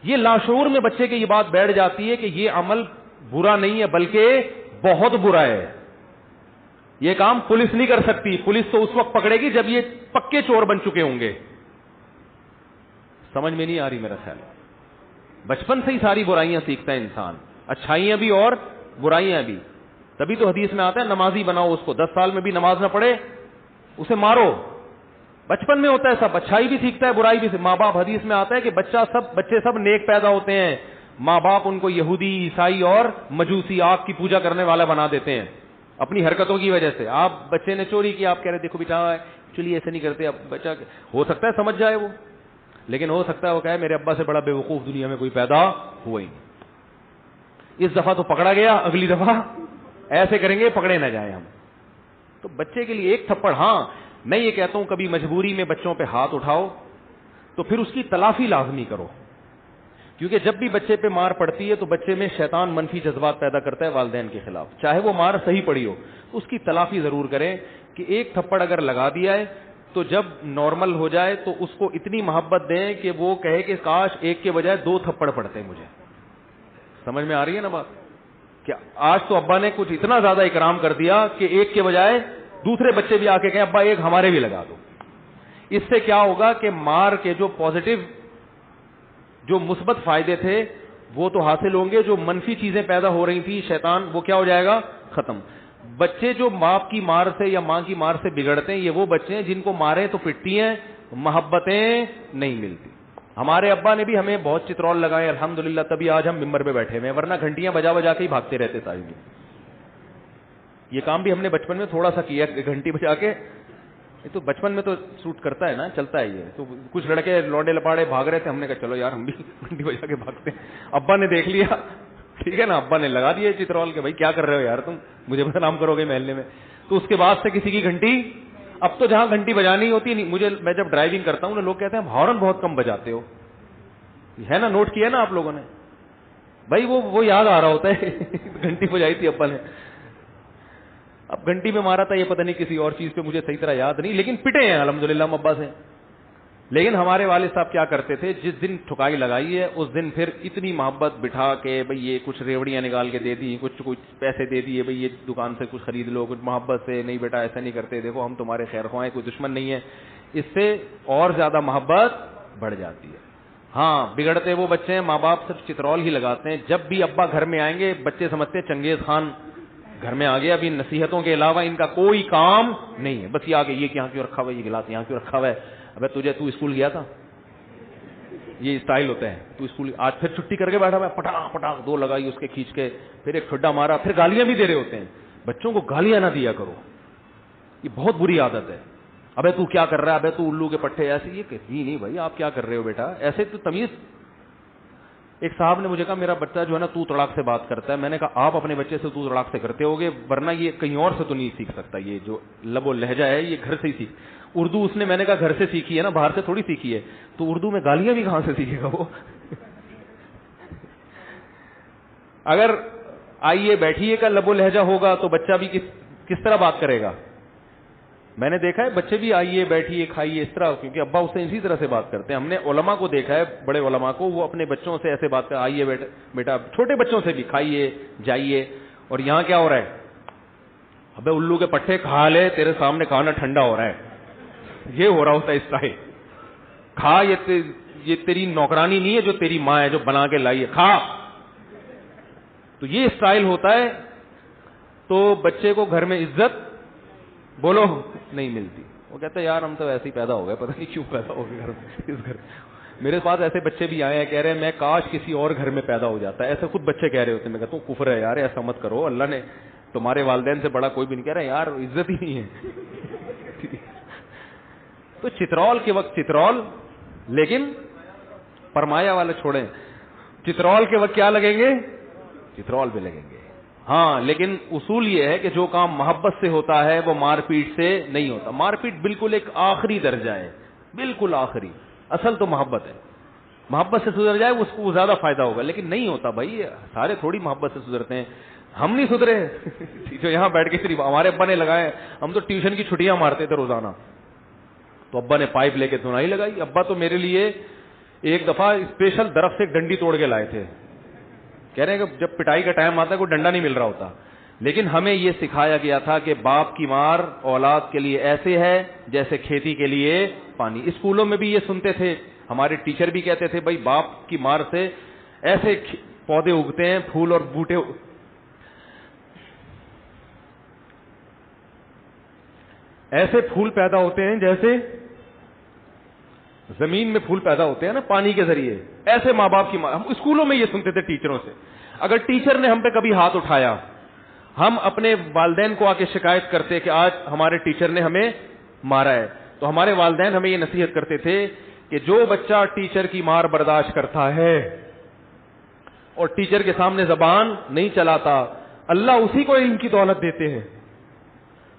یہ لاشعور میں بچے کی یہ بات بیٹھ جاتی ہے کہ یہ عمل برا نہیں ہے بلکہ بہت برا ہے. یہ کام پولیس نہیں کر سکتی. پولیس تو اس وقت پکڑے گی جب یہ پکے چور بن چکے ہوں گے. سمجھ میں نہیں آ رہی میرا خیال. بچپن سے ہی ساری برائیاں سیکھتا ہے انسان، اچھائیاں بھی اور برائیاں بھی. تبھی تو حدیث میں آتا ہے نمازی بناؤ اس کو، 10 سال میں بھی نماز نہ پڑھے اسے مارو. بچپن میں ہوتا ہے سب، اچھائی بھی سیکھتا ہے برائی بھی. ماں باپ، حدیث میں آتا ہے کہ بچے سب نیک پیدا ہوتے ہیں، ماں باپ ان کو یہودی، عیسائی اور مجوسی، آگ کی پوجا کرنے والا بنا دیتے ہیں اپنی حرکتوں کی وجہ سے. آپ بچے نے چوری کی، آپ کہہ رہے دیکھو بیٹا چلیے ایسے نہیں کرتے. اب بچہ ہو سکتا ہے سمجھ جائے وہ، لیکن ہو سکتا ہے وہ کہے میرے ابا سے بڑا بے وقوف دنیا میں کوئی پیدا ہوا ہی نہیں. اس دفعہ تو پکڑا گیا، اگلی دفعہ ایسے کریں گے پکڑے نہ جائیں ہم. تو بچے کے لیے ایک تھپڑ. ہاں میں یہ کہتا ہوں کبھی مجبوری میں بچوں پہ ہاتھ اٹھاؤ تو پھر اس کی تلافی لازمی کرو، کیونکہ جب بھی بچے پہ مار پڑتی ہے تو بچے میں شیطان منفی جذبات پیدا کرتا ہے والدین کے خلاف. چاہے وہ مار صحیح پڑی ہو تو اس کی تلافی ضرور کریں کہ ایک تھپڑ اگر لگا دیا ہے تو جب نارمل ہو جائے تو اس کو اتنی محبت دیں کہ وہ کہے کہ کاش ایک کے بجائے 2 تھپڑ پڑتے مجھے. سمجھ میں آ رہی ہے نا بات؟ کیا آج تو ابا نے کچھ اتنا زیادہ اکرام کر دیا کہ ایک کے بجائے دوسرے بچے بھی آ کے کہیں ابا ایک ہمارے بھی لگا دو. اس سے کیا ہوگا کہ مار کے جو پازیٹو، جو مثبت فائدے تھے وہ تو حاصل ہوں گے، جو منفی چیزیں پیدا ہو رہی تھی شیطان، وہ کیا ہو جائے گا؟ ختم. بچے جو باپ کی مار سے یا ماں کی مار سے بگڑتے ہیں، یہ وہ بچے ہیں جن کو ماریں تو پٹتی ہیں، محبتیں نہیں ملتی. ہمارے ابا نے بھی ہمیں بہت چترول لگائے الحمدللہ، تبھی آج ہم ممبر پہ بیٹھے ہوئے ہیں، ورنہ گھنٹیاں بجا بجا کے ہی بھاگتے رہتے سارے دن. یہ کام بھی ہم نے بچپن میں تھوڑا سا کیا، گھنٹی بجا کے. تو بچپن میں تو سوٹ کرتا ہے نا، چلتا ہے یہ. تو کچھ لڑکے لوڈے لپاڑے بھاگ رہے تھے، ہم نے کہا چلو یار ہم بھی گھنٹی بجا کے بھاگتے ہیں. ابا نے دیکھ لیا، ٹھیک ہے نا، ابا نے لگا دیا چترول کے، بھائی کیا کر رہے ہو یار تم، مجھے بدنام کرو گے محلے میں. تو اس کے بعد سے کسی کی گھنٹی، اب تو جہاں گھنٹی بجانی ہوتی نہیں. مجھے میں جب ڈرائیونگ کرتا ہوں لوگ کہتے ہیں ہارن بہت کم بجاتے ہو، ہے نا، نوٹ کیا نا آپ لوگوں نے. بھائی وہ یاد آ رہا ہوتا ہے گھنٹی بجائی تھی ابا نے. اب گھنٹی میں مارا تھا یہ پتہ نہیں کسی اور چیز پہ، مجھے صحیح طرح یاد نہیں، لیکن پٹے ہیں الحمدللہ ہم ابا سے. لیکن ہمارے والد صاحب کیا کرتے تھے، جس دن ٹھکائی لگائی ہے اس دن پھر اتنی محبت بٹھا کے بھئی یہ کچھ ریوڑیاں نکال کے دے دی، کچھ پیسے دے دیے، بھئی یہ دکان سے کچھ خرید لو، کچھ محبت سے. نہیں بیٹا ایسا نہیں کرتے، دیکھو ہم تمہارے خیر خواہ ہیں، کوئی دشمن نہیں ہے. اس سے اور زیادہ محبت بڑھ جاتی ہے. ہاں بگڑتے وہ بچے ہیں، ماں باپ صرف چترول ہی لگاتے ہیں. جب بھی ابا گھر میں آئیں گے بچے سمجھتے ہیں چنگیز خان گھر میں آ گیا، ابھی نصیحتوں کے علاوہ ان کا کوئی کام نہیں ہے. بس یہ آگے یہ یہاں کیوں رکھا ہوا ہے، یہ گلاس یہاں کیوں رکھا ہوا ہے. ابے تو اسکول گیا تھا، یہ اسٹائل ہوتا ہے. تو اسکول آج پھر چھٹی کر کے بیٹھا ہوا ہے، پٹاخ پٹاخ 2 لگائی اس کے کھینچ کے، پھر ایک ٹھڈا مارا، پھر گالیاں بھی دے رہے ہوتے ہیں. بچوں کو گالیاں نہ دیا کرو، یہ بہت بری عادت ہے. ابے تو کیا کر رہا ہے، ابے تو الو کے پٹھے ایسے. یہ کہ نہیں بھائی آپ کیا کر رہے ہو بیٹا، ایسے تو تمیز. ایک صاحب نے مجھے کہا میرا بچہ جو ہے نا تو تڑاک سے بات کرتا ہے. میں نے کہا آپ اپنے بچے سے تو تڑاک سے کرتے ہوگے, ورنہ یہ کہیں اور سے تو نہیں سیکھ سکتا. یہ جو لب و لہجہ ہے یہ گھر سے ہی سیکھ. اردو اس نے, میں نے کہا گھر سے سیکھی ہے نا, باہر سے تھوڑی سیکھی ہے. تو اردو میں گالیاں بھی کہاں سے سیکھے گا وہ؟ اگر آئیے بیٹھیے کا لب و لہجہ ہوگا تو بچہ بھی کس طرح بات کرے گا؟ میں نے دیکھا ہے بچے بھی آئیے بیٹھیے کھائیے اس طرح, کیونکہ ابا اس سے اسی طرح سے بات کرتے ہیں. ہم نے علماء کو دیکھا ہے, بڑے علماء کو, وہ اپنے بچوں سے ایسے بات کر, آئیے بیٹا, چھوٹے بچوں سے بھی کھائیے جائیے. اور یہاں کیا ہو رہا ہے؟ ابے الو کے پٹھے کھا لے, تیرے سامنے کھانا ٹھنڈا ہو رہا ہے. یہ ہو رہا ہوتا ہے اس طرح. کھا, یہ تیری نوکرانی نہیں ہے جو تیری ماں ہے جو بنا کے لائی ہے, کھا. تو یہ اسٹائل ہوتا ہے. تو بچے کو گھر میں عزت بولو نہیں ملتی. وہ کہتا ہے یار ہم تو ایسے ہی پیدا ہو گئے, پتہ نہیں کیوں پیدا ہو گئے گھر میں, اس گھر. میرے پاس ایسے بچے بھی آئے ہیں, کہہ رہے ہیں میں کاش کسی اور گھر میں پیدا ہو جاتا. ایسے خود بچے کہہ رہے ہوتے ہیں. میں کہتا ہوں کفر ہے یار, ایسا مت کرو, اللہ نے تمہارے والدین سے بڑا کوئی بھی نہیں. کہہ رہے یار عزت ہی نہیں ہے. تو چترول کے وقت چترول, لیکن پرمایا والے چھوڑیں. چترول کے وقت کیا لگیں گے؟ چترول بھی لگیں گے. ہاں, لیکن اصول یہ ہے کہ جو کام محبت سے ہوتا ہے وہ مار پیٹ سے نہیں ہوتا. مار پیٹ بالکل ایک آخری درجہ ہے, بالکل آخری. اصل تو محبت ہے. محبت سے سدھر جائے اس کو زیادہ فائدہ ہوگا, لیکن نہیں ہوتا بھائی. سارے تھوڑی محبت سے سدھرتے ہیں. ہم نہیں سدھرے جو یہاں بیٹھ کے صرف ہمارے ابا نے لگائے. ہم تو ٹیوشن کی چھٹیاں مارتے تھے روزانہ, تو ابا نے پائپ لے کے دھنائی لگائی. ابا تو میرے لیے ایک دفعہ اسپیشل درخت سے ایک ڈنڈی توڑ کے لائے تھے. کہہ رہے ہیں کہ جب پٹائی کا ٹائم آتا ہے کوئی ڈنڈا نہیں مل رہا ہوتا. لیکن ہمیں یہ سکھایا گیا تھا کہ باپ کی مار اولاد کے لیے ایسے ہے جیسے کھیتی کے لیے پانی. اسکولوں میں بھی یہ سنتے تھے, ہمارے ٹیچر بھی کہتے تھے بھائی باپ کی مار سے ایسے پودے اگتے ہیں, پھول اور بوٹے, ایسے پھول پیدا ہوتے ہیں جیسے زمین میں پھول پیدا ہوتے ہیں نا پانی کے ذریعے. ایسے ماں باپ کی مار. ہم اسکولوں میں یہ سنتے تھے ٹیچروں سے. اگر ٹیچر نے ہم پہ کبھی ہاتھ اٹھایا, ہم اپنے والدین کو آ کے شکایت کرتے کہ آج ہمارے ٹیچر نے ہمیں مارا ہے, تو ہمارے والدین ہمیں یہ نصیحت کرتے تھے کہ جو بچہ ٹیچر کی مار برداشت کرتا ہے اور ٹیچر کے سامنے زبان نہیں چلاتا, اللہ اسی کو علم کی دولت دیتے ہیں.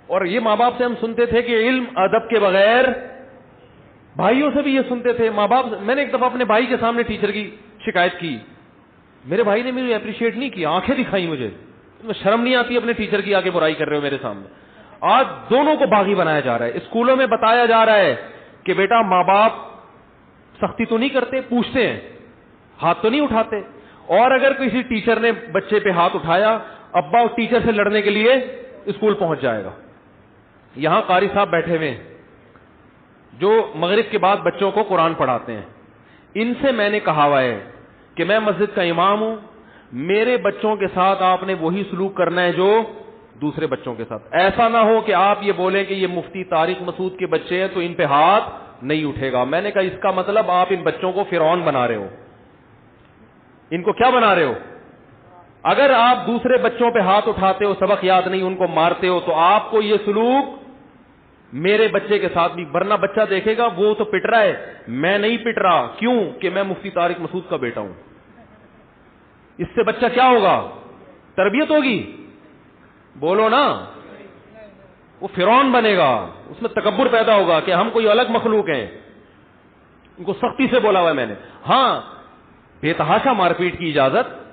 اور یہ ماں باپ سے ہم سنتے تھے کہ علم ادب کے بغیر, بھائیوں سے بھی یہ سنتے تھے ماں باپ. میں نے ایک دفعہ اپنے بھائی کے سامنے ٹیچر کی شکایت کی, میرے بھائی نے مجھے اپریشیٹ نہیں کیا, آنکھیں دکھائی مجھے. شرم نہیں آتی اپنے ٹیچر کی آگے برائی کر رہے ہو میرے سامنے. آج دونوں کو باغی بنایا جا رہا ہے. اسکولوں میں بتایا جا رہا ہے کہ بیٹا ماں باپ سختی تو نہیں کرتے, پوچھتے ہیں, ہاتھ تو نہیں اٹھاتے. اور اگر کسی ٹیچر نے بچے پہ ہاتھ اٹھایا, ابا ٹیچر سے لڑنے کے لیے اسکول پہنچ جائے گا. یہاں قاری صاحب بیٹھے ہوئے جو مغرب کے بعد بچوں کو قرآن پڑھاتے ہیں, ان سے میں نے کہا ہوا ہے کہ میں مسجد کا امام ہوں, میرے بچوں کے ساتھ آپ نے وہی سلوک کرنا ہے جو دوسرے بچوں کے ساتھ. ایسا نہ ہو کہ آپ یہ بولیں کہ یہ مفتی طارق مسعود کے بچے ہیں تو ان پہ ہاتھ نہیں اٹھے گا. میں نے کہا اس کا مطلب آپ ان بچوں کو فرعون بنا رہے ہو. ان کو کیا بنا رہے ہو؟ اگر آپ دوسرے بچوں پہ ہاتھ اٹھاتے ہو, سبق یاد نہیں, ان کو مارتے ہو, تو آپ کو یہ سلوک میرے بچے کے ساتھ بھی. ورنہ بچہ دیکھے گا وہ تو پٹ رہا ہے, میں نہیں پٹ رہا, کیوں کہ میں مفتی طارق مسعود کا بیٹا ہوں. اس سے بچہ کیا ہوگا؟ تربیت ہوگی, بولو نا. وہ فرعون بنے گا, اس میں تکبر پیدا ہوگا کہ ہم کوئی الگ مخلوق ہیں. ان کو سختی سے بولا ہوا ہے میں نے. ہاں, بے تحاشا مار پیٹ کی اجازت,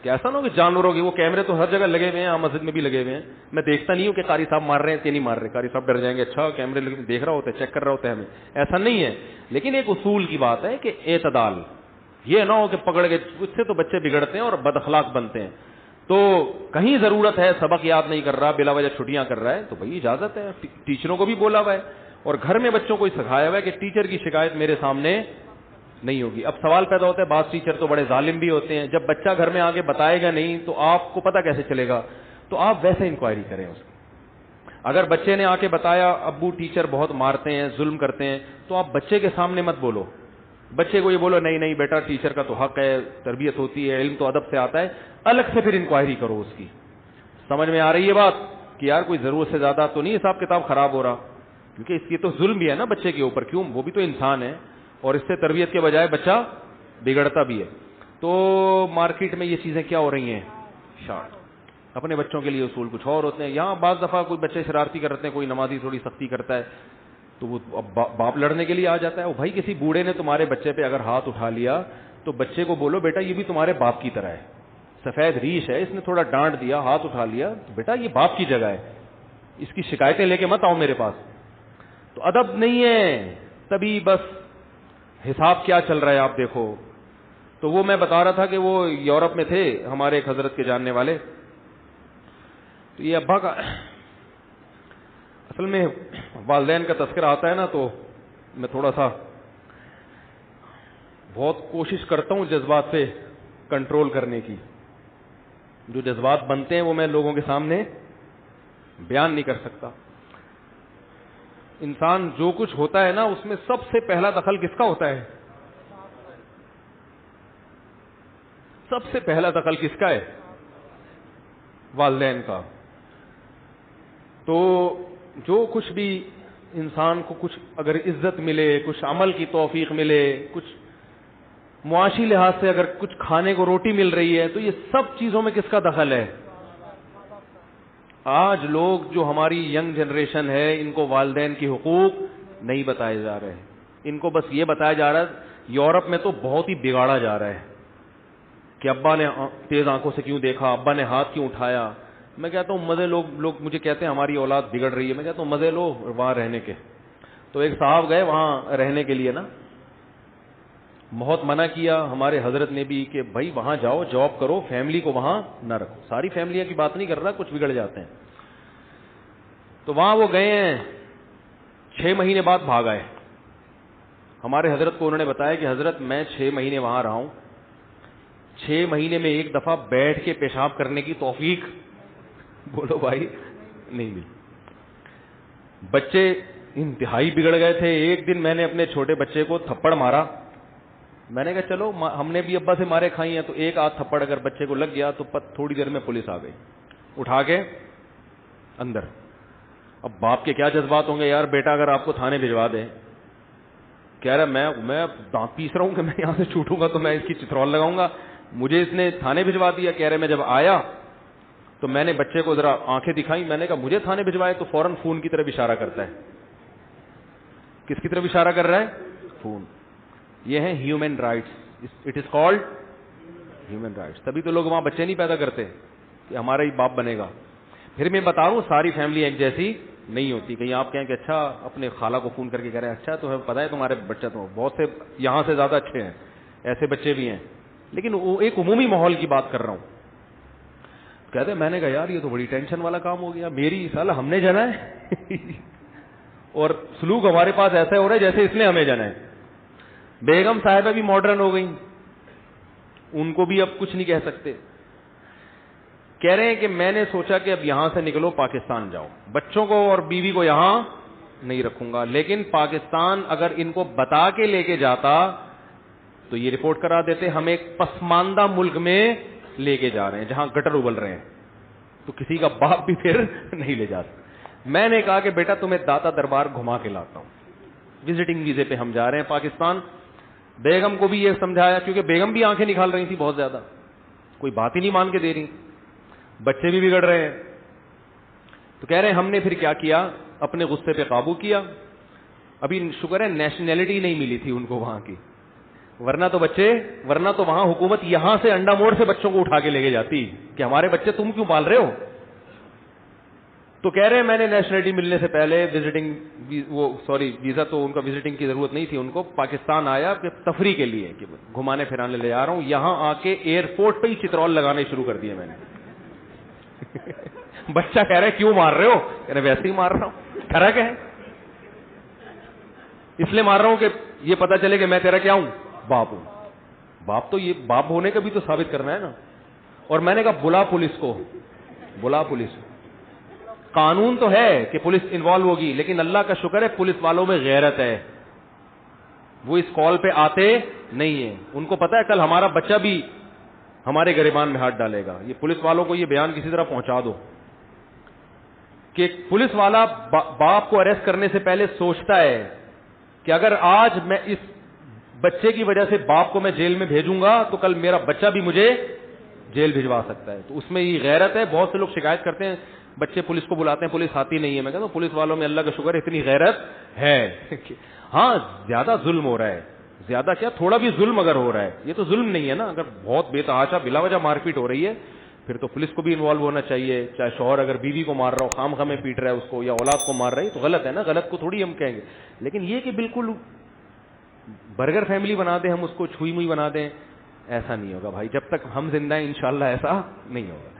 کہ ایسا نہ ہو کہ جانوروں کی. وہ کیمرے تو ہر جگہ لگے ہوئے ہیں, مسجد میں بھی لگے ہوئے ہیں. میں دیکھتا نہیں ہوں کہ قاری صاحب مار رہے ہیں کہ نہیں مار رہے. قاری صاحب ڈر جائیں گے, اچھا کیمرے دیکھ رہا ہوتا ہے, چیک کر رہا ہوتا ہے, ہمیں ایسا نہیں ہے. لیکن ایک اصول کی بات ہے کہ اعتدال, یہ نہ ہو کہ پکڑ کے, اس سے تو بچے بگڑتے ہیں اور بد اخلاق بنتے ہیں. تو کہیں ضرورت ہے, سبق یاد نہیں کر رہا, بلا وجہ چھٹیاں کر رہا ہے, تو بھائی اجازت ہے. ٹیچروں کو بھی بولا ہوا ہے اور گھر میں بچوں کو سکھایا ہوا ہے کہ ٹیچر کی شکایت میرے سامنے نہیں ہوگی. اب سوال پیدا ہوتا ہے, بعض ٹیچر تو بڑے ظالم بھی ہوتے ہیں. جب بچہ گھر میں آگے بتائے گا نہیں تو آپ کو پتہ کیسے چلے گا؟ تو آپ ویسے انکوائری کریں اس کی. اگر بچے نے آ کے بتایا ابو ٹیچر بہت مارتے ہیں, ظلم کرتے ہیں, تو آپ بچے کے سامنے مت بولو. بچے کو یہ بولو نہیں نہیں بیٹا ٹیچر کا تو حق ہے, تربیت ہوتی ہے, علم تو ادب سے آتا ہے. الگ سے پھر انکوائری کرو اس کی. سمجھ میں آ رہی ہے بات کہ یار کوئی ضرورت سے زیادہ تو نہیں حساب کتاب خراب ہو رہا, کیونکہ اس کی تو ظلم بھی ہے نا بچے کے اوپر. کیوں, وہ بھی تو انسان ہے, اور اس سے تربیت کے بجائے بچہ بگڑتا بھی ہے. تو مارکیٹ میں یہ چیزیں کیا ہو رہی ہیں؟ شارٹ. اپنے بچوں کے لیے اصول کچھ اور ہوتے ہیں. یہاں بعض دفعہ کوئی بچے شرارتی کرتے ہیں, کوئی نمازی تھوڑی سختی کرتا ہے, تو وہ باپ لڑنے کے لیے آ جاتا ہے. وہ بھائی کسی بوڑھے نے تمہارے بچے پہ اگر ہاتھ اٹھا لیا تو بچے کو بولو بیٹا یہ بھی تمہارے باپ کی طرح ہے, سفید ریش ہے, اس نے تھوڑا ڈانٹ دیا, ہاتھ اٹھا لیا, تو بیٹا یہ باپ کی جگہ ہے, اس کی شکایتیں لے کے مت آؤ میرے پاس. تو ادب نہیں ہے, تبھی بس حساب کیا چل رہا ہے آپ دیکھو. تو وہ میں بتا رہا تھا کہ وہ یورپ میں تھے ہمارے ایک حضرت کے جاننے والے, تو یہ ابا کا اصل میں والدین کا تذکرہ آتا ہے نا تو میں تھوڑا سا بہت کوشش کرتا ہوں جذبات پہ کنٹرول کرنے کی. جو جذبات بنتے ہیں وہ میں لوگوں کے سامنے بیان نہیں کر سکتا. انسان جو کچھ ہوتا ہے نا اس میں سب سے پہلا دخل کس کا ہوتا ہے؟ سب سے پہلا دخل کس کا ہے؟ والدین کا. تو جو کچھ بھی انسان کو کچھ اگر عزت ملے, کچھ عمل کی توفیق ملے, کچھ معاشی لحاظ سے اگر کچھ کھانے کو روٹی مل رہی ہے, تو یہ سب چیزوں میں کس کا دخل ہے؟ آج لوگ جو ہماری ینگ جنریشن ہے ان کو والدین کی حقوق نہیں بتائے جا رہے ہیں. ان کو بس یہ بتایا جا رہا ہے, یورپ میں تو بہت ہی بگاڑا جا رہا ہے کہ ابا نے تیز آنکھوں سے کیوں دیکھا, ابا نے ہاتھ کیوں اٹھایا. میں کہتا ہوں مزے لوگ مجھے کہتے ہیں ہماری اولاد بگڑ رہی ہے. میں کہتا ہوں مزے لو وہاں رہنے کے. تو ایک صاحب گئے وہاں رہنے کے لیے نا, بہت منع کیا ہمارے حضرت نے بھی کہ بھائی وہاں جاؤ, جاب کرو, فیملی کو وہاں نہ رکھو. ساری فیملیاں کی بات نہیں کر رہا, کچھ بگڑ جاتے ہیں. تو وہاں وہ گئے ہیں, 6 مہینے بعد بھاگ آئے. ہمارے حضرت کو انہوں نے بتایا کہ حضرت میں 6 مہینے وہاں رہا ہوں, 6 مہینے میں ایک دفعہ بیٹھ کے پیشاب کرنے کی توفیق بولو بھائی نہیں ملی. بچے انتہائی بگڑ گئے تھے. ایک دن میں نے اپنے چھوٹے بچے کو تھپڑ مارا. میں نے کہا چلو ہم نے بھی ابا سے مارے کھائی ہیں, تو ایک آدھ تھپڑ اگر بچے کو لگ گیا تو تھوڑی دیر میں پولیس آ گئی, اٹھا کے اندر. اب باپ کے کیا جذبات ہوں گے, یار بیٹا اگر آپ کو تھانے بھجوا دیں, کہہ رہا میں دانت پیس رہا ہوں کہ میں یہاں سے چھوٹوں گا تو میں اس کی چترول لگاؤں گا, مجھے اس نے تھانے بھجوا دیا. کہہ رہے میں جب آیا تو میں نے بچے کو ذرا آنکھیں دکھائی, میں نے کہا مجھے تھانے بھجوائے, تو فوراً فون کی طرف اشارہ کرتا ہے. کس کی طرف اشارہ کر رہا ہے؟ فون. یہ ہے human rights, it is called human rights. تبھی تو لوگ وہاں بچے نہیں پیدا کرتے کہ ہمارا ہی باپ بنے گا. پھر میں بتا رہا ہوں ساری فیملی ایک جیسی نہیں ہوتی. کہیں آپ کہیں کہ اچھا اپنے خالہ کو فون کر کے کہہ رہے ہیں اچھا تو پتا ہے تمہارے بچہ تو بہت سے یہاں سے زیادہ اچھے ہیں, ایسے بچے بھی ہیں. لیکن ایک عمومی ماحول کی بات کر رہا ہوں. کہتے میں نے کہا یار یہ تو بڑی ٹینشن والا کام ہو گیا, میری سالہ ہم نے جانا ہے اور سلوک ہمارے پاس ایسا ہو رہا ہے جیسے اس نے ہمیں جانا ہے. بیگم صاحبہ بھی ماڈرن ہو گئی, ان کو بھی اب کچھ نہیں کہہ سکتے. کہہ رہے ہیں کہ میں نے سوچا کہ اب یہاں سے نکلو پاکستان جاؤ, بچوں کو اور بیوی کو یہاں نہیں رکھوں گا, لیکن پاکستان اگر ان کو بتا کے لے کے جاتا تو یہ رپورٹ کرا دیتے ہم ایک پسماندہ ملک میں لے کے جا رہے ہیں جہاں گٹر ابل رہے ہیں, تو کسی کا باپ بھی پھر نہیں لے جا سکتا. میں نے کہا کہ بیٹا تمہیں داتا دربار گھما کے لاتا ہوں, وزٹنگ ویزے پہ ہم جا رہے ہیں پاکستان. بیگم کو بھی یہ سمجھایا, کیونکہ بیگم بھی آنکھیں نکال رہی تھی بہت زیادہ, کوئی بات ہی نہیں مان کے دے رہی, بچے بھی بگڑ رہے ہیں. تو کہہ رہے ہیں ہم نے پھر کیا کیا, اپنے غصے پہ قابو کیا. ابھی شکر ہے نیشنلٹی نہیں ملی تھی ان کو وہاں کی, ورنہ تو وہاں حکومت یہاں سے انڈا موڑ سے بچوں کو اٹھا کے لے کے جاتی کہ ہمارے بچے تم کیوں پال رہے ہو. تو کہہ رہے ہیں میں نے نیشنلٹی ملنے سے پہلے ویزا تو ان کا وزٹنگ کی ضرورت نہیں تھی ان کو, پاکستان آیا کہ تفریح کے لیے کہ گھمانے پھرانے لے آ رہا ہوں. یہاں آ کے ایئرپورٹ پہ ہی چترول لگانے شروع کر دیے میں نے. بچہ کہہ رہے کیوں مار رہے ہو, کہہ رہے ویسے ہی مار رہا ہوں. فرق ہے, اس لیے مار رہا ہوں کہ یہ پتا چلے کہ میں تیرا کیا ہوں, باپ ہوں. باپ تو یہ باپ ہونے کا بھی تو ثابت کرنا ہے نا. اور میں نے کہا بلا پولیس کو, بلا پولیس. قانون تو ہے کہ پولیس انوالو ہوگی, لیکن اللہ کا شکر ہے پولیس والوں میں غیرت ہے, وہ اس کال پہ آتے نہیں ہیں. ان کو پتا ہے کل ہمارا بچہ بھی ہمارے گریبان میں ہاتھ ڈالے گا. یہ پولیس والوں کو یہ بیان کسی طرح پہنچا دو کہ پولیس والا باپ کو اریسٹ کرنے سے پہلے سوچتا ہے کہ اگر آج میں اس بچے کی وجہ سے باپ کو میں جیل میں بھیجوں گا تو کل میرا بچہ بھی مجھے جیل بھجوا سکتا ہے. تو اس میں یہ غیرت ہے. بہت سے لوگ شکایت کرتے ہیں بچے پولیس کو بلاتے ہیں, پولیس آتی نہیں ہے. میں کہتا ہوں پولیس والوں میں اللہ کا شکر اتنی غیرت ہے. ہاں زیادہ ظلم ہو رہا ہے, زیادہ کیا تھوڑا بھی ظلم اگر ہو رہا ہے, یہ تو ظلم نہیں ہے نا. اگر بہت بے تحاشا بلا وجہ مار پیٹ ہو رہی ہے پھر تو پولیس کو بھی انوالو ہونا چاہیے. چاہے شوہر اگر بیوی کو مار رہا ہو, خام خامے پیٹ رہا ہے اس کو, یا اولاد کو مار رہا ہے, تو غلط ہے نا. غلط کو تھوڑی ہم کہیں گے. لیکن یہ کہ بالکل برگر فیملی بنا دیں, ہم اس کو چھوئی موئی بنا دیں, ایسا نہیں ہوگا بھائی. جب تک ہم زندہ ہیں انشاءاللہ ایسا نہیں ہوگا.